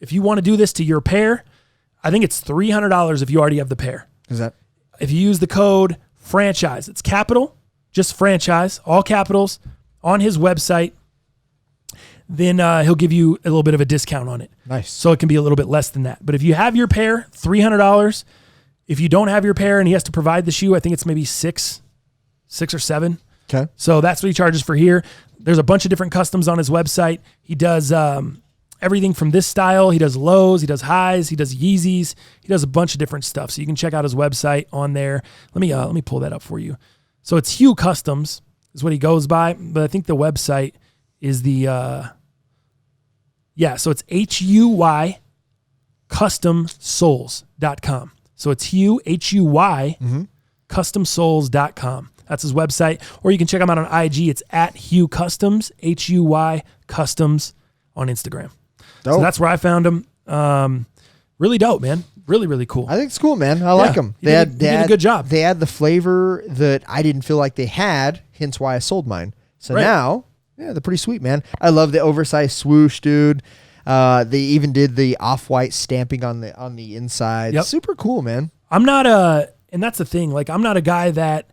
if you want to do this to your pair, I think it's $300 if you already have the pair. Is that? If you use the code franchise, it's capital, just franchise, all capitals, on his website, then he'll give you a little bit of a discount on it. Nice. So it can be a little bit less than that. But if you have your pair, $300. If you don't have your pair and he has to provide the shoe, I think it's maybe six or seven. Okay. So that's what he charges for here. There's a bunch of different customs on his website. He does everything from this style. He does lows, he does highs, he does Yeezys. He does a bunch of different stuff. So you can check out his website on there. Let me pull that up for you. So it's Hugh Customs is what he goes by, but I think the website is the so it's HUY customsoles.com. So it's Hugh, HUY, customsoles.com. That's his website. Or you can check him out on IG. It's at Hugh Customs, HUY Customs on Instagram. Dope. So that's where I found him. Really dope, man. Really, really cool. I think it's cool, man. I like them. They did a good job. They had the flavor that I didn't feel like they had, hence why I sold mine. So now, they're pretty sweet, man. I love the oversized swoosh, dude. They even did the off-white stamping on the inside. Yep. Super cool, man. I'm not and that's the thing. Like, I'm not a guy that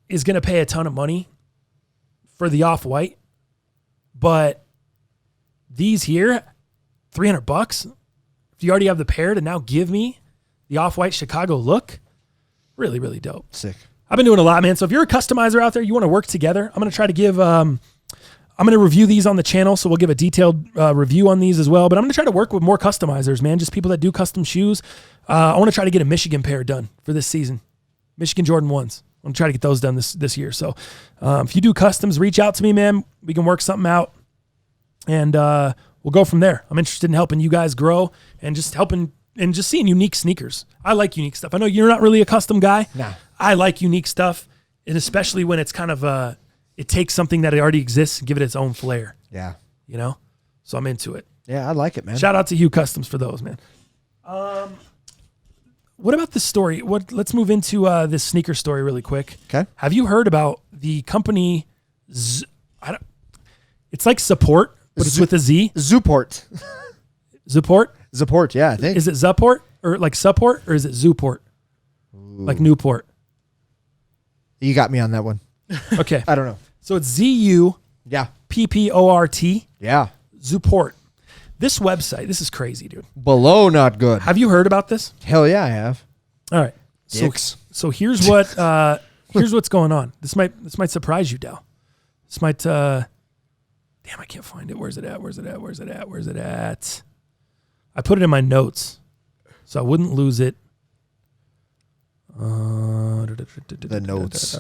is going to pay a ton of money for the off-white, but these here, $300. If you already have the pair to now give me the off-white Chicago look, really, really dope. Sick. I've been doing a lot, man. So if you're a customizer out there, you want to work together, I'm going to try to give, I'm going to review these on the channel. So we'll give a detailed review on these as well, but I'm going to try to work with more customizers, man. Just people that do custom shoes. I want to try to get a Michigan pair done for this season. Michigan Jordan 1s. I'm gonna try to get those done this year. So if you do customs, reach out to me, man. We can work something out, and we'll go from there. I'm interested in helping you guys grow and just helping and just seeing unique sneakers. I like unique stuff. I know you're not really a custom guy. Nah. I like unique stuff, and especially when it's kind of it takes something that already exists and give it its own flair. Yeah. You know, so I'm into it. Yeah, I like it, man. Shout out to Hugh Customs for those, man. What about this story? Let's move into this sneaker story really quick. Okay. Have you heard about the company? It's like Support, but it's with a Z. Zuport. Zuport. Zuport. Yeah, I think. Is it Zuport or like Support or is it Zuport? Like Newport. You got me on that one. Okay. I don't know. So it's ZU. Yeah. PPORT. Yeah. Zuport. This website. This is crazy, dude. Below not good. Have you heard about this? Hell yeah, I have. All right. So here's what here's what's going on. This might surprise you, Dal. This might damn, I can't find it. Where's it at? I put it in my notes so I wouldn't lose it. The notes.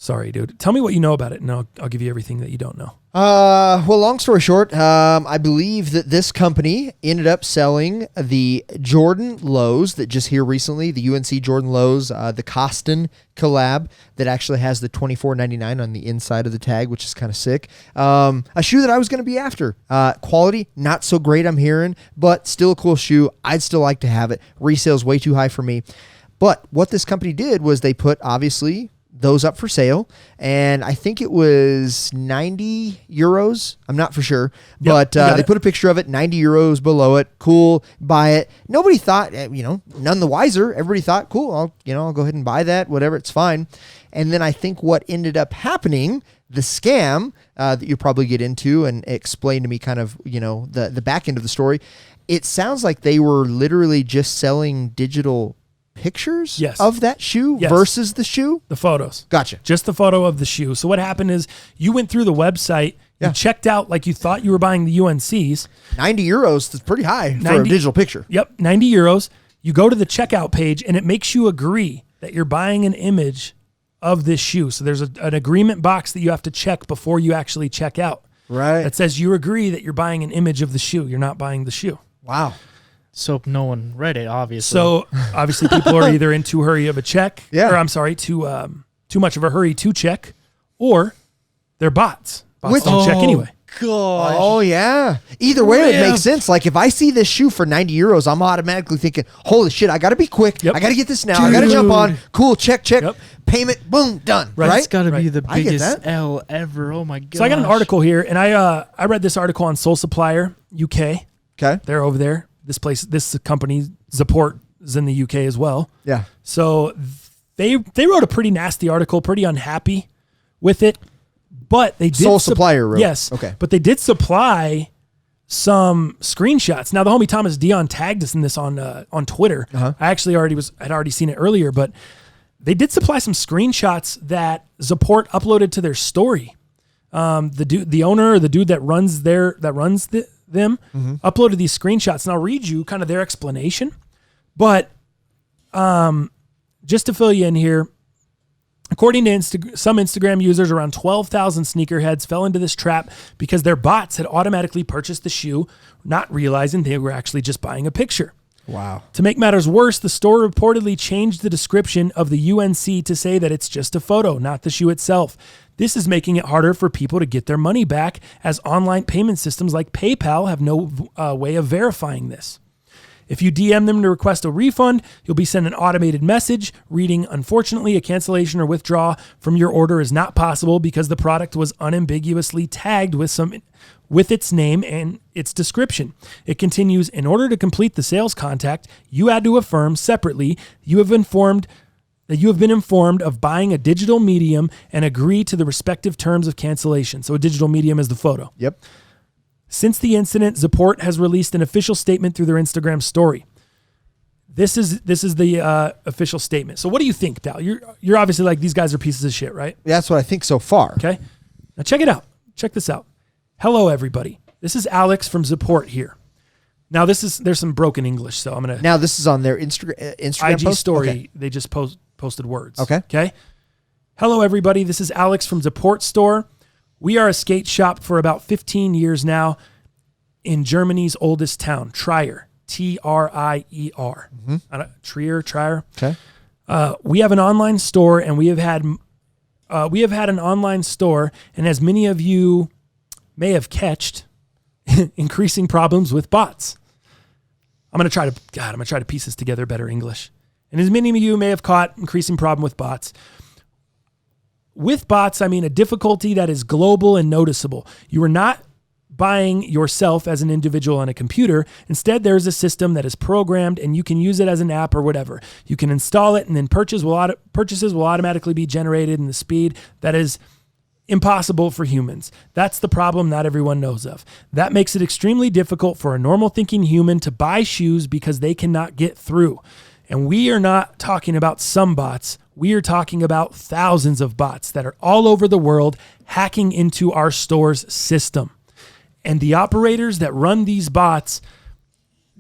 Sorry, dude. Tell me what you know about it, and I'll give you everything that you don't know. Well, long story short, I believe that this company ended up selling the Jordan lows that just here recently, the UNC Jordan lows, the Costin collab that actually has the $24.99 on the inside of the tag, which is kind of sick. A shoe that I was going to be after. Quality, not so great, I'm hearing, but still a cool shoe. I'd still like to have it. Resale's way too high for me. But what this company did was they put, obviously, those up for sale, and I think it was 90 euros. I'm not for sure, but they put a picture of it, 90 euros below it. Cool, buy it. Nobody thought, none the wiser. Everybody thought, cool, I'll go ahead and buy that, whatever, it's fine. And then I think what ended up happening, the scam that you'll probably get into and explain to me kind of, the back end of the story, it sounds like they were literally just selling digital pictures of that shoe versus the shoe? The photos. Gotcha. Just the photo of the shoe. So what happened is you went through the website, you checked out like you thought you were buying the UNCs. 90 euros is pretty high for a digital picture. Yep, 90 euros. You go to the checkout page and it makes you agree that you're buying an image of this shoe. So there's an agreement box that you have to check before you actually check out. Right. That says you agree that you're buying an image of the shoe. You're not buying the shoe. Wow. So no one read it, obviously. So obviously people are either in too hurry of a check, or I'm sorry, too much of a hurry to check, or they're bots. Bots don't check anyway. Gosh. Oh, yeah. Either way, it makes sense. Like, if I see this shoe for 90 euros, I'm automatically thinking, holy shit, I got to be quick. I got to get this now. I got to jump on. Cool, check. Payment, boom, done. Right? That's got to be the biggest L ever. Oh, my God. So I got an article here, and I read this article on Soul Supplier UK. Okay. They're over there. This company, Support, is in the UK as well. Yeah. So they wrote a pretty nasty article, pretty unhappy with it, but they did Soul Supplier wrote. Yes. Okay. But they did supply some screenshots. Now the homie Thomas Dion tagged us in this on Twitter. I actually had already seen it earlier, but they did supply some screenshots that Support uploaded to their story. The owner or the dude that runs them uploaded these screenshots, and I'll read you kind of their explanation. But just to fill you in here, according to some Instagram users, around 12,000 sneakerheads fell into this trap because their bots had automatically purchased the shoe, not realizing they were actually just buying a picture. Wow. To make matters worse, the store reportedly changed the description of the UNC to say that it's just a photo, not the shoe itself. This is making it harder for people to get their money back, as online payment systems like PayPal have no way of verifying this. If you DM them to request a refund, you'll be sent an automated message reading, "Unfortunately, a cancellation or withdrawal from your order is not possible because the product was unambiguously tagged with its name and its description." It continues, "In order to complete the sales contact, you had to affirm separately you have been informed of buying a digital medium and agree to the respective terms of cancellation." So a digital medium is the photo. Yep. Since the incident, Support has released an official statement through their Instagram story. This is the official statement. So what do you think, Dal? You're obviously like, these guys are pieces of shit, right? That's what I think so far. Okay. Now check it out. Check this out. Hello, everybody. This is Alex from Support here. Now there's some broken English, so Now this is on their Instagram IG post? story. Okay. They just posted words. Okay. Okay. Hello, everybody. This is Alex from Deport Store. We are a skate shop for about 15 years now in Germany's oldest town, Trier, Trier. Trier. Okay. We have an online store, and we have had an online store, and as many of you may have catched, increasing problems with bots. I'm gonna try to piece this together better English. And as many of you may have caught, increasing problem with bots. With bots, I mean a difficulty that is global and noticeable. You are not buying yourself as an individual on a computer. Instead, there's a system that is programmed and you can use it as an app or whatever. You can install it and then purchases will automatically be generated in the speed that is impossible for humans. That's the problem not everyone knows of. That makes it extremely difficult for a normal thinking human to buy shoes because they cannot get through. And we are not talking about some bots. We are talking about thousands of bots that are all over the world hacking into our store's system. And the operators that run these bots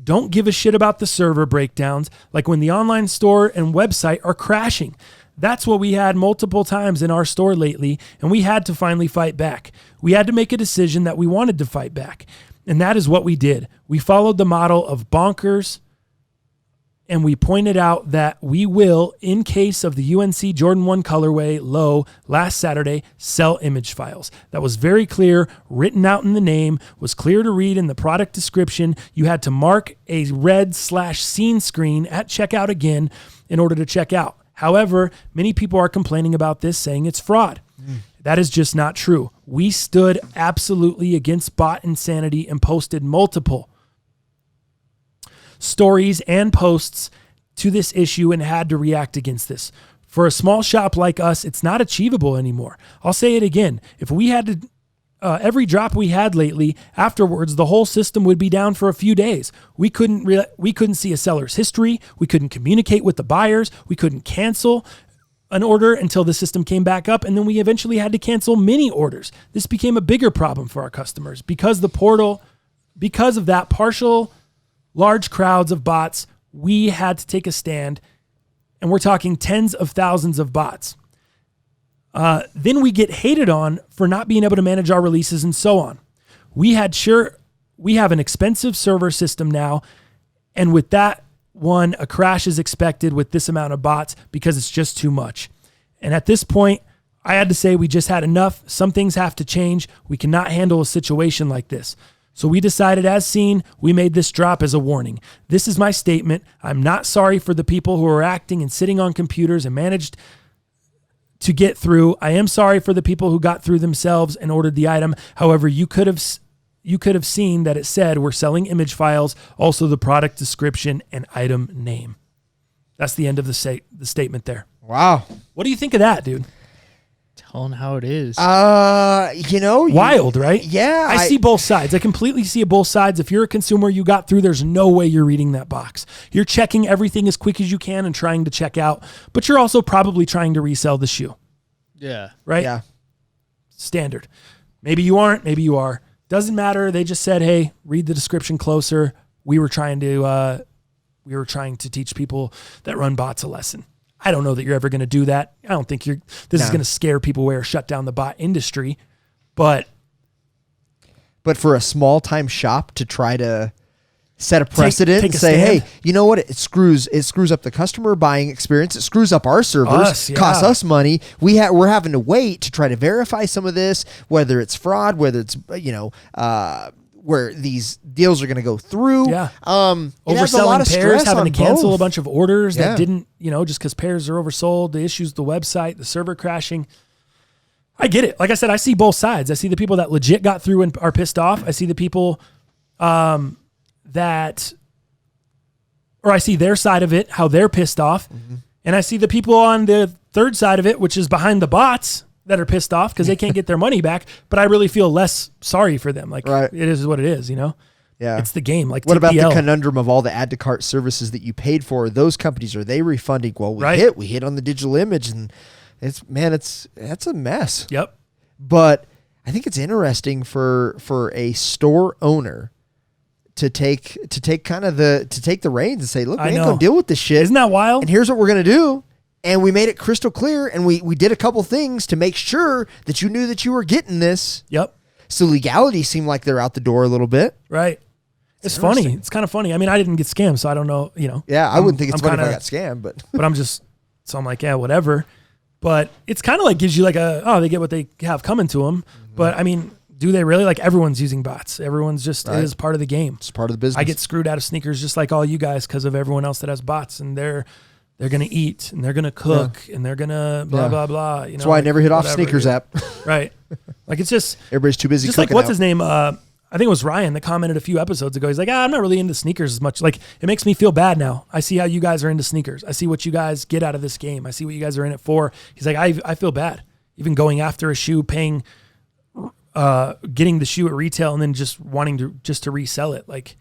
don't give a shit about the server breakdowns, like when the online store and website are crashing. That's what we had multiple times in our store lately, and we had to finally fight back. We had to make a decision that we wanted to fight back, and that is what we did. We followed the model of bonkers, and we pointed out that we will, in case of the UNC Jordan 1 colorway low last Saturday, sell image files. That was very clear, written out in the name, was clear to read in the product description. You had to mark a red/scene screen at checkout again in order to check out. However, many people are complaining about this, saying it's fraud. That is just not true. We stood absolutely against bot insanity and posted multiple stories and posts to this issue and had to react against this. For a small shop like us, it's not achievable anymore. I'll say it again. If we had to, every drop we had lately, afterwards, the whole system would be down for a few days. We couldn't see a seller's history. We couldn't communicate with the buyers. We couldn't cancel an order until the system came back up. And then we eventually had to cancel many orders. This became a bigger problem for our customers because of that partial large crowds of bots, we had to take a stand, and we're talking tens of thousands of bots. Then we get hated on for not being able to manage our releases and so on. We have an expensive server system now, and with that one, a crash is expected with this amount of bots because it's just too much. And at this point, I had to say we just had enough. Some things have to change. We cannot handle a situation like this. So we decided, as seen, we made this drop as a warning. This is my statement. I'm not sorry for the people who are acting and sitting on computers and managed to get through. I am sorry for the people who got through themselves and ordered the item. However, you could have seen that it said we're selling image files, also the product description and item name. That's the end of the statement there. Wow. What do you think of that, dude? Telling how it is. Wild, right? Yeah. I see both sides. I completely see both sides. If you're a consumer, you got through, there's no way you're reading that box. You're checking everything as quick as you can and trying to check out, but you're also probably trying to resell the shoe. Yeah. Right? Yeah. Standard. Maybe you aren't, maybe you are. Doesn't matter. They just said, hey, read the description closer. We were trying to teach people that run bots a lesson. I don't know that you're ever going to do that. I don't think this is going to scare people away or shut down the bot industry, but for a small time shop to try to set a precedent and say, stand. hey, you know what? It screws up the customer buying experience. It screws up our servers, costs us money. We're having to wait to try to verify some of this, whether it's fraud, whether it's, where these deals are going to go through. Yeah. Overselling pairs, having to cancel a bunch of orders Yeah. that didn't, just because pairs are oversold, the issues, the website, the server crashing. I get it. Like I said, I see both sides. I see the people that legit got through and are pissed off. I see the people I see their side of it, how they're pissed off. Mm-hmm. And I see the people on the third side of it, which is behind the bots, that are pissed off because they can't get their money back. But I really feel less sorry for them. Like, It is what it is, Yeah. It's the game. Like, what about TPL. the conundrum of all the add to cart services that you paid for? Those companies, are they refunding? Well, we hit on the digital image, and it's a mess. Yep. But I think it's interesting for a store owner to take the reins and say, look, we ain't gonna deal with this shit. Isn't that wild? And here's what we're gonna do. And we made it crystal clear, and we did a couple things to make sure that you knew that you were getting this. Yep. So legality seemed like they're out the door a little bit. Right. It's funny. It's kind of funny. I mean, I didn't get scammed, so I don't know, Yeah, I wouldn't think it's funny if I got scammed, but. But I'm like, yeah, whatever. But it's kind of like gives you like they get what they have coming to them. Mm-hmm. But I mean, do they really? Like everyone's using bots. Everyone's just, it is part of the game. It's part of the business. I get screwed out of sneakers just like all you guys because of everyone else that has bots, and they're going to eat and they're going to cook and they're going to blah, blah, blah. That's why I never hit off Sneakers app. Right. Like it's just. Everybody's too busy just cooking like, what's out. his name? I think it was Ryan that commented a few episodes ago. He's like, I'm not really into sneakers as much. Like, it makes me feel bad now. I see how you guys are into sneakers. I see what you guys get out of this game. I see what you guys are in it for. He's like, I feel bad. Even going after a shoe, paying, getting the shoe at retail and then just wanting to resell it. Like,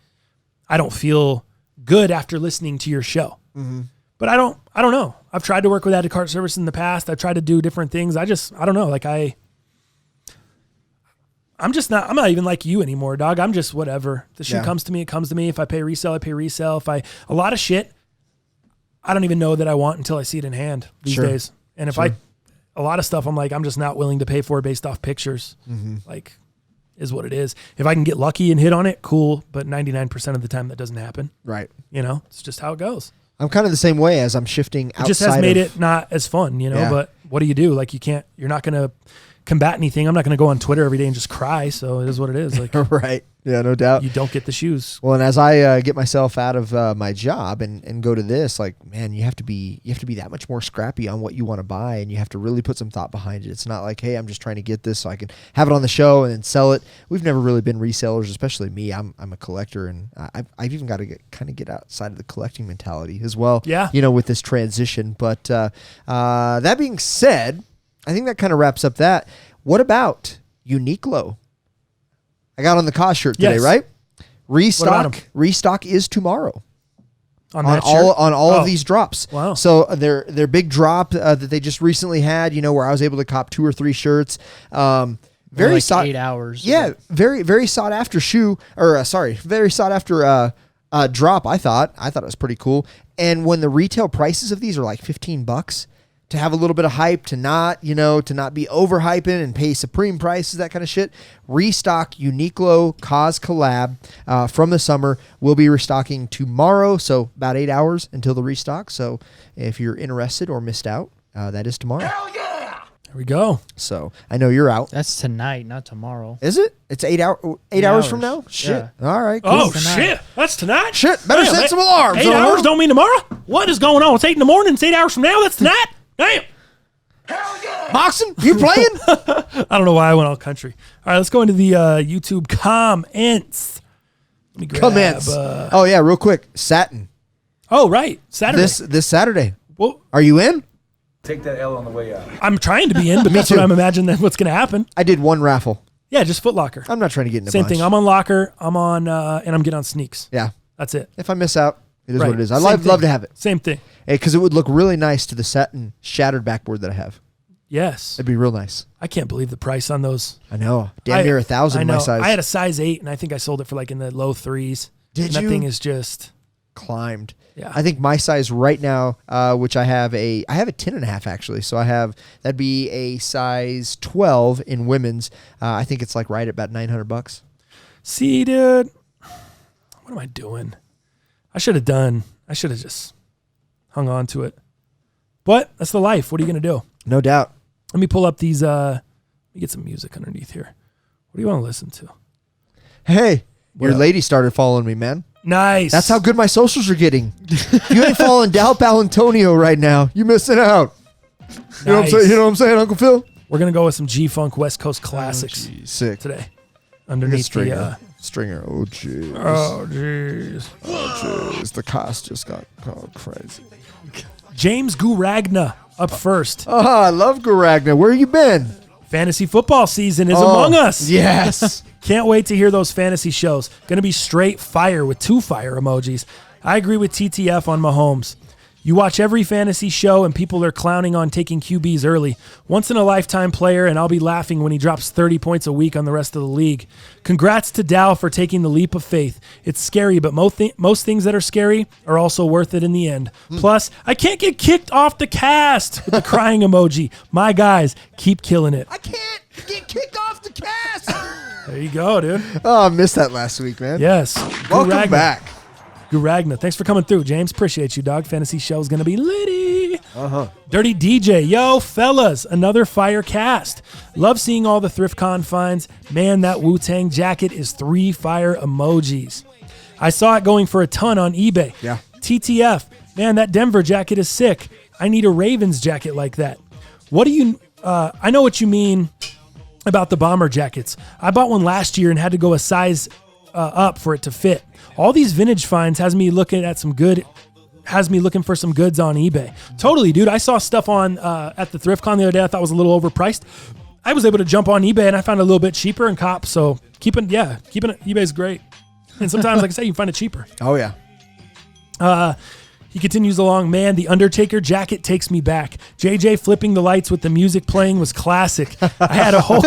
I don't feel good after listening to your show. Mm-hmm. But I don't know. I've tried to work with Add to Cart service in the past. I've tried to do different things. I don't know. Like I'm not even like you anymore, dog. I'm just whatever. The shoe comes to me, it comes to me. If I pay resale, I pay resale. A lot of shit, I don't even know that I want until I see it in hand these days. And a lot of stuff, I'm like, I'm just not willing to pay for based off pictures. Mm-hmm. Like, is what it is. If I can get lucky and hit on it, cool. But 99% of the time that doesn't happen. Right. It's just how it goes. I'm kind of the same way as I'm shifting outside. It just has made it not as fun, but what do? You're not going to combat anything. I'm not going to go on Twitter every day and just cry. So it is what it is. Like, right. Yeah, no doubt. You don't get the shoes. Well, and as I get myself out of my job and go to this, like, man, you have to be that much more scrappy on what you want to buy, and you have to really put some thought behind it. It's not like, hey, I'm just trying to get this so I can have it on the show and then sell it. We've never really been resellers, especially me. I'm a collector, and I've even got to get outside of the collecting mentality as well. Yeah. With this transition. But that being said, I think that kind of wraps up that. What about Uniqlo? I got on the Cause shirt today, right? Restock is tomorrow. On all of these drops. Wow. So their big drop that they just recently had, where I was able to cop 2 or 3 shirts. Very like sought 8 hours. Yeah, very very sought after very sought after drop. I thought it was pretty cool. And when the retail prices of these are like $15, to have a little bit of hype, to not be overhyping and pay supreme prices, that kind of shit. Restock Uniqlo Cause collab from the summer. We'll be restocking tomorrow, so about 8 hours until the restock. So if you're interested or missed out, that is tomorrow. Hell yeah! There we go. So I know you're out. That's tonight, not tomorrow. Is it? It's 8 hours from now? Shit. Yeah. All right. Cool. Oh, shit. That's tonight? Shit. Better set some alarms. 8 hours don't mean tomorrow? What is going on? It's 8 in the morning. It's 8 hours from now. That's tonight? Damn. Hell yeah! Boxing? You playing? I don't know why I went all country. All right, let's go into the YouTube comments. Let me grab, Comments. Oh, yeah, real quick. Satin. Oh, right. Saturday. This Saturday. Well, are you in? Take that L on the way out. I'm trying to be in, but that's what I'm imagining what's going to happen. I did one raffle. Yeah, just Foot Locker. I'm not trying to get in a Same bunch. thing. I'm on Locker. I'm on, and I'm getting on Sneaks. Yeah. That's it. If I miss out, it is Right. what it is. I Same love thing. to have it. Same thing. Because it would look really nice to the satin shattered backboard that I have. Yes. It'd be real nice. I can't believe the price on those. I know. Damn near 1,000 I in know. my size. I had a size 8, and I think I sold it for like in the low 3s. Did and you? That thing is just climbed. Yeah. I think my size right now, which I have a 10.5 actually. So that'd be a size 12 in women's. I think it's like right at about $900. See, dude, what am I doing? I should have just hung on to it. But that's the life. What are you going to do? No doubt. Let me pull up these. Let me get some music underneath here. What do you want to listen to? Hey, your up? lady started following me, man. Nice. That's how good my socials are getting. If you ain't following Dalp Antonio right now, you're missing out. You know what I'm saying? You know what I'm saying, Uncle Phil? We're going to go with some G-Funk West Coast classics Sick. today. Underneath Stringer. Stringer. Oh, jeez. Oh, jeez. Oh, jeez. The cost just got crazy. James Guragna up first. Oh, I love Guragna. Where you been? Fantasy football season is among us. Yes. Can't wait to hear those fantasy shows. Going to be straight fire with 2 fire emojis. I agree with TTF on Mahomes. You watch every fantasy show and people are clowning on taking QBs early. Once in a lifetime player, and I'll be laughing when he drops 30 points a week on the rest of the league. Congrats to Dow for taking the leap of faith. It's scary, but most things that are scary are also worth it in the end. Plus, I can't get kicked off the cast with the crying emoji. My guys, keep killing it. I can't get kicked off the cast. There you go, dude. Oh, I missed that last week, man. Yes. Welcome back. Guragna. Thanks for coming through, James. Appreciate you, dog. Fantasy show's going to be litty. Dirty DJ. Yo, fellas. Another fire cast. Love seeing all the ThriftCon finds. Man, that Wu-Tang jacket is 3 fire emojis. I saw it going for a ton on eBay. Yeah. TTF. Man, that Denver jacket is sick. I need a Ravens jacket like that. What do you... I know what you mean about the bomber jackets. I bought one last year and had to go a size up for it to fit. All these vintage finds has me looking for some goods on eBay. Totally, dude. I saw stuff on at the ThriftCon the other day I thought was a little overpriced. I was able to jump on eBay and I found it a little bit cheaper and cop. So keeping it eBay's great. And sometimes, like I say, you can find it cheaper. Oh yeah. He continues along, man, the Undertaker jacket takes me back. JJ flipping the lights with the music playing was classic. I had a Hulk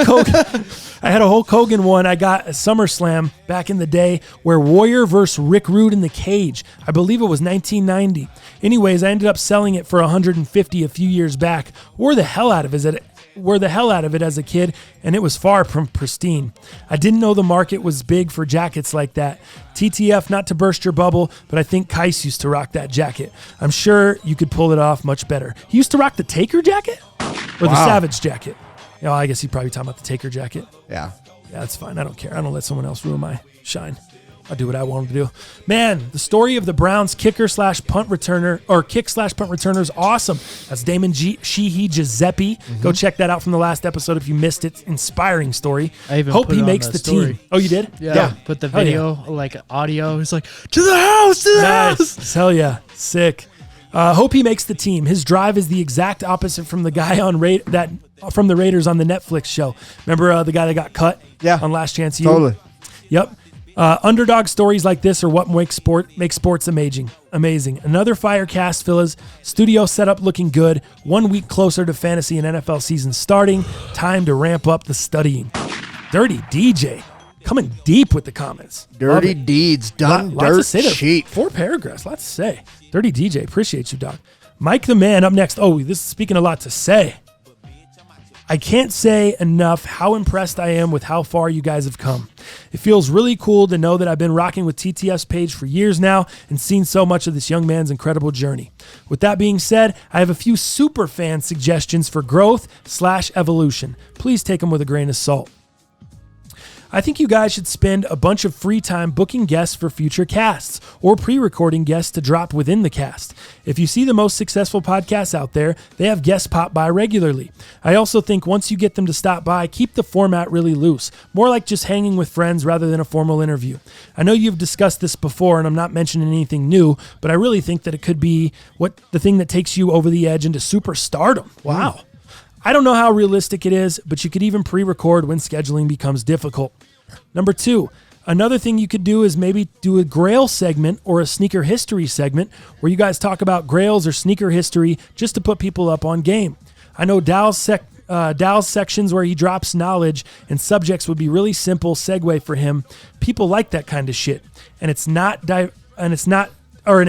Hogan one I got at SummerSlam back in the day where Warrior versus Rick Rude in the cage. I believe it was 1990. Anyways, I ended up selling it for $150 a few years back. Wore the hell out of it as a kid, and it was far from pristine. I didn't know the market was big for jackets like that. TTF, not to burst your bubble, but I think Kais used to rock that jacket. I'm sure you could pull it off much better. He used to rock the Taker jacket? Or the Savage jacket? Oh, I guess he's probably talking about the Taker jacket. Yeah. Yeah, that's fine. I don't care. I don't let someone else ruin my shine. I'll do what I want him to do. Man, the story of the Browns kick/punt returner is awesome. That's Damon Sheehy Giuseppe. Go check that out from the last episode if you missed it. Inspiring story. I even hope put he it on makes the the story. team. Oh, you did? Yeah. Put the Oh, yeah. video, like audio. It's like, to the house, to the house. Hell yeah. Sick. Hope he makes the team. His drive is the exact opposite from the guy from the Raiders on the Netflix show. Remember the guy that got cut? Yeah. On Last Chance U? Totally. Yep. Underdog stories like this are what make sports amazing. Another fire cast, fellas. Studio setup looking good. 1 week closer to fantasy and NFL season starting. Time to ramp up the studying. Dirty DJ. Coming deep with the comments. Dirty deeds done Lots dirt to say there. cheap. 4 paragraphs. Lots to say. Dirty DJ. Appreciate you, dog. Mike the Man up next. Oh, this is speaking a lot to say. I can't say enough how impressed I am with how far you guys have come. It feels really cool to know that I've been rocking with TTF's page for years now and seen so much of this young man's incredible journey. With that being said, I have a few super fan suggestions for growth/evolution. Please take them with a grain of salt. I think you guys should spend a bunch of free time booking guests for future casts or pre-recording guests to drop within the cast. If you see the most successful podcasts out there, they have guests pop by regularly. I also think once you get them to stop by, keep the format really loose, more like just hanging with friends rather than a formal interview. I know you've discussed this before and I'm not mentioning anything new, but I really think that it could be the thing that takes you over the edge into superstardom. Wow. I don't know how realistic it is, but you could even pre-record when scheduling becomes difficult. Number 2, another thing you could do is maybe do a Grail segment or a sneaker history segment where you guys talk about Grails or sneaker history just to put people up on game. I know Dow's sections where he drops knowledge and subjects would be really simple segue for him. People like that kind of shit, and it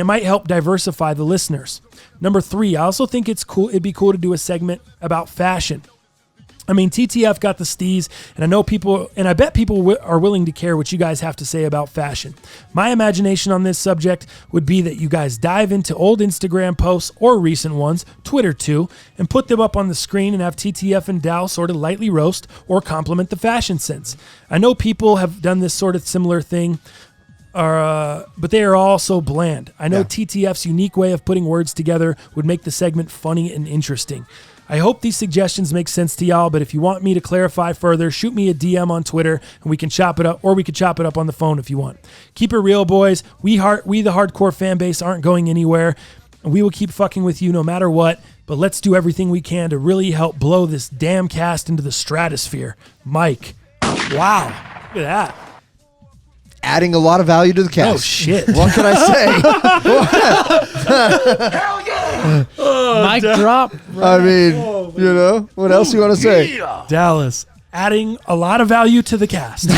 might help diversify the listeners. Number 3, I also think it'd be cool to do a segment about fashion. I mean, TTF got the steez, and I bet people are willing to care what you guys have to say about fashion. My imagination on this subject would be that you guys dive into old Instagram posts or recent ones, Twitter too, and put them up on the screen and have TTF and Dow sort of lightly roast or compliment the fashion sense. I know people have done this sort of similar thing, but they are all so bland. I know TTF's unique way of putting words together would make the segment funny and interesting. I hope these suggestions make sense to y'all, but if you want me to clarify further, shoot me a DM on Twitter and we can chop it up, or we could chop it up on the phone if you want. Keep it real, boys. We the hardcore fan base aren't going anywhere, and we will keep fucking with you no matter what, but let's do everything we can to really help blow this damn cast into the stratosphere. Mike. Wow. Look at that. Adding a lot of value to the cast. Oh, shit. What can I say? Hell yeah! Mic drop. I mean, what else you want to say? Dallas, adding a lot of value to the cast.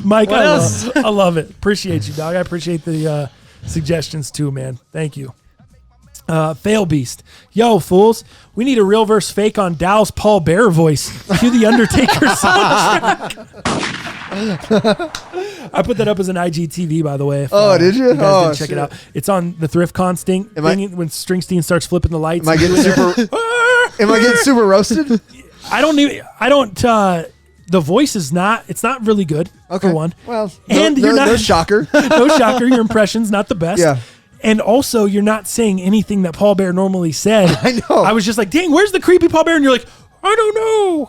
Mike, I love it. Appreciate you, dog. I appreciate the suggestions too, man. Thank you. Fail Beast. Yo, fools. We need a real verse fake on Dow's Paul Bear voice. Cue the Undertaker soundtrack. I put that up as an IGTV, by the way. If, did you? You guys didn't check it out. It's on the Thrift Con thing when Stringsteen starts flipping the lights. Am I getting super roasted? The voice is not, it's not really good, for one. Well, and no shocker. No shocker. Your impression's not the best. Yeah. And also, you're not saying anything that Paul Bear normally said. I know. I was just like, dang, where's the creepy Paul Bear? And you're like, I don't know.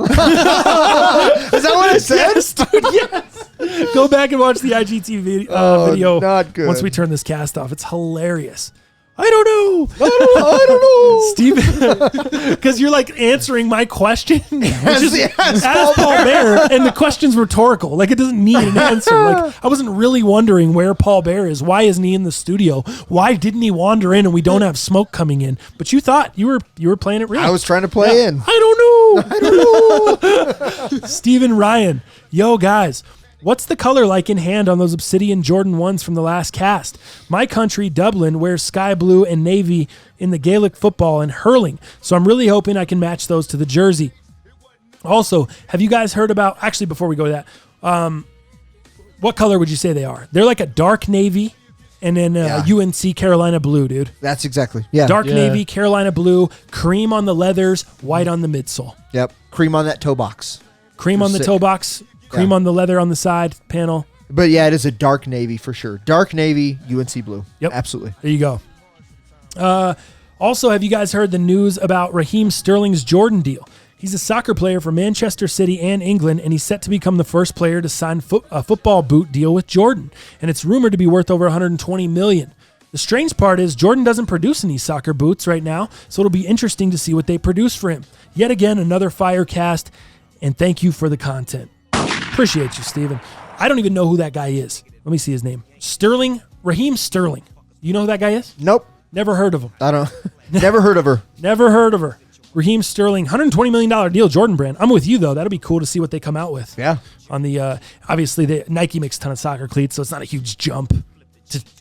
Is that what I said? Yes, dude, yes. Go back and watch the IGTV video. Not good. Once we turn this cast off. It's hilarious. I don't know. I don't know. Steven, because you're like answering my question, which is Yes, as Paul Bear, and the question's rhetorical. Like, it doesn't need an answer. Like, I wasn't really wondering where Paul Bear is. Why isn't he in the studio? Why didn't he wander in and we don't have smoke coming in? But you thought you were playing it real. I was trying to play in. I don't know. Steven Ryan. Yo, guys. What's the color like in hand on those Obsidian Jordan 1s from the last cast? My country, Dublin, wears sky blue and navy in the Gaelic football and hurling, so I'm really hoping I can match those to the jersey. Also, have you guys heard about, actually before we go to that, what color would you say they are? They're like a dark navy and then UNC Carolina blue, dude. That's exactly. Yeah. Dark navy, Carolina blue, cream on the leathers, white on the midsole. Yep. Cream on that toe box. Cream on the toe box. Cream on the leather on the side panel. But yeah, it is a dark navy for sure. Dark navy, UNC blue. Yep. Absolutely. There you go. Also, have you guys heard the news about Raheem Sterling's Jordan deal? He's a soccer player for Manchester City and England, and he's set to become the first player to sign a football boot deal with Jordan. And it's rumored to be worth over $120 million. The strange part is Jordan doesn't produce any soccer boots right now, so it'll be interesting to see what they produce for him. Yet again, another fire cast, and thank you for the content. Appreciate you, Steven. I don't even know who that guy is. Let me see his name. Raheem Sterling. You know who that guy is? Nope. Never heard of him. I don't. Never heard of her. Never heard of her. Raheem Sterling, $120 million deal, Jordan brand. I'm with you, though. That'll be cool to see what they come out with. Yeah. On the, obviously, Nike makes a ton of soccer cleats, so it's not a huge jump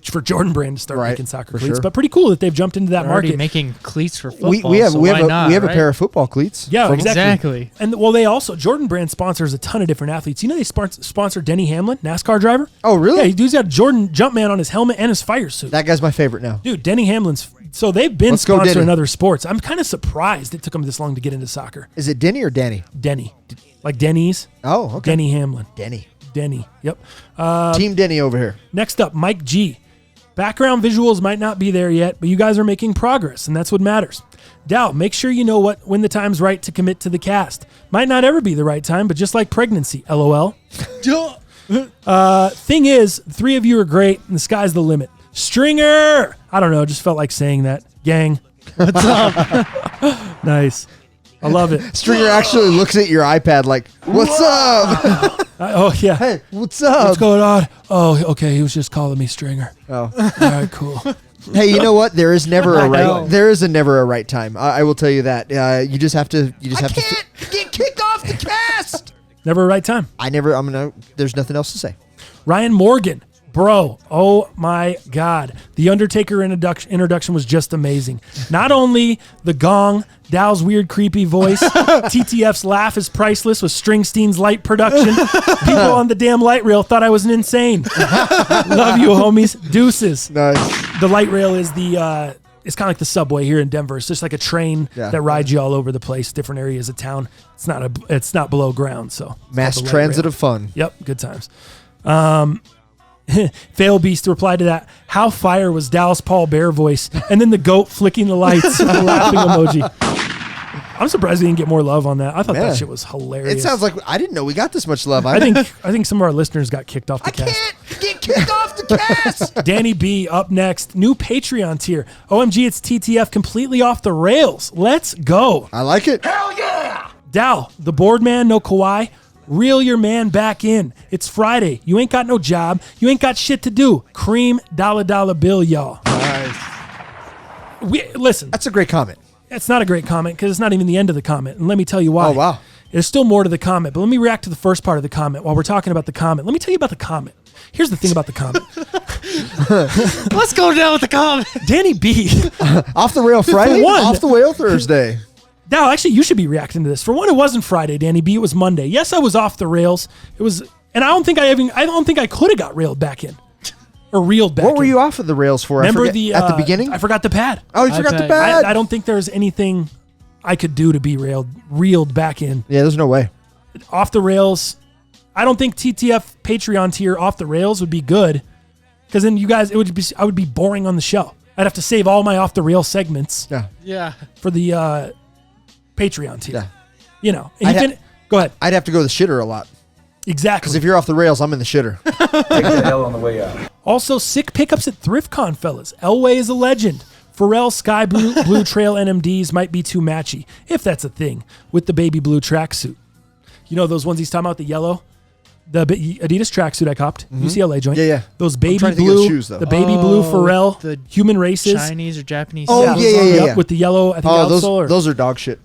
for Jordan brand to start making soccer cleats. Sure. But pretty cool that they've jumped into that They're market. already making cleats for football. We have right? a pair of football cleats. Yeah, exactly. And they also, Jordan brand sponsors a ton of different athletes. You know they sponsor Denny Hamlin, NASCAR driver? Oh, really? Yeah, he's got a Jordan Jumpman on his helmet and his fire suit. That guy's my favorite now. Dude, Denny Hamlin's, so they've been Let's go, sponsoring Denny. other sports. I'm kind of surprised it took them this long to get into soccer. Is it Denny or Danny? Denny. Like Denny's. Oh, okay. Denny Hamlin. Denny. Yep. Team Denny over here. Next up, Mike G. Background visuals might not be there yet, but you guys are making progress, and that's what matters. Dow, make sure you know when the time's right to commit to the cast. Might not ever be the right time, but just like pregnancy, LOL. Thing is, three of you are great, and the sky's the limit. Stringer! I don't know, just felt like saying that. Gang. What's up? Nice. I love it. Stringer actually looks at your iPad like, what's up? Oh, yeah. Hey, what's up? What's going on? Oh, okay. He was just calling me Stringer. Oh. All right, cool. Hey, you know what? There is never a right. There is never a right time. I will tell you that. You just have to. Get kicked off the cast. Never a right time. There's nothing else to say. Ryan Morgan. Bro, oh my God. The Undertaker introduction was just amazing. Not only the gong, Dow's weird, creepy voice, TTF's laugh is priceless with Stringsteen's light production. People on the damn light rail thought I was insane. Love you, homies. Deuces. Nice. The light rail is it's kind of like the subway here in Denver. It's just like a train that rides you all over the place, different areas of town. It's not below ground, so. Mass transit of fun. Yep, good times. Fail Beast replied to that, how fire was Dallas Paul Bear voice, and then the goat flicking the lights with the laughing emoji. I'm surprised we didn't get more love on that. I thought that shit was hilarious. It sounds like I didn't know we got this much love. I think some of our listeners got kicked off the cast. I can't get kicked off the cast. Danny B up next. New Patreon tier. OMG, it's TTF completely off the rails. Let's go. I like it. Hell yeah! Dow, the board man, no Kawhi. Reel your man back in. It's Friday. You ain't got no job. You ain't got shit to do. Cream dollar bill, y'all. Nice. Listen, That's a great comment. it's not a great comment because it's not even the end of the comment. And let me tell you why. Oh, wow. There's still more to the comment, but let me react to the first part of the comment while we're talking about the comment. Let me tell you about the comment. Here's the thing about the comment. Let's go down with the comment. Danny B. Off the rail Friday, one- off the rail Thursday. Now, actually, you should be reacting to this. For one, it wasn't Friday, Danny B. It was Monday. Yes, I was off the rails. It was, and I don't think I could have got railed back in. Or reeled back in. What were you off of the rails for? Remember at the beginning? I forgot the pad. Oh, you forgot the iPad. pad. I don't think there's anything I could do to be reeled back in. Yeah, there's no way. Off the rails. I don't think TTF Patreon tier off the rails would be good, because then I would be boring on the show. I'd have to save all my off the rail segments Yeah. for the Patreon tier. Yeah. You know, and go ahead. I'd have to go to the shitter a lot. Exactly. Because if you're off the rails, I'm in the shitter. Take that L on the way out. Also, sick pickups at ThriftCon, fellas. Elway is a legend. Pharrell Sky Blue Trail NMDs might be too matchy, if that's a thing, with the baby blue tracksuit. You know those ones he's talking about, the yellow? The Adidas tracksuit I copped, UCLA joint. Yeah, yeah. Those baby trying to think of blue, shoes, though. the baby blue Pharrell, the human races. Chinese or Japanese. Oh, sales. yeah. With the yellow, I think, Oh, outsole. those are dog shit.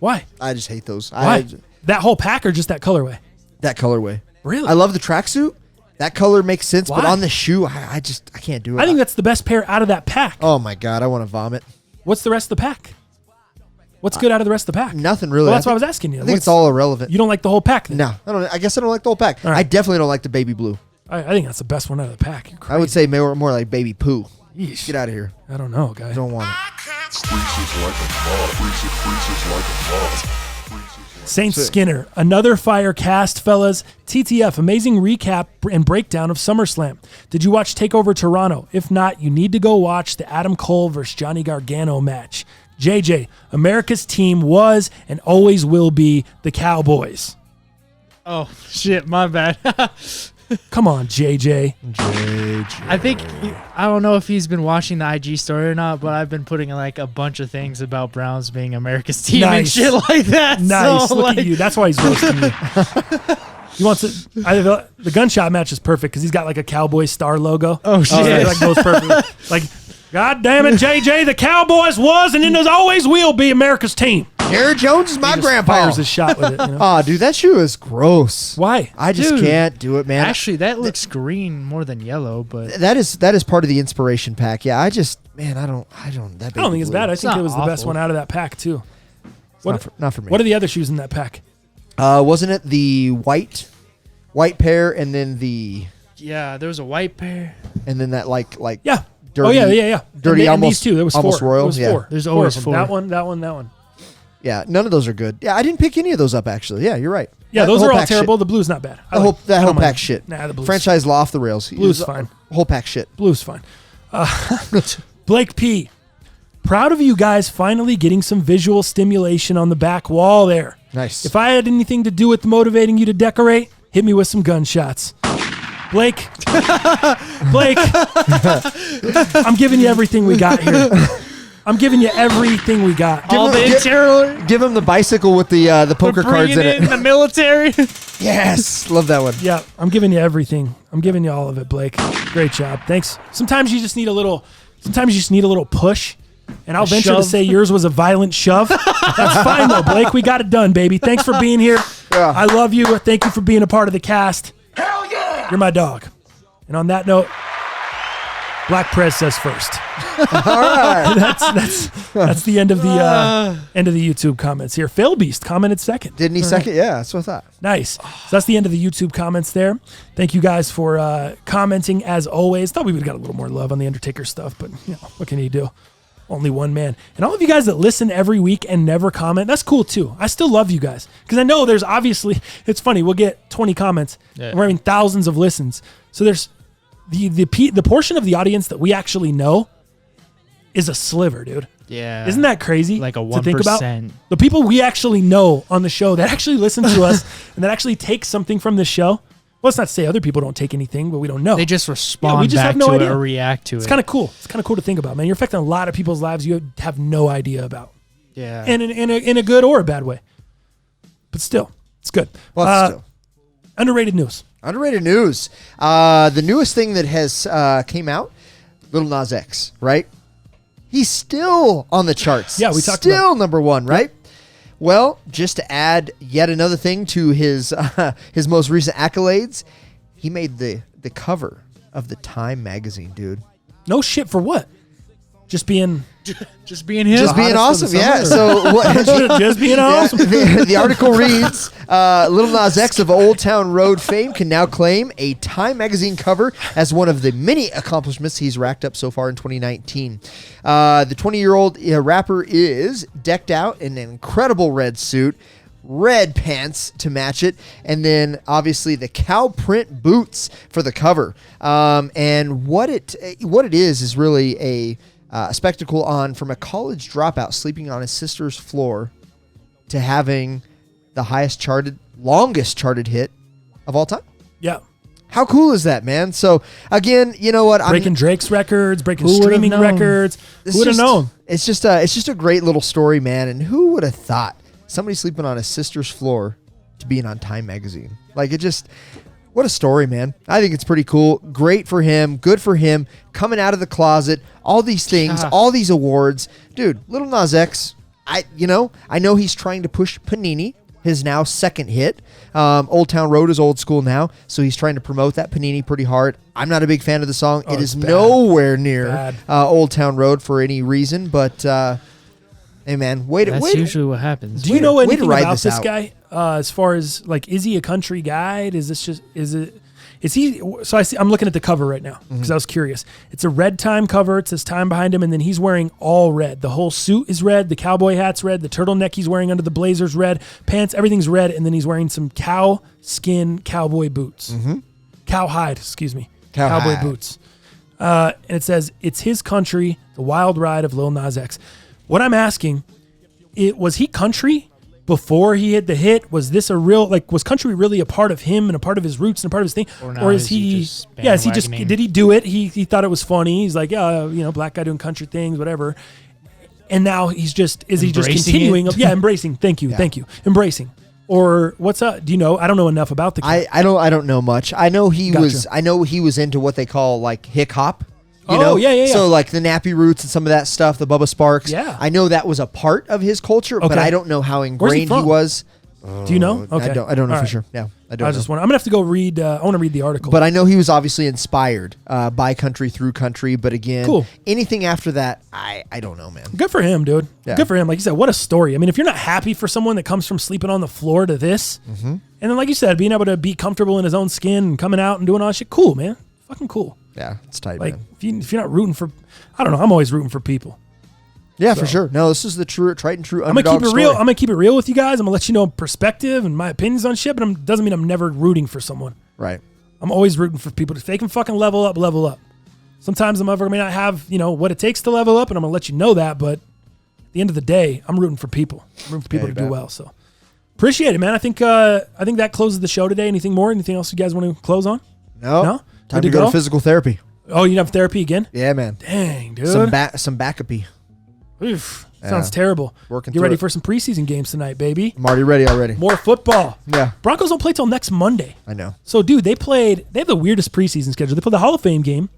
Why? I just hate those. Why? That whole pack or just that colorway? That colorway. Really? I love the tracksuit. That color makes sense, but Why? on the shoe, I can't do it. I think that's the best pair out of that pack. Oh my god, I want to vomit. What's the rest of the pack? What's good out of the rest of the pack? Nothing really. Well, that's why I was asking you. I think it's all irrelevant. You don't like the whole pack then? No, I guess I don't like the whole pack. All right. I definitely don't like the baby blue. I think that's the best one out of the pack. You're I would crazy. say more like baby poo. Yeesh. Get out of here. I don't know, guys. I don't want it. Saint Skinner, another fire cast, fellas. TTF, amazing recap and breakdown of SummerSlam. Did you watch TakeOver Toronto? If not, you need to go watch the Adam Cole versus Johnny Gargano match. JJ, America's team was and always will be the Cowboys. Oh shit, my bad. Come on, JJ. I think I don't know if he's been watching the IG story or not, but I've been putting like a bunch of things about Browns being America's team and Nice. shit like that. Nice. So, Look like, at you. That's why he's roasting you. He wants it. The gunshot match is perfect because he's got like a Cowboy star logo. Oh shit! It like goes perfect. Like, God damn it, JJ, the Cowboys was and it always will be America's team. Jared Jones is my He just grandpa. fires a shot with it. You know? Ah, dude, that shoe is gross. Why? I just Dude. can't do it, man. Actually, that looks green more than yellow, but that is part of the inspiration pack. Yeah, I don't. That I don't think it's blue. bad. I think not it was the best awful. one out of that pack too. Not for me. What are the other shoes in that pack? Wasn't it the white pair and then yeah, there was a white pair. that like Yeah. dirty, yeah. dirty, and almost these two. There was almost four. royal. There was Yeah. four. There's Four always of them. four. That one. Yeah, none of those are good. Yeah, I didn't pick any of those up actually. Yeah, you're right. Yeah, That those whole are all pack terrible. shit. The blue's not bad. That whole I don't pack mind. shit. Nah, the blue's Franchise law off the rails. Blue's fine. Whole pack shit. Blue's fine. Blake P. Proud of you guys finally getting some visual stimulation on the back wall there. Nice. If I had anything to do with motivating you to decorate, hit me with some gunshots. Blake, I'm giving you everything we got here. I'm giving you everything we got. All the interior. Give him the bicycle with the poker cards in it. The military. Yes, love that one. Yeah, I'm giving you everything. I'm giving you all of it, Blake. Great job. Thanks. Sometimes you just need a little push. And I'll venture to shove. say yours was a violent shove. That's fine though, Blake. We got it done, baby. Thanks for being here. Yeah. I love you. Thank you for being a part of the cast. Hell yeah! You're my dog. And on that note, Black Prez says first. All right. That's the end of the YouTube comments here. Fail Beast commented second. Didn't he second? Yeah, that's what I thought. Nice. So that's the end of the YouTube comments there. Thank you guys for commenting as always. Thought we would have got a little more love on the Undertaker stuff, but you know, what can you do? Only one man. And all of you guys that listen every week and never comment, that's cool too. I still love you guys. Because I know there's obviously, it's funny, we'll get 20 comments and we're having thousands of listens. So there's the portion of the audience that we actually know is a sliver, dude. Yeah. Isn't that crazy? Like a to think about? 1%. The people we actually know on the show that actually listen to us and that actually take something from this show. Well, let's not say other people don't take anything, but we don't know. They just respond we just back have no to idea. it or react to it. It's kind of cool. It's kind of cool to think about, man. You're affecting a lot of people's lives you have no idea about. Yeah. And in a good or a bad way. But still, it's good. Well, still. Underrated news. Underrated news. The newest thing that has came out, Lil Nas X, right? He's still on the charts. Yeah, we talked still about number one, right? Well, just to add yet another thing to his most recent accolades, he made the cover of the Time magazine, dude. No shit for what? Just being Just being him. Just being hottest for the awesome, yeah. summer, So what, just being awesome. the article reads, Lil Nas X of Old Town Road fame can now claim a Time magazine cover as one of the many accomplishments he's racked up so far in 2019. The 20-year-old rapper is decked out in an incredible red suit, red pants to match it, and then obviously the cow print boots for the cover. And what it is really a spectacle on from a college dropout sleeping on his sister's floor to having the longest charted hit of all time. Yeah. How cool is that, man? So again, you know what? Breaking Drake's records, breaking Who would've streaming known? records. Who would have known? It's just a great little story, man. And who would have thought somebody sleeping on his sister's floor to being on Time magazine? Like, what a story, man. I think it's pretty cool. Great for him. Good for him. Coming out of the closet. All these things. All these awards. Dude, Lil Nas X, I know he's trying to push Panini, his now second hit. Old Town Road is old school now, so he's trying to promote that Panini pretty hard. I'm not a big fan of the song. It is nowhere near Old Town Road for any reason, but hey, man, That's usually what happens. Do you know anything ride about this this out. guy? As far as like, is he a country guide? Is he? So I'm looking at the cover right now because I was curious. It's a red Time cover. It says Time behind him, and then he's wearing all red. The whole suit is red. The cowboy hat's red. The turtleneck he's wearing under the blazer's red. Pants, everything's red, and then he's wearing some cow skin cowboy boots. Cow hide, excuse me. Cowboy hide. boots. And it says it's his country, the wild ride of Lil Nas X. What I'm asking, was he country before he hit the hit? Was this was country really a part of him and a part of his roots and a part of his thing? Or is he did he do it? He thought it was funny. He's like, yeah, black guy doing country things, whatever. And now is he just continuing? Embracing. Thank you. Embracing. Or what's up? Do you know? I don't know enough about the guy. I don't know much. I know he was into what they call like hip hop. You know? Yeah. So like the Nappy Roots and some of that stuff, the Bubba Sparks. Yeah. I know that was a part of his culture, but I don't know how ingrained he from? was. Do you know? Okay. I don't know All for right. sure. Yeah, I don't I know. just want. I'm gonna have to go read. I want to read the article. But I know he was obviously inspired by country through country. But again, Cool. anything after that, I don't know, man. Good for him, dude. Yeah. Good for him. Like you said, what a story. I mean, if you're not happy for someone that comes from sleeping on the floor to this, and then like you said, being able to be comfortable in his own skin and coming out and doing all that shit, cool, man. Fucking cool. Yeah, it's tight, Like man. if you're not rooting for, I don't know. I'm always rooting for people. Yeah, for sure. No, this is the tried and true I'm gonna underdog keep it real. story. I'm gonna keep it real with you guys. I'm gonna let you know perspective and my opinions on shit. But doesn't mean I'm never rooting for someone. Right. I'm always rooting for people. If they can fucking level up, level up. Sometimes the motherfucker may not have, what it takes to level up, and I'm gonna let you know that. But at the end of the day, I'm rooting for people. I'm rooting for people you to do bet. well. So appreciate it, man. I think that closes the show today. Anything more? Anything else you guys want to close on? No. No? Time Good to to go go? to physical therapy. Oh, you have therapy again? Yeah, man. Dang, dude. Some backupy. Oof. Sounds terrible. Working Get through ready it. for some preseason games tonight, baby. I'm already ready already. More football. Yeah. Broncos don't play till next Monday. I know. So, dude, they have the weirdest preseason schedule. They played the Hall of Fame game.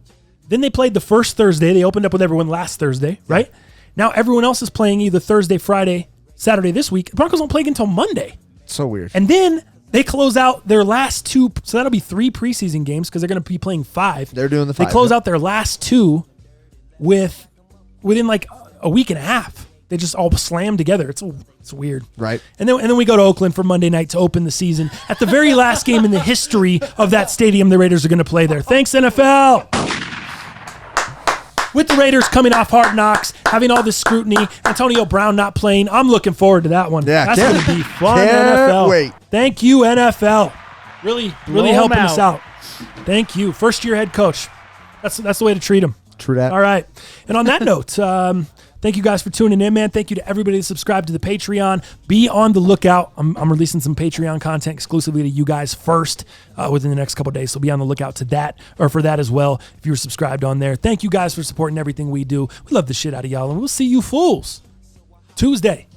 Then they played the first Thursday. They opened up with everyone last Thursday, right? Now everyone else is playing either Thursday, Friday, Saturday this week. The Broncos don't play until Monday. So weird. And then they close out their last two. So that'll be 3 preseason games because they're going to be playing 5. They're doing the 5. They close out their last 2 within like a week and a half. They just all slam together. It's weird. Right. And then we go to Oakland for Monday night to open the season at the very last game in the history of that stadium the Raiders are going to play there. Thanks, NFL. With the Raiders coming off Hard Knocks, having all this scrutiny, Antonio Brown not playing, I'm looking forward to that one. Yeah, That's going to be fun, can't NFL. wait. Thank you, NFL. Really Blow 'em helping us out. out. Thank you. First-year head coach. That's the way to treat him. True that. All right. And on that note, thank you guys for tuning in, man. Thank you to everybody that subscribed to the Patreon. Be on the lookout. I'm releasing some Patreon content exclusively to you guys first within the next couple of days. So be on the lookout to that or for that as well if you're subscribed on there. Thank you guys for supporting everything we do. We love the shit out of y'all, and we'll see you fools Tuesday.